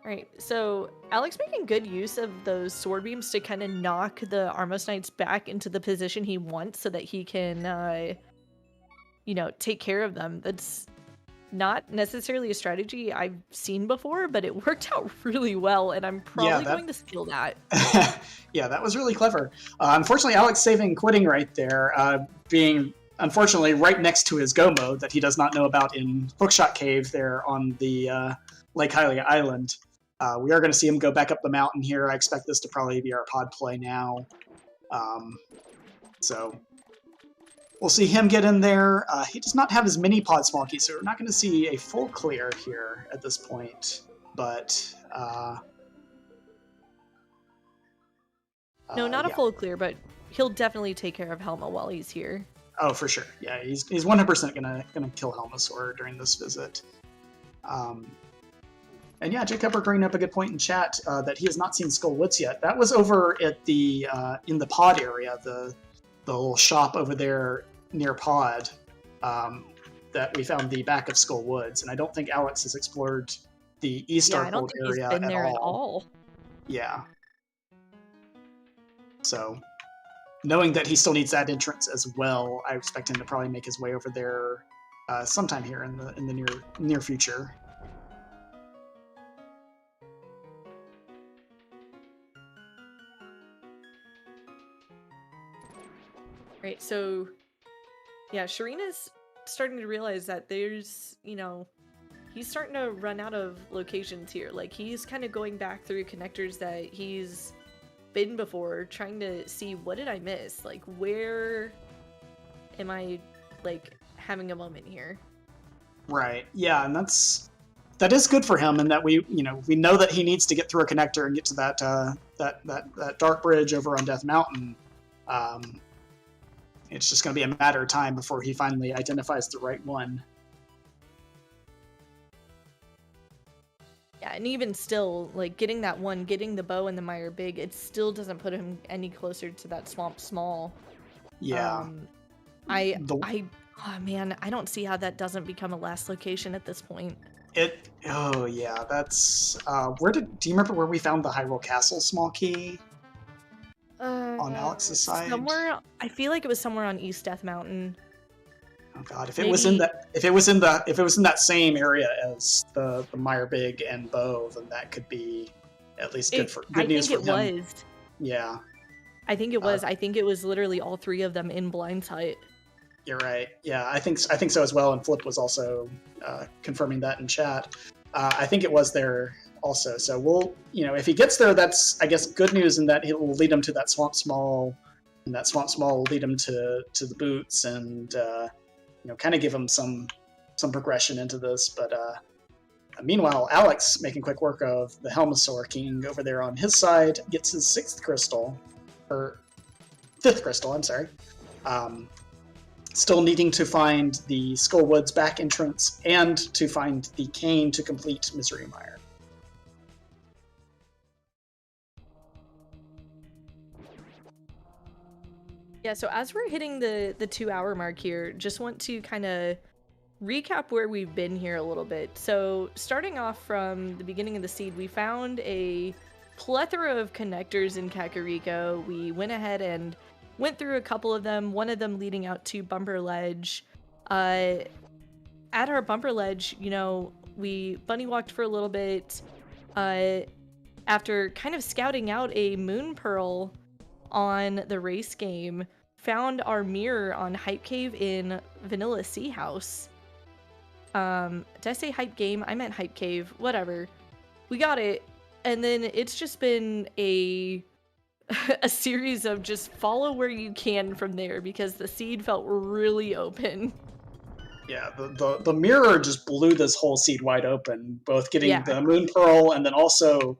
Right, so Alex making good use of those sword beams to kind of knock the Armos Knights back into the position he wants so that he can, take care of them. That's not necessarily a strategy I've seen before, but it worked out really well, and I'm probably going to steal that. Yeah, that was really clever. Unfortunately, Alex saving quitting right there, being unfortunately right next to his go mode that he does not know about in Hookshot Cave there on the Lake Hylia Island. We are going to see him go back up the mountain here. I expect this to probably be our pod play now. So we'll see him get in there. He does not have as many pod small keys, so we're not going to see a full clear here at this point. But no, not a full clear, but he'll definitely take care of Helma while he's here. Oh, for sure. Yeah, he's 100% gonna kill Helmasaur during this visit. And yeah, Jacob are bringing up a good point in chat that he has not seen Skull Woods yet. That was over at the in the pod area, the little shop over there near pod that we found the back of Skull Woods. And I don't think Alex has explored the East Darkwood area he's been there at all. Yeah. So, knowing that he still needs that entrance as well, I expect him to probably make his way over there sometime here in the near future. Right, so yeah, Shareen is starting to realize that there's, he's starting to run out of locations here. Like, he's kind of going back through connectors that he's been before, trying to see, what did I miss? Like, where am I, like, having a moment here? Right, yeah, and that is good for him in that we know that he needs to get through a connector and get to that dark bridge over on Death Mountain. It's just going to be a matter of time before he finally identifies the right one. Yeah, and even still, like, getting the bow and the Mire Big, it still doesn't put him any closer to that Swamp Small. Yeah. Oh man, I don't see how that doesn't become a last location at this point. Oh yeah, that's do you remember where we found the Hyrule Castle small key? On Alex's side? Somewhere, I feel like it was somewhere on East Death Mountain. Oh god, if it was in that same area as the Mire Big and Bow, then that could be at least good news for him. I think it was. Yeah. I think it was. I think it was literally all three of them in blind sight. You're right. Yeah, I think so as well. And Flip was also confirming that in chat. I think it was there also. So we'll, if he gets there, that's, I guess, good news in that it will lead him to that Swamp Small, and that Swamp Small will lead him to the boots and, kind of give him some progression into this. But meanwhile, Alex, making quick work of the Helmasaur King over there on his side, gets his 5th crystal. I'm sorry. Still needing to find the Skull Woods back entrance and to find the cane to complete Misery Mire. Yeah, so as we're hitting the 2-hour mark here, just want to kind of recap where we've been here a little bit. So starting off from the beginning of the seed, we found a plethora of connectors in Kakariko. We went ahead and went through a couple of them, one of them leading out to Bumper Ledge. At our Bumper Ledge, we bunny walked for a little bit. After kind of scouting out a Moon Pearl on the race game, found our mirror on Hype Cave in Vanilla Sea House. Did I say Hype Game? I meant Hype Cave. Whatever. We got it, and then it's just been a series of just follow where you can from there because the seed felt really open. Yeah, the mirror just blew this whole seed wide open, both getting the Moon Pearl and then also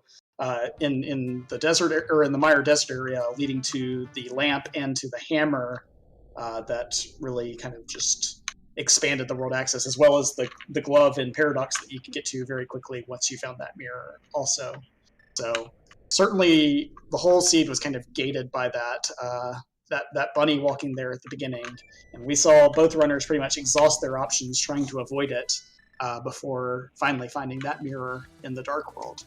in the desert or in the Mire Desert area, leading to the lamp and to the hammer that really kind of just expanded the world access, as well as the glove in Paradox that you could get to very quickly once you found that mirror also. So certainly the whole seed was kind of gated by that bunny walking there at the beginning, and we saw both runners pretty much exhaust their options trying to avoid it before finally finding that mirror in the Dark World.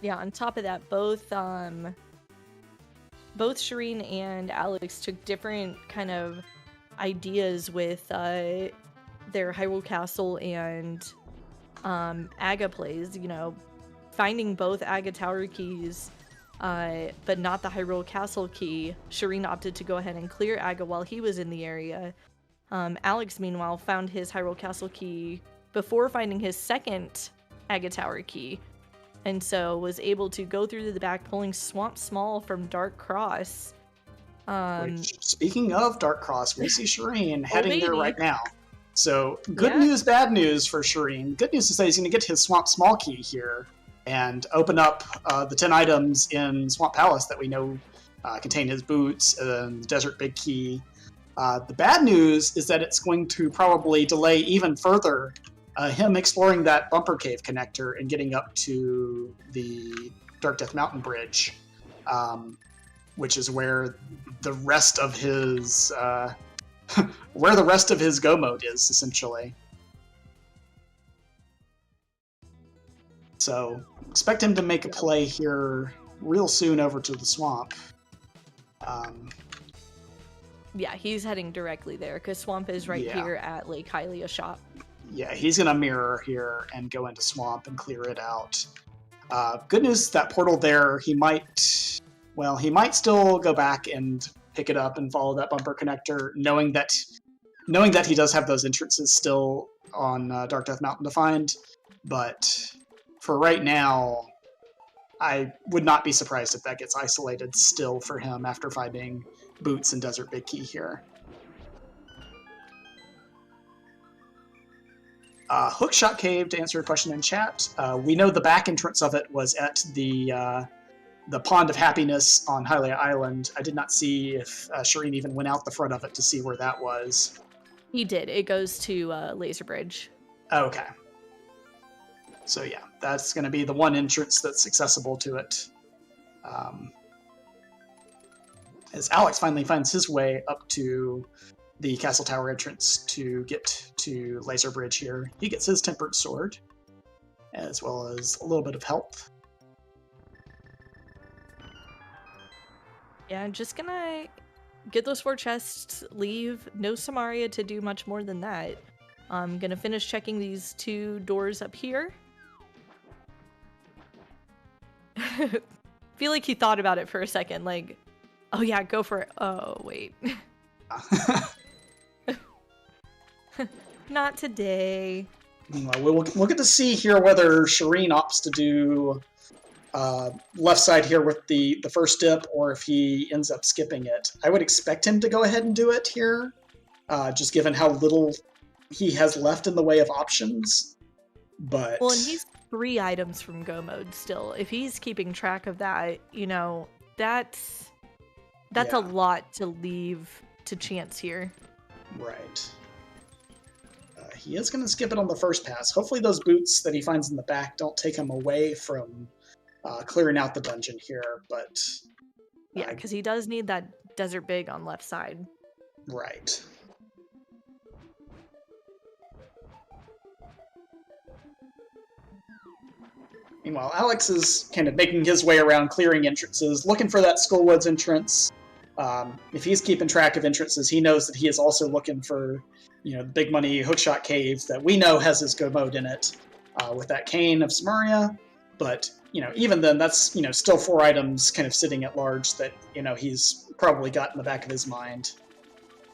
Yeah, on top of that, both Shareen and Alex took different kind of ideas with their Hyrule Castle and Aga plays, you know, finding both Aga Tower keys, but not the Hyrule Castle key. Shareen opted to go ahead and clear Aga while he was in the area. Alex, meanwhile, found his Hyrule Castle key before finding his second Aga Tower key, and so was able to go through the back, pulling Swamp Small from Dark Cross. Which, speaking of Dark Cross, we see Shareen heading there right now. So, good Yeah. news, bad news for Shareen. Good news is that he's going to get his Swamp Small key here and open up the 10 items in Swamp Palace that we know contain his boots and the Desert Big Key. The bad news is that it's going to probably delay even further him exploring that Bumper Cave connector and getting up to the Dark Death Mountain Bridge, which is where the rest of his go mode is, essentially. So expect him to make a play here real soon over to the swamp. Yeah, he's heading directly there because Swamp is right here at Lake Hylia shop. Yeah, he's gonna mirror here and go into Swamp and clear it out. Good news, that portal there, he might still go back and pick it up and follow that bumper connector, knowing that he does have those entrances still on Dark Death Mountain to find. But for right now, I would not be surprised if that gets isolated still for him after finding Boots and Desert Big Key here. Hookshot Cave, to answer a question in chat, we know the back entrance of it was at the Pond of Happiness on Hylia Island. I did not see if Shareen even went out the front of it to see where that was. He did. It goes to Laser Bridge. Okay. So yeah, that's going to be the one entrance that's accessible to it. As Alex finally finds his way up to the Castle Tower entrance to get to Laser Bridge here, he gets his Tempered Sword, as well as a little bit of health. Yeah, I'm just gonna get those 4 chests, leave. No Samaria to do much more than that. I'm gonna finish checking these 2 doors up here. Feel like he thought about it for a second, like, oh yeah, go for it. Oh, wait. Not today. We'll get to see here whether Shareen opts to do left side here with the first dip, or if he ends up skipping it. I would expect him to go ahead and do it here, just given how little he has left in the way of options. But Well, and he's 3 items from go mode still. If he's keeping track of that, you know, that's a lot to leave to chance here. Right. He is going to skip it on the first pass. Hopefully those boots that he finds in the back don't take him away from clearing out the dungeon here, but... Yeah, because he does need that Desert Big on left side. Right. Meanwhile, Alex is kind of making his way around clearing entrances, looking for that Skullwoods entrance. If he's keeping track of entrances, he knows that he is also looking for, the big money Hookshot Cave that we know has his go mode in it, with that Cane of Samaria. But, even then, that's, still 4 items kind of sitting at large that, he's probably got in the back of his mind.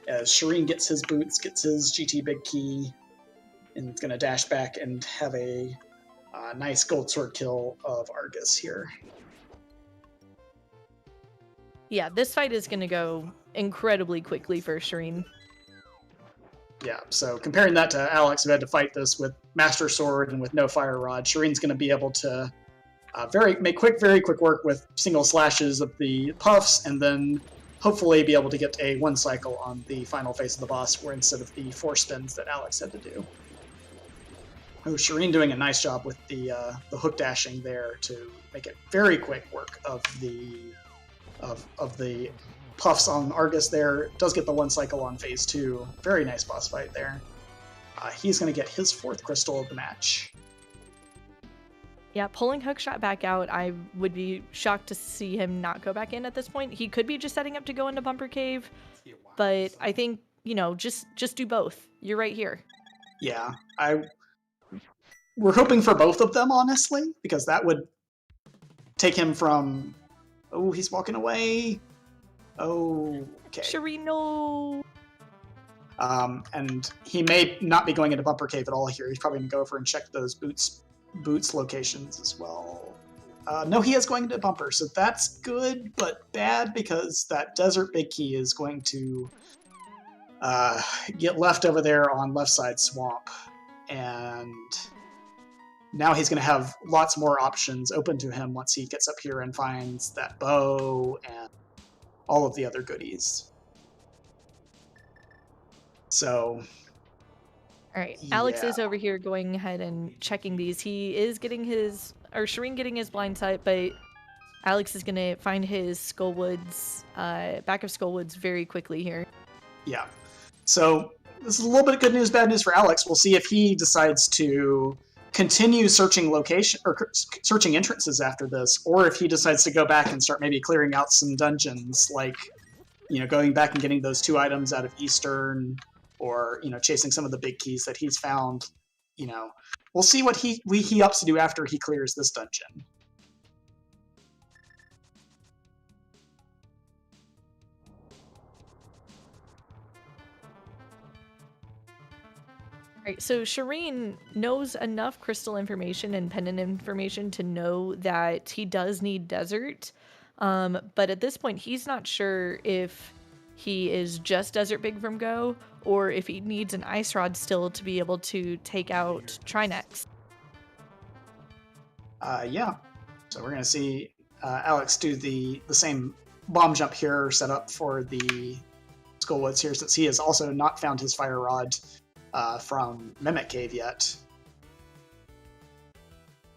As Shareen gets his boots, gets his GT Big Key, and is going to dash back and have a nice gold sword kill of Argus here. Yeah, this fight is going to go incredibly quickly for Shareen. Yeah, so comparing that to Alex, who had to fight this with Master Sword and with no Fire Rod, Shareen's going to be able to make very quick work with single slashes of the puffs, and then hopefully be able to get a 1 cycle on the final phase of the boss, where instead of the 4 spins that Alex had to do. Oh, Shareen doing a nice job with the hook dashing there to make it very quick work of the puffs on Argus there. Does get the 1 cycle on phase 2. Very nice boss fight there. He's going to get his 4th crystal of the match. Yeah, pulling Hookshot back out, I would be shocked to see him not go back in at this point. He could be just setting up to go into Bumper Cave, but I think, you know, just do both. You're right here. Yeah, we're hoping for both of them, honestly, because that would take him from... Oh, he's walking away. Oh, okay. Shareen, no. And he may not be going into Bumper Cave at all here. He's probably going to go over and check those boots locations as well. No, he is going into Bumper, so that's good, but bad because that Desert Big Key is going to get left over there on left side swamp. And now he's going to have lots more options open to him once he gets up here and finds that bow and all of the other goodies. So... All right, Alex is over here going ahead and checking these. He is getting his, or Shareen getting his blind sight, but Alex is going to find his Skullwoods, back of Skullwoods very quickly here. Yeah. So this is a little bit of good news, bad news for Alex. We'll see if he decides to continue searching location or searching entrances after this, or if he decides to go back and start maybe clearing out some dungeons, like, you know, going back and getting those 2 items out of Eastern, or, you know, chasing some of the big keys that he's found. You know, we'll see what he opts to do after he clears this dungeon. Right, so Shareen knows enough crystal information and pendant information to know that he does need desert, but at this point he's not sure if he is just Desert Big from Go or if he needs an ice rod still to be able to take out Trinex. Yeah, so we're gonna see Alex do the same bomb jump here set up for the Skullwoods here, since he has also not found his fire rod from Mimic Cave yet.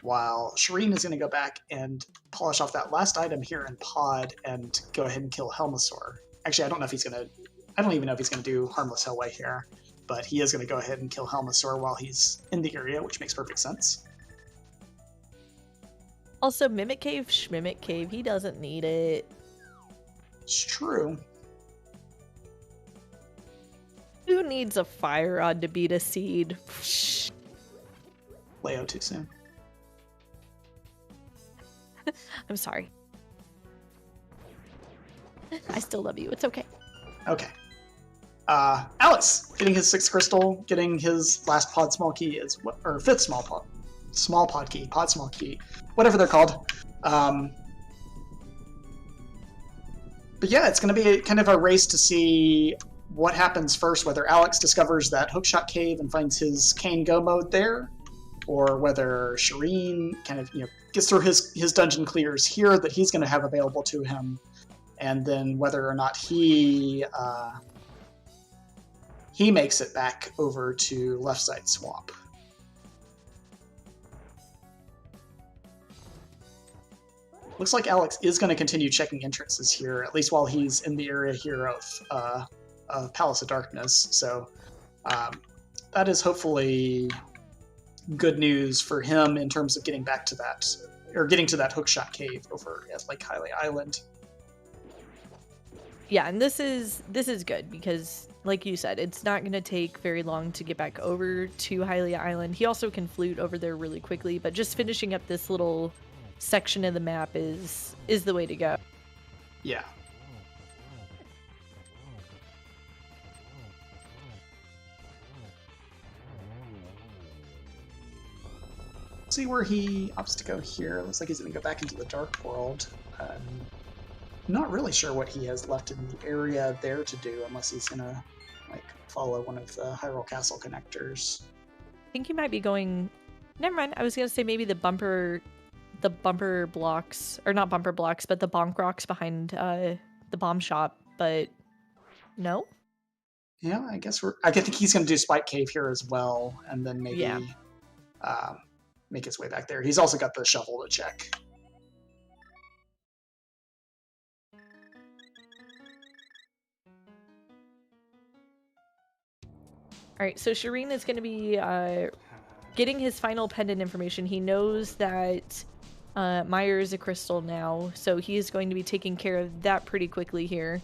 While Shareen is going to go back and polish off that last item here in Pod and go ahead and kill Helmasaur. Actually, I don't even know if he's going to do Harmless Hellway here, but he is going to go ahead and kill Helmasaur while he's in the area, which makes perfect sense. Also, Mimic Cave, Schmimic Cave, he doesn't need it. It's true. Who needs a fire rod to beat a seed? Leo too soon. I'm sorry. I still love you. It's okay. Okay. Alex, getting his 6th crystal, getting his last pod small key, or 5th small pod key, pod small key, whatever they're called. But yeah, it's going to be kind of a race to see what happens first, whether Alex discovers that Hookshot Cave and finds his Cane Go mode there, or whether Shareen kind of, you know, gets through his dungeon clears here that he's going to have available to him, and then whether or not he makes it back over to Left Side Swamp. Looks like Alex is going to continue checking entrances here, at least while he's in the area here of Palace of Darkness. So that is hopefully good news for him in terms of getting back to that, or getting to that Hookshot Cave over at Lake Hylia Island. Yeah, and this is good because, like you said, it's not going to take very long to get back over to Hylia Island. He also can flute over there really quickly, but just finishing up this little section of the map is the way to go. Yeah. See where he opts to go here. Looks like he's going to go back into the Dark World. Not really sure what he has left in the area there to do, unless he's going to like follow one of the Hyrule Castle connectors. I think he might be going... Never mind. I was going to say maybe the bumper blocks, or not bumper blocks, but the bonk rocks behind the bomb shop, but no? Yeah, I think he's going to do Spike Cave here as well, and then maybe make his way back there. He's also got the shovel to check. All right, so Shareen is going to be getting his final pendant information. He knows that Meyer is a crystal now, so he is going to be taking care of that pretty quickly here.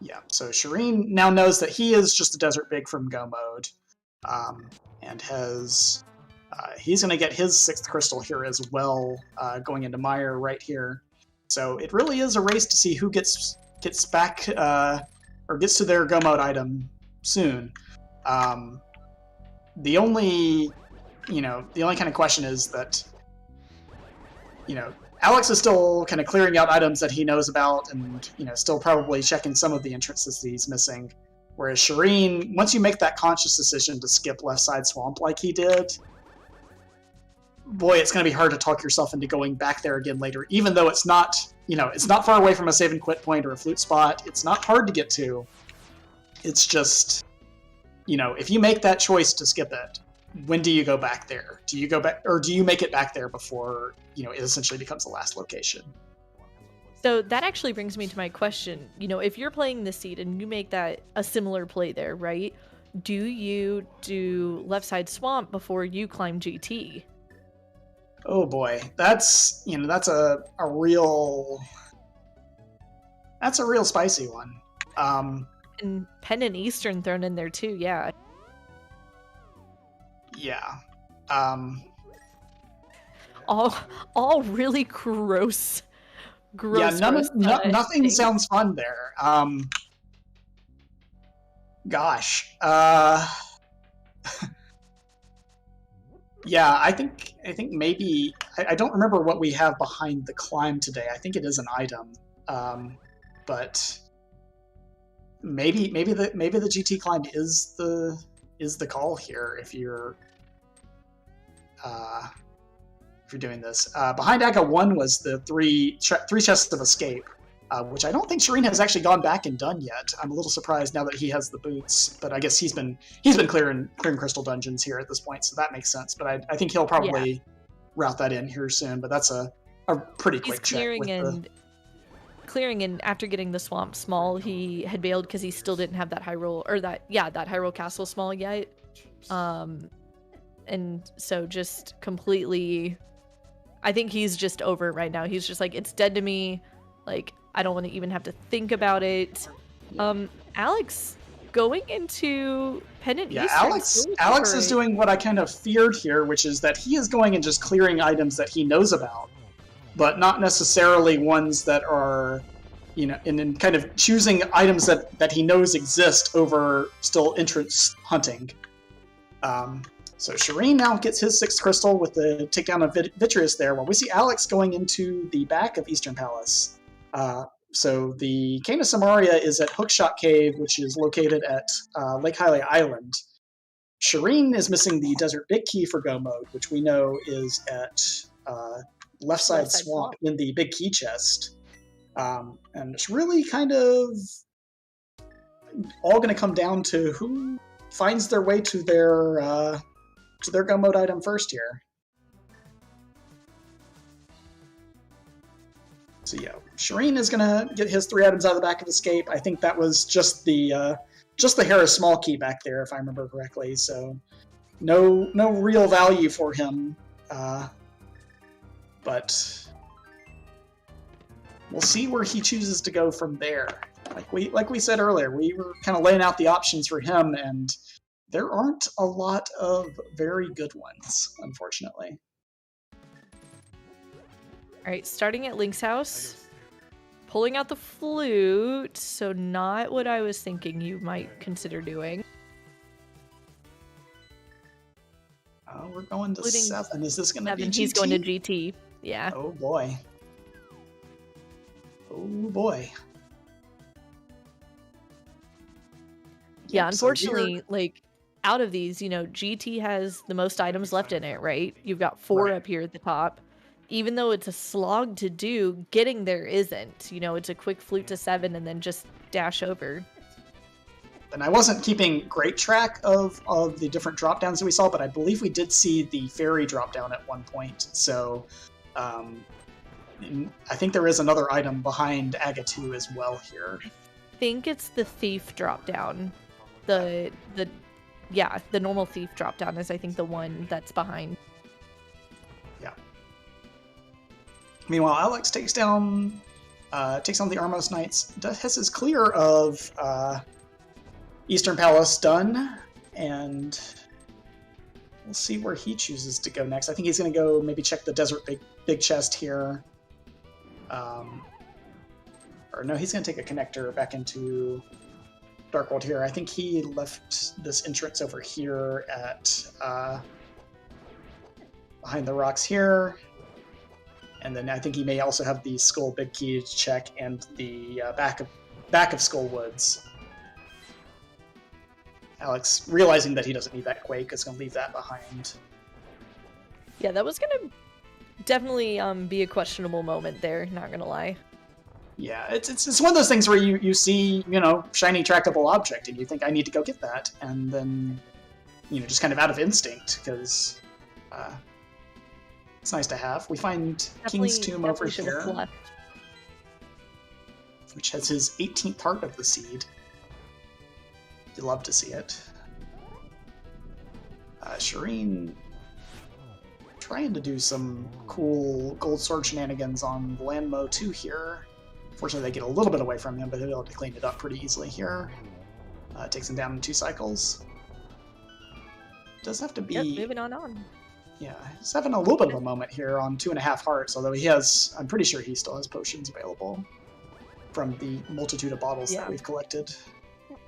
Yeah, so Shareen now knows that he is just a Desert Big from Go mode, and has he's going to get his 6th crystal here as well, going into Meyer right here. So it really is a race to see who gets back or gets to their Go mode item soon. The only kind of question is that, Alex is still kind of clearing out items that he knows about and, still probably checking some of the entrances that he's missing. Whereas Shareen, once you make that conscious decision to skip Left Side Swamp like he did, boy, it's going to be hard to talk yourself into going back there again later, even though it's not, it's not far away from a save and quit point or a flute spot. It's not hard to get to. It's just, if you make that choice to skip it, when do you go back there? Do you go back, or do you make it back there before, it essentially becomes the last location? So that actually brings me to my question. If you're playing this seed and you make that a similar play there, right? Do you do Left Side Swamp before you climb GT? Oh boy, that's a real spicy one. And Pendant Eastern thrown in there too, yeah. Yeah. All really gross. Yeah, nothing sounds fun there. Gosh. Yeah, I think maybe I don't remember what we have behind the climb today. I think it is an item, but maybe the GT climb is the call here if you're doing this. Behind Aga 1 was the three chests of escape, which I don't think Shareen has actually gone back and done yet. I'm a little surprised now that he has the boots, but I guess he's been clearing crystal dungeons here at this point, so that makes sense. But I think he'll probably route that in here soon. But that's a pretty quick check. Clearing and after getting the swamp small, he had bailed because he still didn't have that Hyrule that Hyrule Castle small yet. And so just completely, I think he's just over it right now. He's just like, it's dead to me. Like, I don't want to even have to think about it. Alex going into Pendant Eastern. Alex is doing what I kind of feared here, which is that he is going and just clearing items that he knows about, but not necessarily ones that are, and kind of choosing items that he knows exist over still entrance hunting. So Shareen now gets his 6th crystal with the takedown of Vitreous there, while we see Alex going into the back of Eastern Palace. So the Cave of Samaria is at Hookshot Cave, which is located at Lake Hylia Island. Shareen is missing the Desert Big Key for Go mode, which we know is at Left Side Swamp in the Big Key chest. And it's really kind of all going to come down to who finds their way to their Go mode item first here. So yeah, Shareen is gonna get his 3 items out of the back of Escape. I think that was just the Hera small key back there, if I remember correctly. So no real value for him, but we'll see where he chooses to go from there. Like we said earlier, we were kind of laying out the options for him, and there aren't a lot of very good ones, unfortunately. All right, starting at Link's house, pulling out the flute, so not what I was thinking you might consider doing. We're going to 7. Is this going to be GT? He's going to GT, yeah. Oh boy. Oh boy. Yeah, unfortunately, out of these, GT has the most items left in it, right? You've got 4 up here at the top. Even though it's a slog to do, getting there isn't. It's a quick flute to 7 and then just dash over. And I wasn't keeping great track of the different drop downs that we saw, but I believe we did see the fairy drop down at one point. So I think there is another item behind Aga 2 as well here. I think it's the thief drop down. The yeah, the normal thief drop down is I think the one that's behind. Yeah. Meanwhile, Alex takes on the Armos Knights. Has his clear of Eastern Palace done, and we'll see where he chooses to go next. I think he's going to go maybe check the desert big chest here. Or no, he's going to take a connector back into Darkworld here. I think he left this entrance over here at behind the rocks here. And then I think he may also have the Skull Big Key to check and the back of Skull Woods. Alex, realizing that he doesn't need that Quake, is going to leave that behind. Yeah, that was going to definitely be a questionable moment there, not going to lie. Yeah, it's one of those things where you see, shiny trackable object, and you think, I need to go get that, and then, just kind of out of instinct, because it's nice to have. We find King's Tomb over here, which has his 18th heart of the seed. You love to see it. Shareen trying to do some cool gold sword shenanigans on Landmo 2 here. Fortunately, they get a little bit away from him, but they'll be able to clean it up pretty easily here. Takes him down in 2 cycles. Does have to be... Yep, moving on. Yeah, he's having a little bit of a moment here on 2.5 hearts, although he has... I'm pretty sure he still has potions available from the multitude of bottles that we've collected.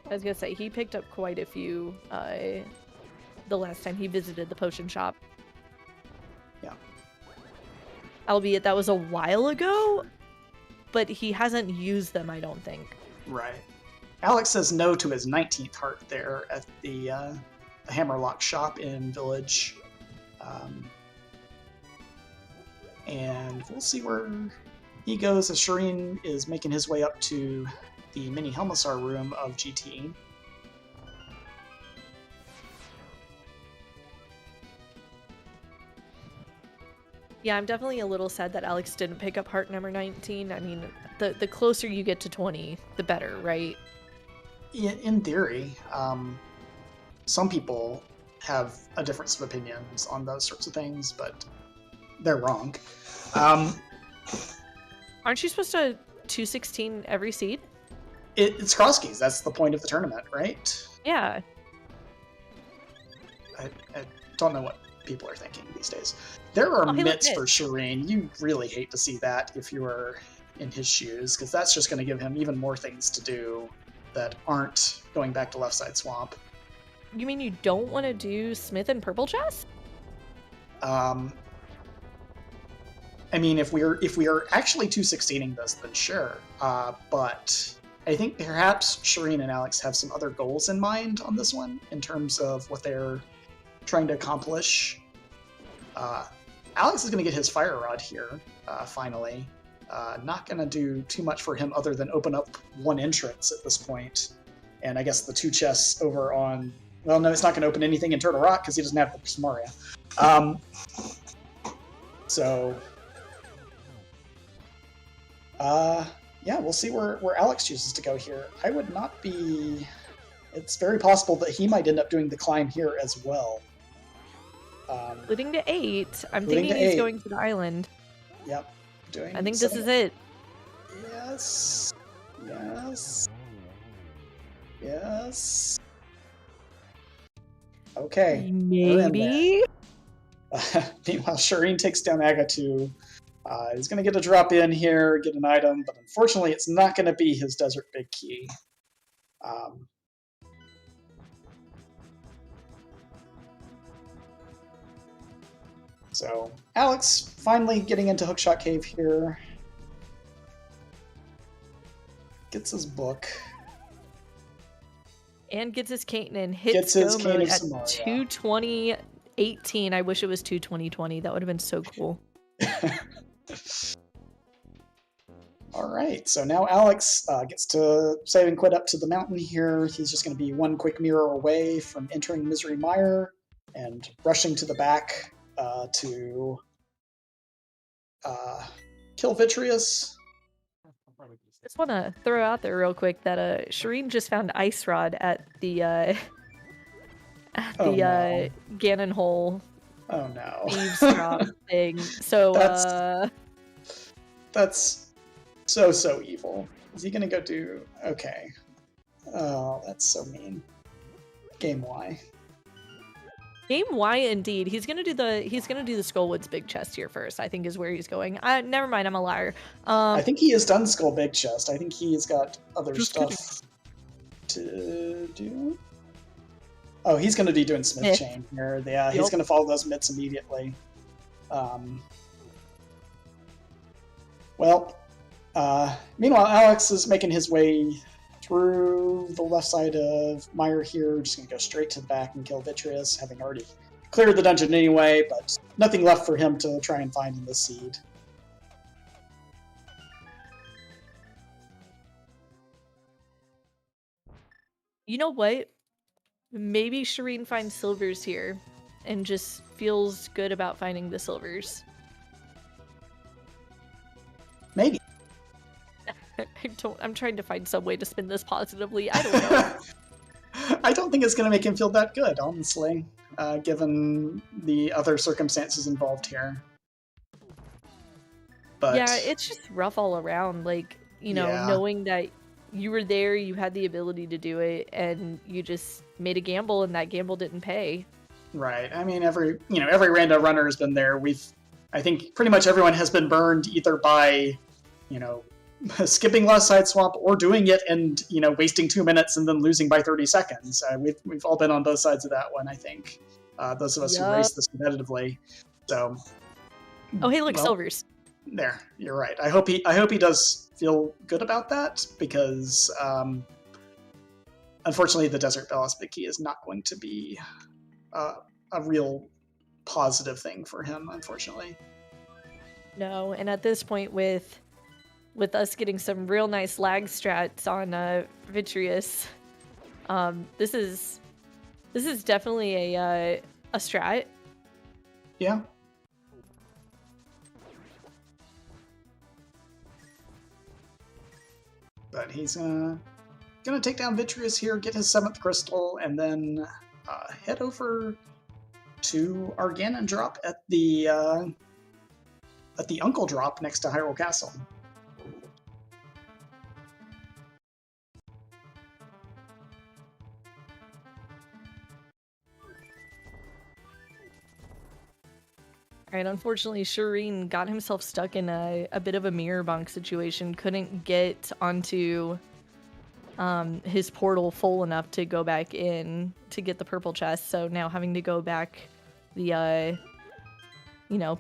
I was gonna say, he picked up quite a few the last time he visited the potion shop. Yeah. Albeit that was a while ago, but he hasn't used them, I don't think. Right. Alex says no to his 19th heart there at the Hammerlock shop in Village. And we'll see where he goes as Shareen is making his way up to the mini Helmassar room of GT. Yeah, I'm definitely a little sad that Alex didn't pick up heart number 19. I mean, the closer you get to 20, the better, right? Yeah, in theory. Some people have a difference of opinions on those sorts of things, but they're wrong. Aren't you supposed to 216 every seed? It's Crosskeys. That's the point of the tournament, right? Yeah. I don't know what people are thinking these days. There are mitts for Shareen. You really hate to see that if you were in his shoes, because that's just going to give him even more things to do that aren't going back to Left Side Swamp. You mean you don't want to do Smith and Purple Chest? I mean, if we are actually 216ing this, then sure. But I think perhaps Shareen and Alex have some other goals in mind on this one in terms of what they're trying to accomplish. Alex is going to get his Fire Rod here, finally. Not going to do too much for him other than open up one entrance at this point. And I guess the 2 chests over on... Well, no, it's not going to open anything in Turtle Rock because he doesn't have the Prismaria. Yeah, we'll see where Alex chooses to go here. I would not be... It's very possible that he might end up doing the climb here as well. Leading to 8. I'm thinking he's going to the island. Yep. I think this is it. Yes. Yes. Yes. Okay. Maybe. Meanwhile, Shareen takes down Agatu. He's going to get a drop in here, get an item, but unfortunately it's not going to be his Desert Big Key. So, Alex finally getting into Hookshot Cave here. Gets his book. And gets his cane and hits go mode at 220.18. I wish it was 220.20. That would have been so cool. All right, so now Alex gets to save and quit up to the mountain here. He's just going to be one quick mirror away from entering Misery Mire and rushing to the back to kill Vitreous. Just want to throw out there real quick that Shareen just found Ice Rod at the at Oh, the no. Ganon Hole Oh no. Thieves drop thing. So That's so evil. Is he gonna go do? Okay. Oh, that's so mean. Game Y. Game Y indeed. He's gonna do the Skullwoods big chest here first, I think is where he's going. Never mind, I'm a liar. I think he has done Skull Big Chest. I think he has got other Just stuff to do. Oh, he's going to be doing Smith Chain here. Yeah, he's going to follow those mitts immediately. Well, meanwhile, Alex is making his way through the left side of Meyer here. Just going to go straight to the back and kill Vitreous, having already cleared the dungeon anyway, but nothing left for him to try and find in this seed. You know what? Maybe Shareen finds silvers here and just feels good about finding the silvers. Maybe. I'm trying to find some way to spin this positively. I don't know. I don't think it's going to make him feel that good, honestly, given the other circumstances involved here. But yeah, it's just rough all around. Like, you know, knowing that you were there, you had the ability to do it, and you just made a gamble, and that gamble didn't pay. Right. I mean, every rando runner has been there. I think pretty much everyone has been burned either by, skipping last side swap or doing it and, wasting 2 minutes and then losing by 30 seconds. We've all been on both sides of that one, I think. Those of us who race this competitively. So. Oh, hey, look, silvers. There, you're right. I hope he does feel good about that, because unfortunately the Desert Ballast Key is not going to be a real positive thing for him, unfortunately. No, and at this point with us getting some real nice lag strats on Vitreous, this is definitely a strat. Yeah. But he's gonna take down Vitreous here, get his 7th crystal, and then head over to our Ganon drop at the Uncle drop next to Hyrule Castle. Alright, unfortunately, Shareen got himself stuck in a bit of a mirror bonk situation. Couldn't get onto his portal full enough to go back in to get the purple chest. So now having to go back the,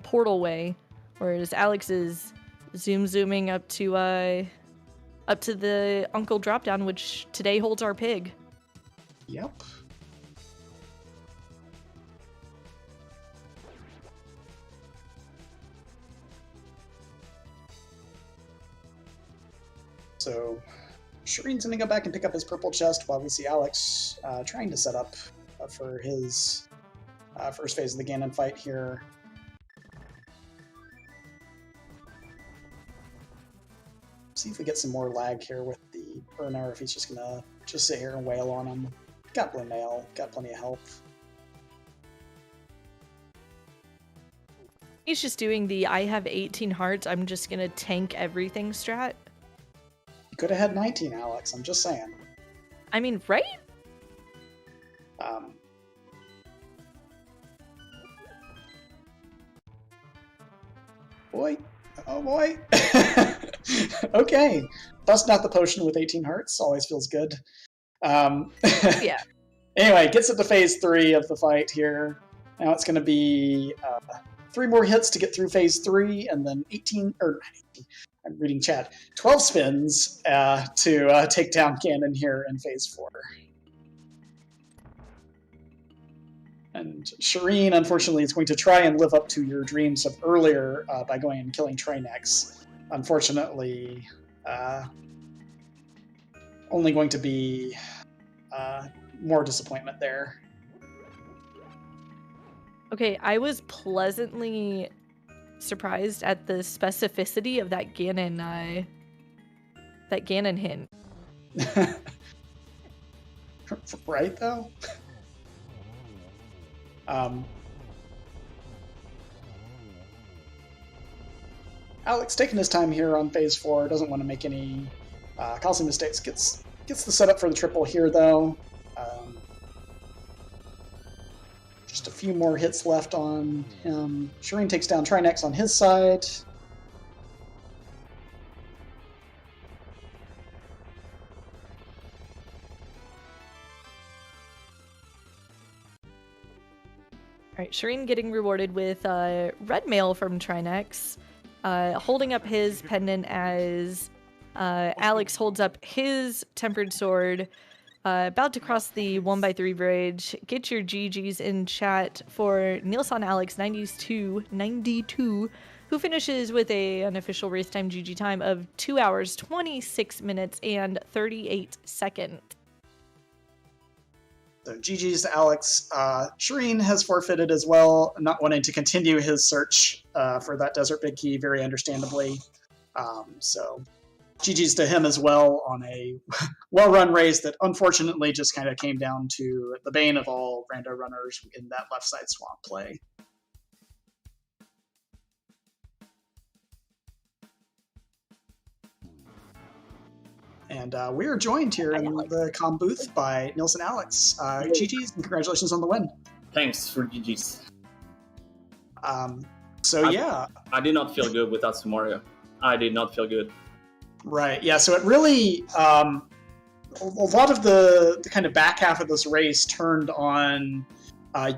portal way. Whereas Alex is zooming up to the Uncle dropdown, which today holds our pig. Yep. So Shareen's going to go back and pick up his purple chest while we see Alex trying to set up for his first phase of the Ganon fight here. See if we get some more lag here with the burner, if he's just going to sit here and wail on him. Got Blue Nail, got plenty of health. He's just doing the I have 18 hearts, I'm just going to tank everything strat. You could have had 19, Alex. I'm just saying. I mean, right? Boy. Oh, boy. Okay. Bust out the potion with 18 hearts. Always feels good. Yeah. Anyway, gets it to phase 3 of the fight here. Now it's going to be 3 more hits to get through phase 3, and then I'm reading chat. 12 spins to take down Ganon here in phase 4. And Shareen, unfortunately, is going to try and live up to your dreams of earlier by going and killing Trinex. Unfortunately, only going to be more disappointment there. Okay, I was pleasantly surprised at the specificity of that Ganon hint. Right, though? Alex taking his time here on phase 4, doesn't want to make any costly mistakes. Gets the setup for the triple here though. Just a few more hits left on him. Shareen takes down Trinex on his side. Alright, Shareen getting rewarded with red mail from Trinex, holding up his pendant as Alex holds up his tempered sword, about to cross the 1x3 bridge. Get your GGs in chat for NilssonAlex92, who finishes with an unofficial race time GG time of 2 hours, 26 minutes, and 38 seconds. So GG's to Alex. Shareen has forfeited as well, not wanting to continue his search for that Desert Big Key, very understandably. So GG's to him as well on a well-run race that unfortunately just kind of came down to the bane of all rando runners in that left side swamp play. And we are joined here in the comm booth by NilssonAlex. GG's and congratulations on the win. Thanks for GG's. Yeah. I did not feel good without Sumaria. I did not feel good. Right, yeah, so it really, a lot of the kind of back half of this race turned on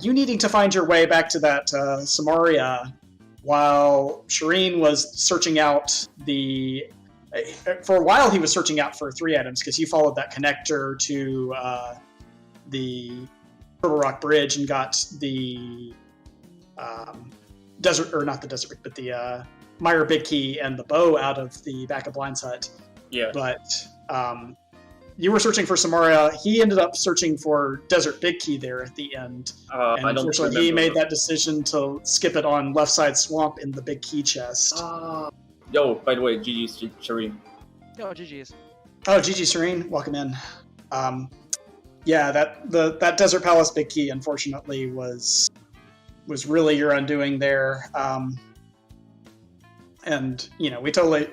you needing to find your way back to that Samaria, while Shareen was searching out for a while he was searching out for 3 items, because you followed that connector to the Purple Rock Bridge and got the desert, or not the desert, but the Meyer Big Key and the bow out of the back of Blind's hut. Yeah. But you were searching for Samaria. He ended up searching for Desert Big Key there at the end. And unfortunately, he made that decision to skip it on left side swamp in the Big Key chest. Yo, by the way, GG's Shareen. Yo, GG's. Oh, GG Shareen, welcome in. Yeah, that Desert Palace Big Key, unfortunately, was really your undoing there. And we totally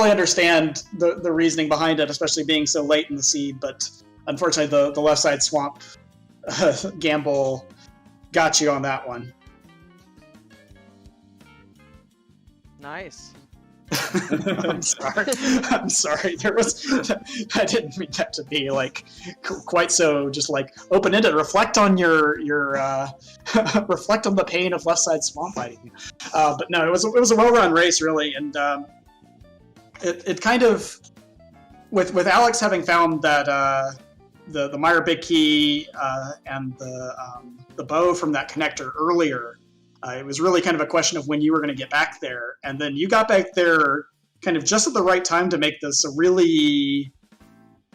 understand the reasoning behind it, especially being so late in the seed. But unfortunately, the left side swamp gamble got you on that one. Nice. I'm sorry. I didn't mean that to be quite so just open-ended. Reflect on your reflect on the pain of left side swamp fighting. But no, it was a well-run race really, and it kind of with Alex having found that the Meyer Big Key and the bow from that connector earlier. It was really kind of a question of when you were going to get back there, and then you got back there kind of just at the right time to make this a really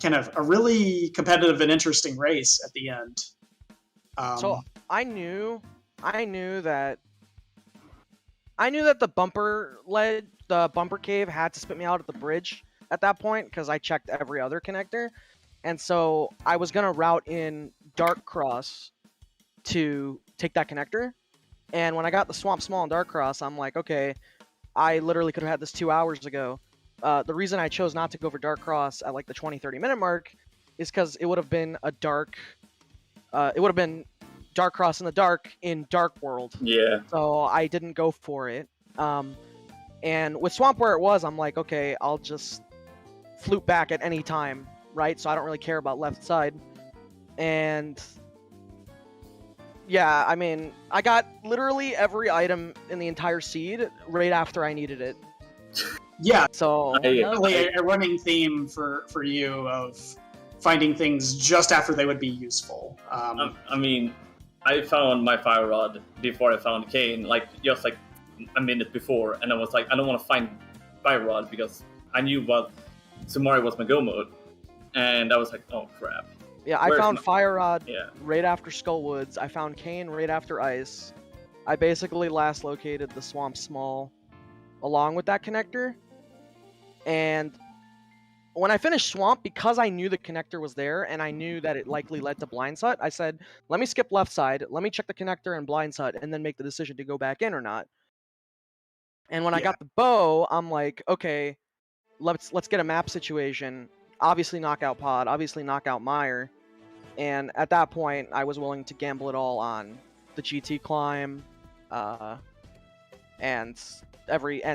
competitive and interesting race at the end. So I knew that the bumper cave had to spit me out at the bridge at that point, because I checked every other connector, and so I was gonna route in Dark Cross to take that connector. And when I got the Swamp Small and Dark Cross, I'm like, okay, I literally could have had this 2 hours ago. The reason I chose not to go for Dark Cross at the 20-30 minute mark is because it would have been Dark Cross in the dark in Dark World. Yeah. So I didn't go for it. And with Swamp where it was, I'm like, okay, I'll just flute back at any time, right? So I don't really care about left side. And yeah, I mean, I got literally every item in the entire seed right after I needed it. Yeah, so a running theme for you of finding things just after they would be useful. I mean, I found my fire rod before I found Kane, just a minute before, and I was like, I don't want to find fire rod because I knew what Sumari was my go mode, and I was like, oh crap. Yeah, I found Fire Rod Yeah. right after Skullwoods. I found Kane right after Ice. I basically last located the Swamp Small along with that connector. And when I finished Swamp, because I knew the connector was there and I knew that it likely led to Blind Hut, I said, let me skip left side, let me check the connector and Blind Hut, and then make the decision to go back in or not. And when I got the bow, I'm like, okay, let's get a map situation. Obviously knock out Pod, obviously knock out Meyer. And at that point, I was willing to gamble it all on the GT climb, and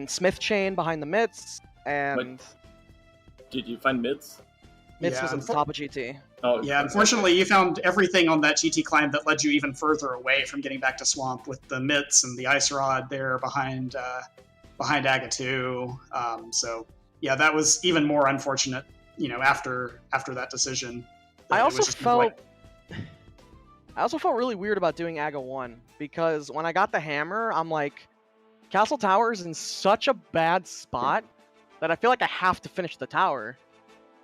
Smith chain behind the Mitts, and Did you find mids? Mitts was at the top of GT. Oh, Yeah, unfortunately, you found everything on that GT climb that led you even further away from getting back to Swamp, with the mitts and the ice rod there behind Aga2. So yeah, that was even more unfortunate. After that decision. I also felt really weird about doing Aga 1, because when I got the hammer, I'm like, Castle Tower is in such a bad spot that I feel like I have to finish the tower.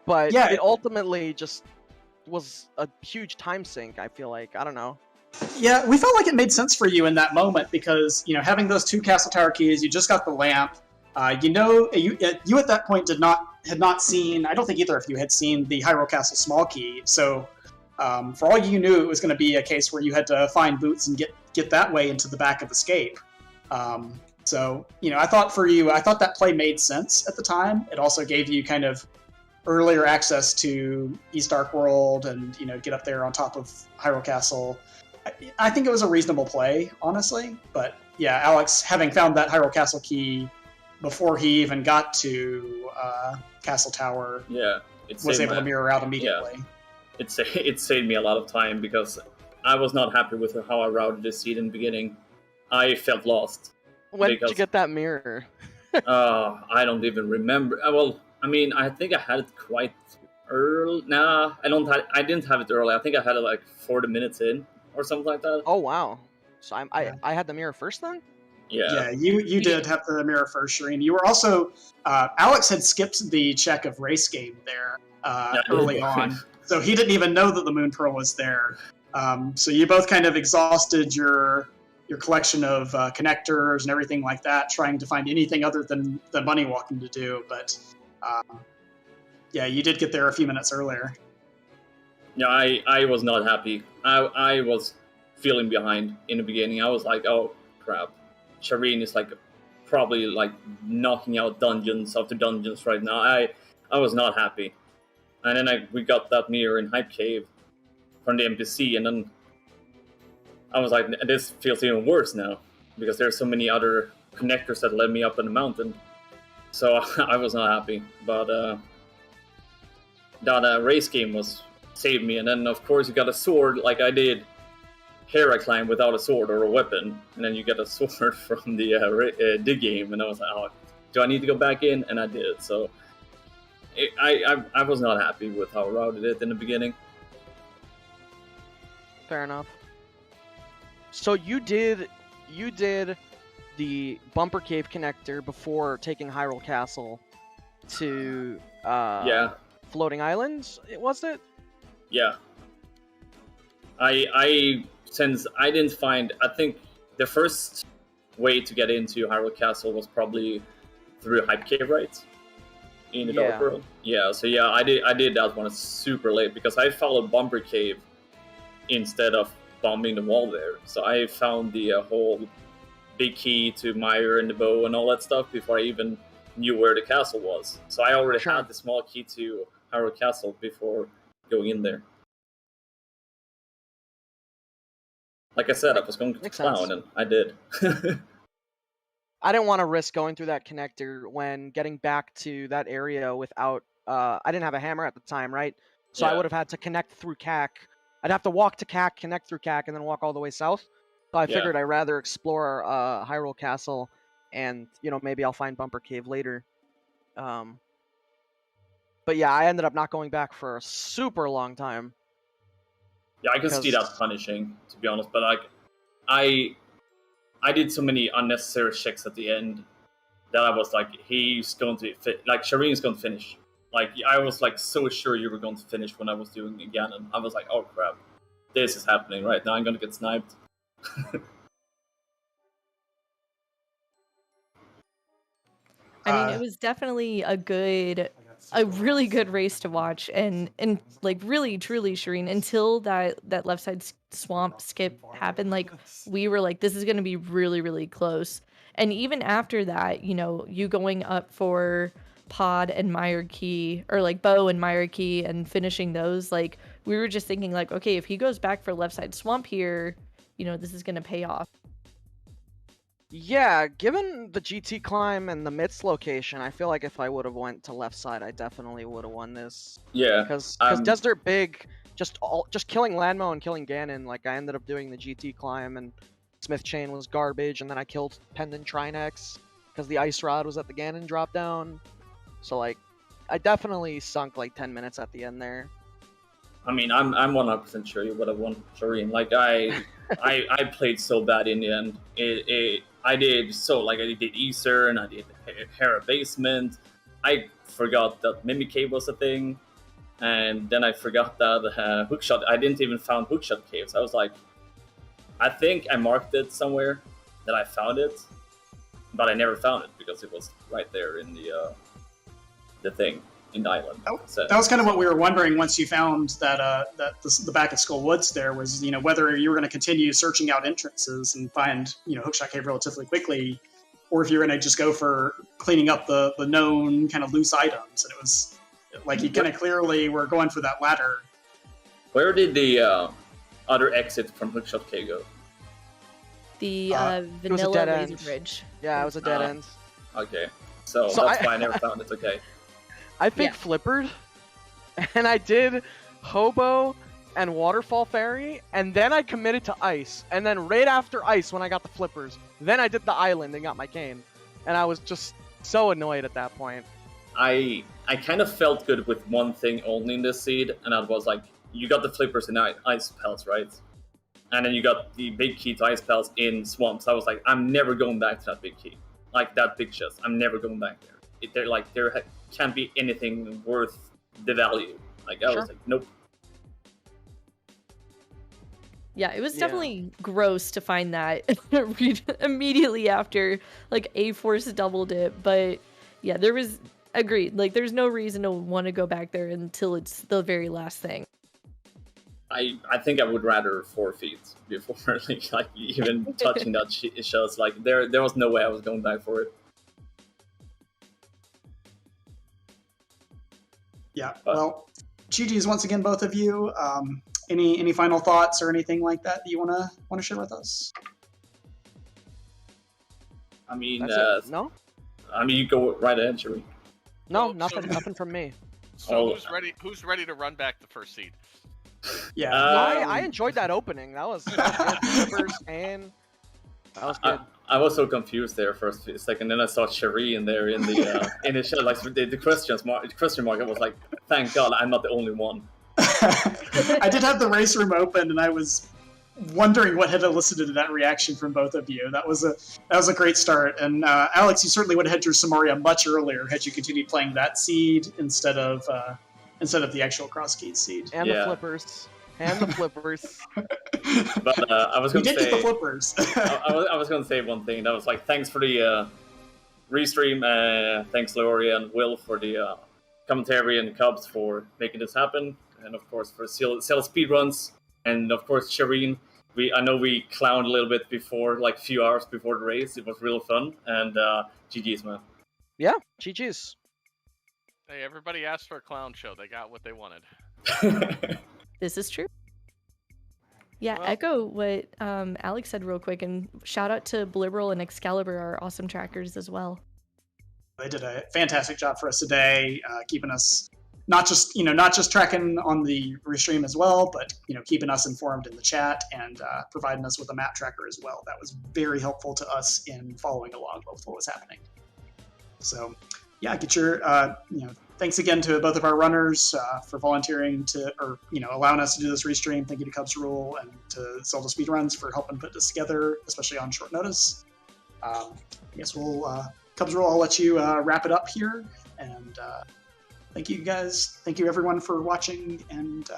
But Yeah, it ultimately just was a huge time sink, I feel like. I don't know. Yeah, we felt like it made sense for you in that moment because, having those 2 Castle Tower keys, you just got the lamp. You at that point had not seen, I don't think either of you had seen the Hyrule Castle small key. So for all you knew, it was going to be a case where you had to find boots and get that way into the back of Escape. So, I thought that play made sense at the time. It also gave you kind of earlier access to East Dark World and, get up there on top of Hyrule Castle. I think it was a reasonable play, honestly. But yeah, Alex, having found that Hyrule Castle key before he even got to Castle Tower, was able to mirror out immediately. Yeah. It saved me a lot of time because I was not happy with how I routed this seed in the beginning. I felt lost. When did you get that mirror? I don't even remember. I think I had it quite early. Nah, I didn't have it early. I think I had it like 40 minutes in or something like that. Oh wow! So I had the mirror first then. Yeah. Yeah, you did have the mirror first, Shareen. You were also Alex had skipped the check of race game there early on, so he didn't even know that the Moon Pearl was there. So you both kind of exhausted your collection of connectors and everything like that, trying to find anything other than the bunny walking to do. But yeah, you did get there a few minutes earlier. Yeah, I was not happy. I was feeling behind in the beginning. I was like, oh crap, Shareen is probably knocking out dungeons after dungeons right now. I was not happy. And then we got that mirror in Hype Cave from the NPC, and then I was like, this feels even worse now because there's so many other connectors that led me up in the mountain. So I was not happy. But that race game saved me. And then, of course, you got a sword like I did Hera climb without a sword or a weapon. And then you get a sword from the dig game. And I was like, oh, do I need to go back in? And I did. So I was not happy with how I routed it in the beginning. Fair enough. So you did the Bumper Cave connector before taking Hyrule Castle to Floating Islands, was it? Yeah. Since I didn't find, I think the first way to get into Hyrule Castle was probably through Hype Cave, right? In the Dark World. Yeah, so yeah, I did that one super late because I followed Bumper Cave instead of bombing the wall there. So I found the whole big key to Meyer and the bow and all that stuff before I even knew where the castle was. So I already had the small key to Hyrule Castle before going in there. Like I said, I was going to Clown, and I did. I didn't want to risk going through that connector when getting back to that area without... I didn't have a hammer at the time, right? So I would have had to connect through CAC. I'd have to walk to CAC, connect through CAC, and then walk all the way south. So I figured I'd rather explore Hyrule Castle, and maybe I'll find Bumper Cave later. But yeah, I ended up not going back for a super long time. Yeah, I can see that punishing, to be honest. But I did so many unnecessary checks at the end that I was like, he's going to Shareen's going to finish. I was so sure you were going to finish when I was doing it again, and I was like, oh crap, this is happening right now. I'm going to get sniped. I mean, it was definitely a good a really good race to watch, and like really truly, Shareen, until that left side swamp skip happened, like we were like, this is going to be really, really close. And even after that, you know, you going up for Pod and Meyer Key, or like Bow and Meyer Key, and finishing those, like we were just thinking like, okay, if he goes back for left side swamp here, you know, this is going to pay off. Yeah, given the GT climb and the midst location, I feel like if I would have went to left side, I definitely would have won this. Yeah. Because Desert Big, just killing Landmo and killing Ganon, like I ended up doing the GT climb, and Smith Chain was garbage, and then I killed Pendant Trinex because the Ice Rod was at the Ganon drop down. So like, I definitely sunk like 10 minutes at the end there. I mean, I'm 100% sure you would have won, Shareen. Like I played so bad in the end. I did Eastern, I did Hera Basement. I forgot that Mimic Cave was a thing, and then I forgot that Hookshot. I didn't even found Hookshot Caves. I was like, I think I marked it somewhere that I found it, but I never found it because it was right there in the thing. In the island. That was kind of what we were wondering once you found that the back of Skull Woods there was, you know, whether you were going to continue searching out entrances and find, you know, Hookshot Cave relatively quickly, or if you're going to just go for cleaning up the known kind of loose items. And it was like you kind of clearly were going for that latter. Where did the other exit from Hookshot Cave go? The vanilla laser bridge. Yeah, it was a dead end. Okay, so that's why I never found it. Okay. I think Flippered, and I did Hobo and Waterfall Fairy, and then I committed to Ice, and then right after Ice, when I got the Flippers, then I did the Island and got my cane, and I was just so annoyed at that point. I kind of felt good with one thing only in this seed, and that was like, you got the Flippers in Ice Pals, right? And then you got the big key to Ice Pals in Swamps. I was like, I'm never going back to that big key. Like that big chest, I'm never going back there. There can't be anything worth the value. Like I was like, nope. Yeah, it was definitely gross to find that immediately after like A-Force doubled it, but yeah, there was agreed. Like there's no reason to want to go back there until it's the very last thing. I think I would rather forfeit before like even touching that shells. Like there was no way I was going back for it. Yeah, well, GG's once again, both of you. Any final thoughts or anything like that you want to share with us? I mean, no. I mean, you go right ahead, Shareen. No, nothing from me. So who's ready to run back the first seed? Yeah, I enjoyed that opening. That was good. And that was good. I was so confused there for a second, then I saw Shareen there in the show, like the question mark. I was like, thank God I'm not the only one. I did have the race room open, and I was wondering what had elicited that reaction from both of you. That was a great start. And Alex, you certainly would have had your Samaria much earlier had you continued playing that seed instead of the actual Crosskeys seed. And the Flippers. And the Flippers. But I was going to say... You did get the Flippers. I was going to say one thing. That was like, thanks for the restream. Thanks, Laurie and Will, for the commentary, and Cubs for making this happen. And of course, for ZeldaSpeedRuns. And of course, Shareen. I know we clowned a little bit before, like a few hours before the race. It was real fun. And GG's, man. Yeah, GG's. Hey, everybody asked for a clown show. They got what they wanted. This is true. Yeah, well, echo what Alex said real quick, and shout out to Bliberal and Excalibur, our awesome trackers as well. They did a fantastic job for us today, keeping us not just tracking on the restream as well, but keeping us informed in the chat and providing us with a map tracker as well. That was very helpful to us in following along with what was happening. So, yeah, get your thanks again to both of our runners for volunteering allowing us to do this restream. Thank you to Cubs Rule and to ZeldaSpeedRuns for helping put this together, especially on short notice. I guess we'll Cubs Rule, I'll let you wrap it up here. And thank you guys. Thank you everyone for watching, and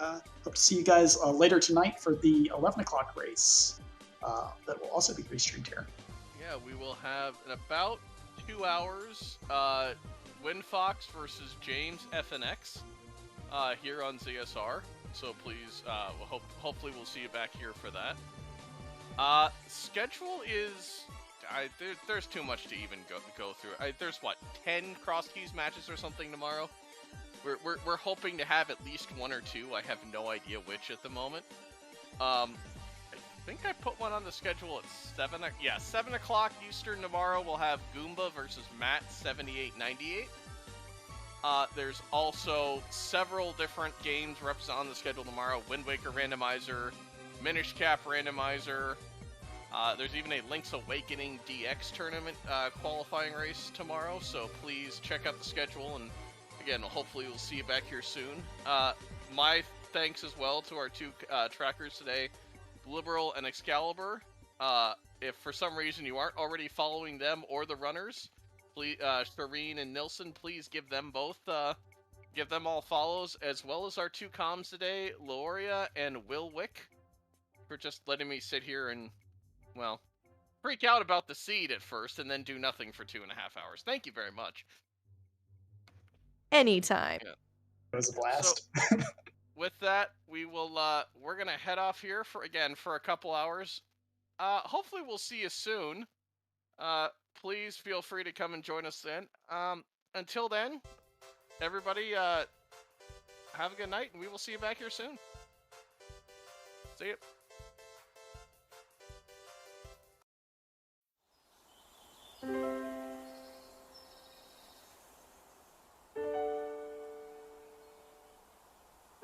hope to see you guys later tonight for the 11 o'clock race that will also be restreamed here. Yeah, we will have in about 2 hours Winfox versus James FNX here on ZSR. So please, hopefully we'll see you back here for that. Schedule is... there's too much to even go through. There's, what, 10 Crosskeys matches or something tomorrow? We're hoping to have at least 1 or 2. I have no idea which at the moment. I think I put one on the schedule at 7 o'clock Eastern tomorrow. We'll have Goomba versus Matt 7898. There's also several different games on the schedule tomorrow. Wind Waker Randomizer, Minish Cap Randomizer. There's even a Link's Awakening DX tournament qualifying race tomorrow, so please check out the schedule, and again, hopefully we'll see you back here soon. My thanks as well to our 2 trackers today, Liberal and Excalibur. If for some reason you aren't already following them or the runners, please, Shareen and Nilsson, please give them both, give them all follows, as well as our 2 comms today, Loria and Will Wick, for just letting me sit here and, well, freak out about the seed at first and then do nothing for 2.5 hours. Thank you very much. Anytime. Yeah. It was a blast. So, with that, we're gonna head off here for a couple hours. Hopefully we'll see you soon. Please feel free to come and join us then. Until then, everybody, have a good night, and we will see you back here soon. See you.